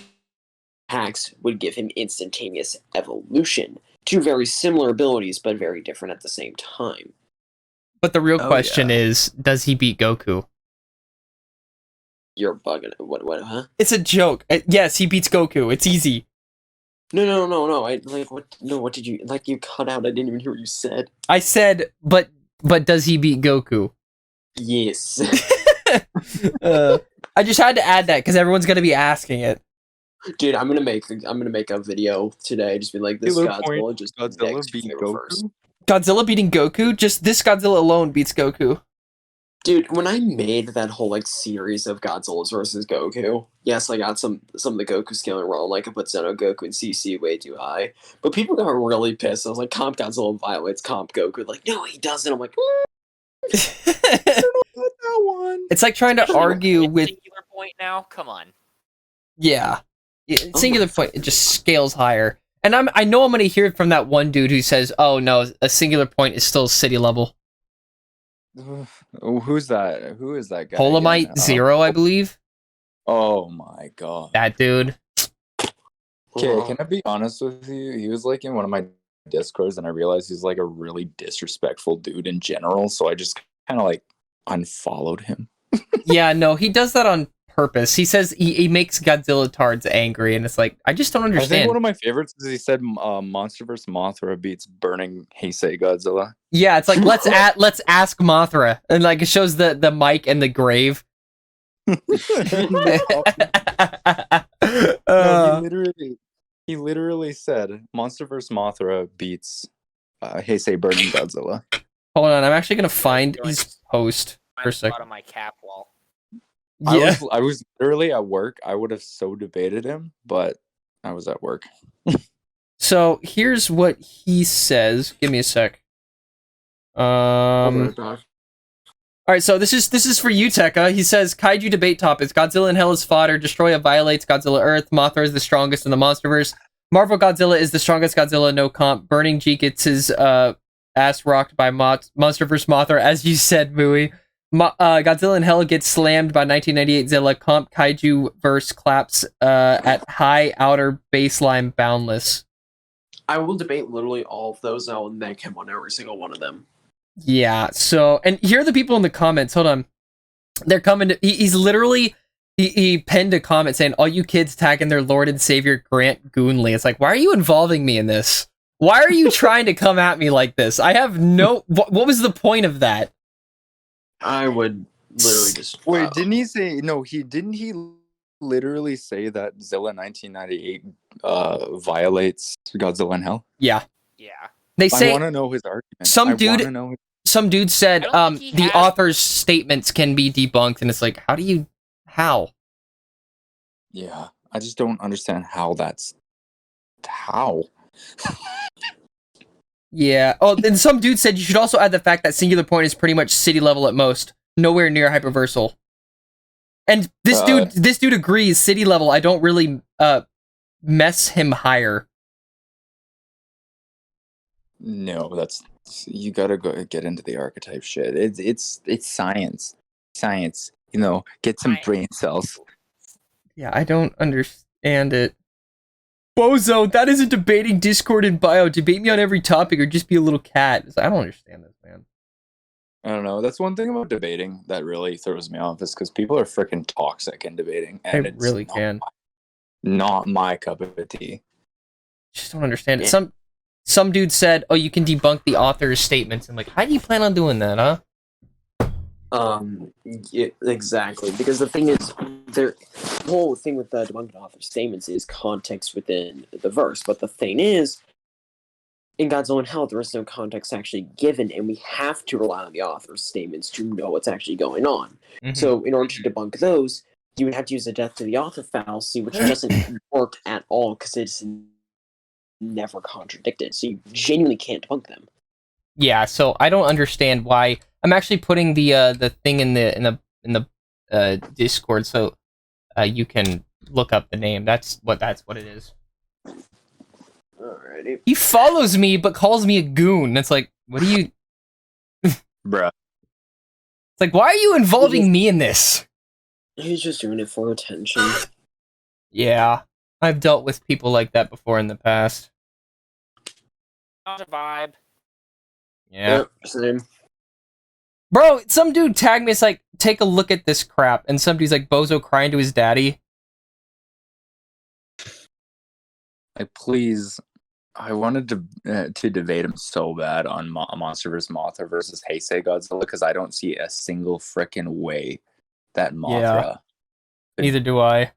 hacks would give him instantaneous evolution. Two very similar abilities, but very different at the same time. But the real question is, does he beat Goku? You're bugging. What, huh? It's a joke. Yes, he beats Goku. It's easy. No. What did you, like, you cut out. I didn't even hear what you said. I said, but does he beat Goku? Yes. I just had to add that because everyone's going to be asking it. Dude, I'm gonna make a video today. Just be like, this Godzilla just beat Goku. First. Godzilla beating Goku? Just this Godzilla alone beats Goku. Dude, when I made that whole like series of Godzillas versus Goku, yes, I got some of the Goku scaling wrong. Like I put Zeno Goku and CC way too high, but people got really pissed. I was like, Comp Godzilla violates Comp Goku. Like, no, he doesn't. I'm like, I don't know about that one. It's like trying to argue with Singular Point now. Come on. Yeah, Singular Point, it just scales higher. And I know I'm gonna hear it from that one dude who says, "Oh no, a Singular Point is still city level." Who's that? Who is that guy? Polymite Zero, I believe. Oh my god. That dude. Okay, can I be honest with you? He was like in one of my Discords, and I realized he's like a really disrespectful dude in general. So I just kind of like unfollowed him. Yeah, no, he does that on purpose. He says he makes Godzilla tards angry, and it's like I just don't understand. I think one of my favorites is he said Monster vs. Mothra beats Burning Heisei Godzilla. Yeah, it's like let's ask Mothra, and like it shows the mic and the grave. No, he literally said Monster vs. Mothra beats Heisei Burning Godzilla. Hold on, I'm actually gonna find his post for a second. On my cap wall. Yeah. I was literally at work. I would have so debated him, but I was at work. So here's what he says. Give me a sec. All right, so this is for you, Tekka. He says, Kaiju debate topics. Godzilla in Hell is fodder. Destroya violates Godzilla Earth. Mothra is the strongest in the Monsterverse. Marvel Godzilla is the strongest Godzilla, no comp. Burning G gets his ass rocked by Monsterverse Mothra, as you said, Bowie. Godzilla in Hell gets slammed by 1998 Zilla. Comp Kaiju verse claps at high outer baseline boundless. I will debate literally all of those. I will neg him on every single one of them. Yeah, so, and here are the people in the comments. Hold on. They're coming to, he's literally, he penned a comment saying, all you kids tagging their Lord and Savior Grant Goonley. It's like, why are you involving me in this? Why are you trying to come at me like this? I have no, what was the point of that? I would literally just... Wait, didn't he say, no, didn't he literally say that Zilla 1998 violates Godzilla in Hell? Yeah. Yeah. They say, I want to know his argument. Some dude said the author's statements can be debunked, and it's like, how? Yeah, I just don't understand how. Yeah. Oh, then some dude said you should also add the fact that Singular Point is pretty much city level at most, nowhere near hyperversal. And this dude agrees, city level. I don't really mess him higher. No, you gotta go get into the archetype shit. It's science. You know, get some brain cells. Yeah, I don't understand. And it. Bozo, that isn't debating Discord and bio. Debate me on every topic or just be a little cat. I don't understand this, man. I don't know. That's one thing about debating that really throws me off is because people are freaking toxic in debating. And They really can. Not my cup of tea. Just don't understand it. Some dude said, "Oh, you can debunk the author's statements." I'm like, how do you plan on doing that, huh? Yeah, exactly. Because the thing is, the whole thing with the debunking author's statements is context within the verse. But the thing is, in Godzilla and Hell, there is no context actually given, and we have to rely on the author's statements to know what's actually going on. Mm-hmm. So, in order to debunk those, you would have to use the death to the author fallacy, which doesn't work at all because it's never contradicted. So you genuinely can't debunk them. Yeah, so I don't understand why. I'm actually putting the thing in the Discord so you can look up the name. That's what it is. Alrighty. He follows me but calls me a goon. It's like, what do you? Bruh. It's like, why are you involving me in this? He's just doing it for attention. Yeah, I've dealt with people like that before in the past. Not a vibe. Yeah. Yep, same. Bro, some dude tagged me, it's like, take a look at this crap. And some dude's like, Bozo crying to his daddy. Like, please, I wanted to debate him so bad on Monster vs. Mothra versus Heisei Godzilla because I don't see a single frickin' way that Mothra... Yeah. Neither do I.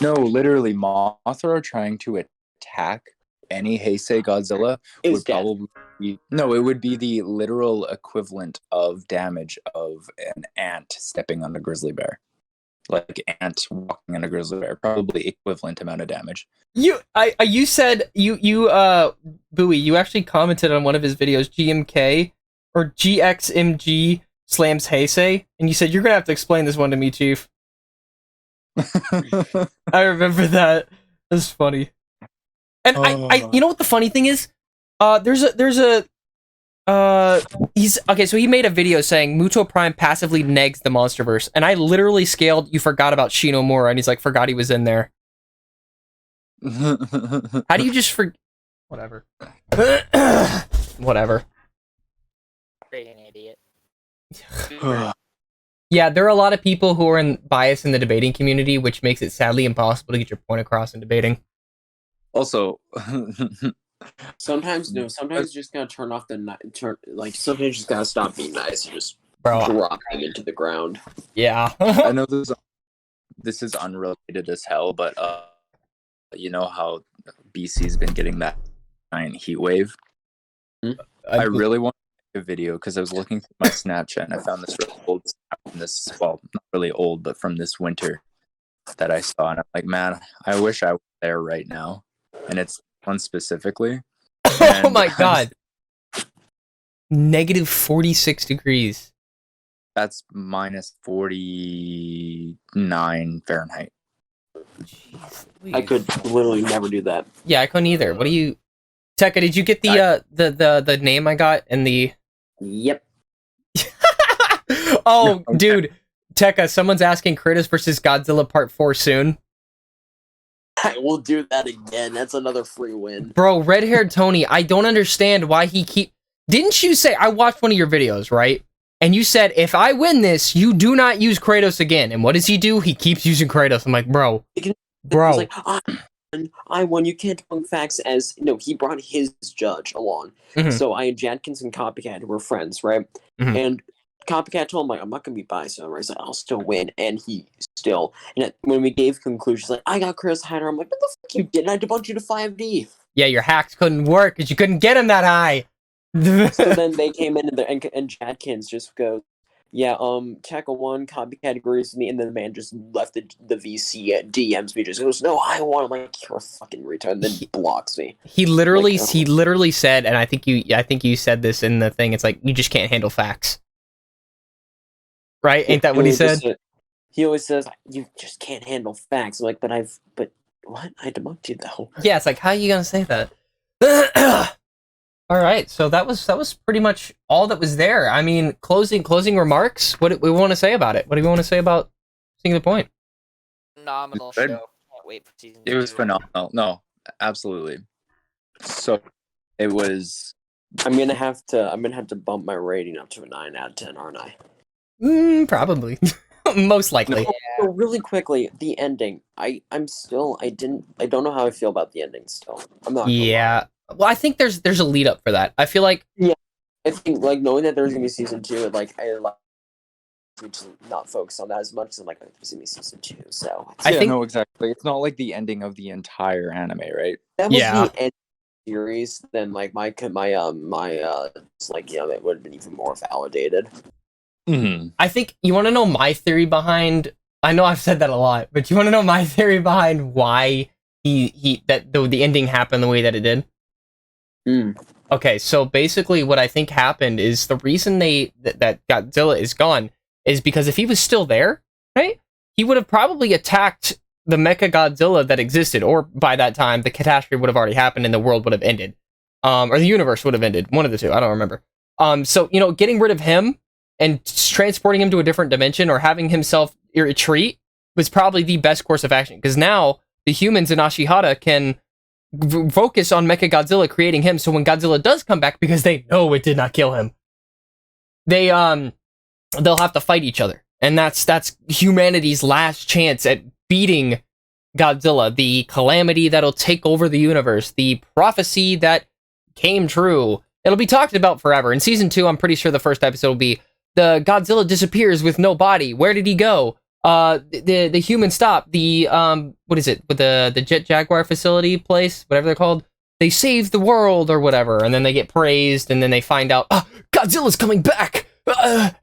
No, literally, Mothra trying to attack any Heisei Godzilla would probably be... No, it would be the literal equivalent of damage of an ant stepping on a grizzly bear. Like ant walking on a grizzly bear. Probably equivalent amount of damage. You said, Bowie, you actually commented on one of his videos, GMK, or GXMG slams Heisei, and you said, you're gonna have to explain this one to me, Chief. I remember that. That's funny. And I you know what the funny thing is? He's okay, so he made a video saying Muto Prime passively negs the Monsterverse, and I literally scaled you forgot about Shinomura, and he's like, forgot he was in there. How do you just whatever. Whatever. Great an idiot. Yeah, there are a lot of people who are biased in the debating community, which makes it sadly impossible to get your point across in debating. Also, sometimes you just gotta turn off sometimes you just gotta stop being nice and just Bro. drop them into the ground. Yeah. I know this is unrelated as hell, but you know how BC's been getting that giant heat wave? I really want to make a video because I was looking through my Snapchat and I found this really old snap from this, well, not really old, but from this winter that I saw, and I'm like, man, I wish I was there right now. And it's one specifically. Oh my god. Negative 46 degrees. That's minus 49 Fahrenheit. Jeez, I could literally never do that. Yeah, I couldn't either. What do you... Tekka, did you get the name I got in the... Yep. Oh, no, dude. Tekka, someone's asking Kratos versus Godzilla Part 4 soon. I will do that again. That's another free win. Bro, red-haired Tony, I don't understand why he Didn't you say... I watched one of your videos, right? And you said, if I win this, you do not use Kratos again. And what does he do? He keeps using Kratos. I'm like, bro. Bro. Like, I won. You can't debunk facts as... No, he brought his judge along. Mm-hmm. So I had Jadkins and Copycat who were friends, right? Mm-hmm. And Copycat told him, like, I'm not going to be biased. So I said, I'll still win. And he still... And when we gave conclusions, like, I got Chris Hyder. I'm like, what the fuck you did? I debunked you to 5D. Yeah, your hacks couldn't work because you couldn't get him that high. So then they came in and Jadkins just goes, yeah, Tekka won, Copycat agrees with me, and then the man just left the VC at DMs me, just goes, no, I want him, like, you're a fucking retard, and then he blocks me. He literally said, and I think you said this in the thing, it's like, you just can't handle facts. Right? Ain't that what he said? He always says, you just can't handle facts. I'm like, but what? I debunked you, though. Yeah, it's like, how are you gonna say that? All right, so that was pretty much all that was there. I mean, closing remarks. What do we want to say about it? What do we want to say about Singular Point? Phenomenal show. Can't can't wait for season It was 2. phenomenal. No, absolutely. So it was. I'm gonna have to bump my rating up to a 9 out of 10, aren't I? Probably. Most likely. So really quickly, the ending. I don't know how I feel about the ending still. I'm not. Yeah. Well, I think there's a lead up for that. I feel like I think like knowing that there's gonna be season 2, I like to not focus on that as much. I'm like, there's gonna be season 2, so I think- no, exactly. It's not like the ending of the entire anime, right? that was Yeah. the end series. Then like it's like that would have been even more validated. Mm-hmm. I think you want to know my theory behind. I know I've said that a lot, but you want to know my theory behind why the ending happened the way that it did. Okay, so basically, what I think happened is the reason that Godzilla is gone is because if he was still there, right, he would have probably attacked the Mecha Godzilla that existed, or by that time, the catastrophe would have already happened and the world would have ended, or the universe would have ended. One of the two, I don't remember. So getting rid of him and transporting him to a different dimension or having himself retreat was probably the best course of action, because now the humans in Ashihara can focus on Mechagodzilla creating him, so when Godzilla does come back, because they know it did not kill him, they'll have to fight each other, and that's humanity's last chance at beating Godzilla, the calamity that'll take over the universe, the prophecy that came true. It'll be talked about forever. In season 2, I'm pretty sure the first episode will be the Godzilla disappears with no body. Where did he go? The human stop, the what is it, with the Jet Jaguar facility place, whatever they're called, they saved the world or whatever, and then they get praised, and then they find out Godzilla's coming back,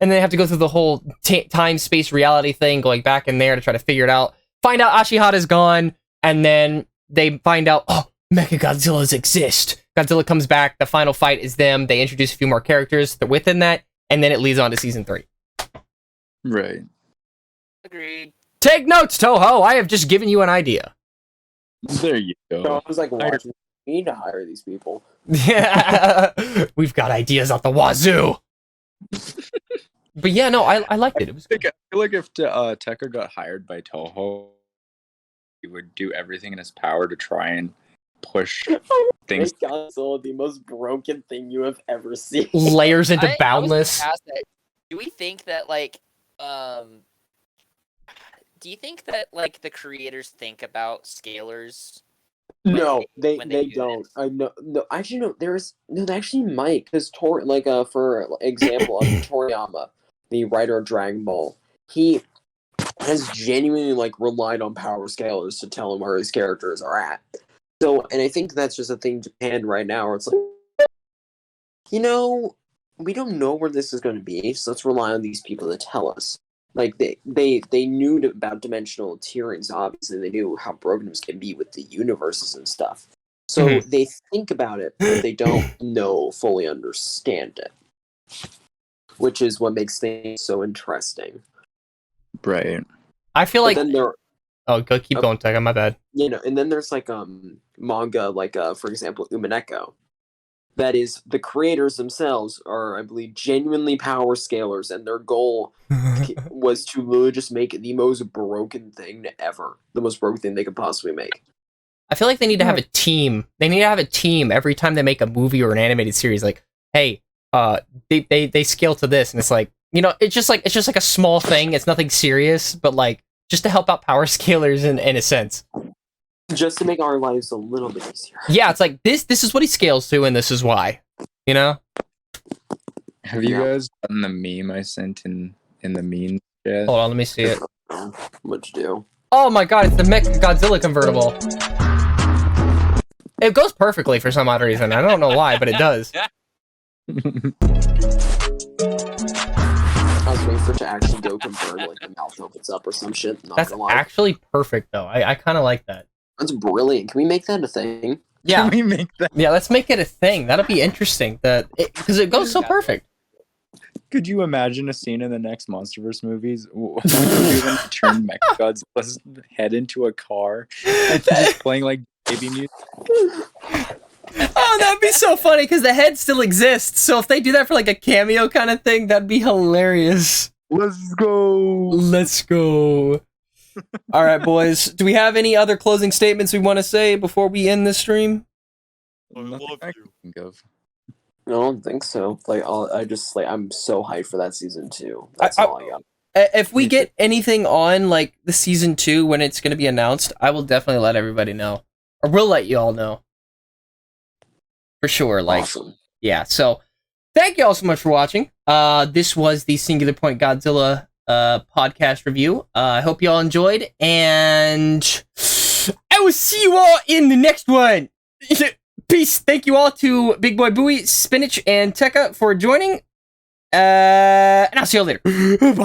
and they have to go through the whole time space reality thing, going back in there to try to figure it out, find out Ashihara's gone, and then they find out Mechagodzillas exist. Godzilla comes back, the final fight is them, they introduce a few more characters within that, and then it leads on to season 3. Right. Agreed. Take notes, Toho. I have just given you an idea. There you So go. I was like, watching me to hire these people. Yeah, we've got ideas out the wazoo. But yeah, no, I liked it. It was I feel like if Tekka got hired by Toho, he would do everything in his power to try and push things. Make Godzilla the most broken thing you have ever seen. layers into I was boundless. gonna ask that. Do we think that do you think that the creators think about scalers? No, they when they do don't. this? I know. No, actually, no. They actually might, because for example, Toriyama, the writer of Dragon Ball, he has genuinely relied on power scalers to tell him where his characters are at. So, and I think that's just a thing in Japan right now, where it's like, we don't know where this is going to be, so let's rely on these people to tell us. Like they knew about dimensional tierings. Obviously, they knew how broken it can be with the universes and stuff. So they think about it, but they don't fully understand it, which is what makes things so interesting. Right. I feel But like. then there, Keep going, Tekka. My bad. and then there's manga, for example, Umineko. That is, the creators themselves are, I believe, genuinely power scalers, and their goal was to literally just make it the most broken thing ever. The most broken thing they could possibly make. I feel like they need to have a team. They need to have a team every time they make a movie or an animated series. Like, hey, they scale to this, and it's like, it's just like a small thing. It's nothing serious, but just to help out power scalers in a sense. Just to make our lives a little bit easier. Yeah, it's like this is what he scales to, and this is why. Have you guys gotten the meme I sent in the meme chat? Hold on, let me see it. What'd you do? Oh my god, it's the Mech Godzilla convertible. It goes perfectly for some odd reason. I don't know why, but it does. I was waiting for it to actually go convert, the mouth opens up or some shit. Not That's gonna lie. actually perfect, though. I kind of like that. That's brilliant. Can we make that a thing? Yeah, Can we make that? yeah. Let's make it a thing. That'll be interesting. Because it goes so perfect. Could you imagine a scene in the next MonsterVerse movies when they turn Mechagodzilla's head into a car and just playing baby music? Oh, that'd be so funny because the head still exists. So if they do that for a cameo kind of thing, that'd be hilarious. Let's go. Let's go. All right, boys. Do we have any other closing statements we want to say before we end this stream? Nothing I can think of. I don't think so. Like, I'm so hyped for that season 2. That's I- all I got. If we get anything on like the season 2 when it's going to be announced, I will definitely let everybody know, or we'll let you all know for sure. Like, Awesome. yeah. So, thank you all so much for watching. This was the Singular Point Godzilla podcast review. I hope you all enjoyed, and I will see you all in the next one. Peace. Thank you all to BigBoyBouie, Spinach, and Tekka for joining. And I'll see you all later. Bye.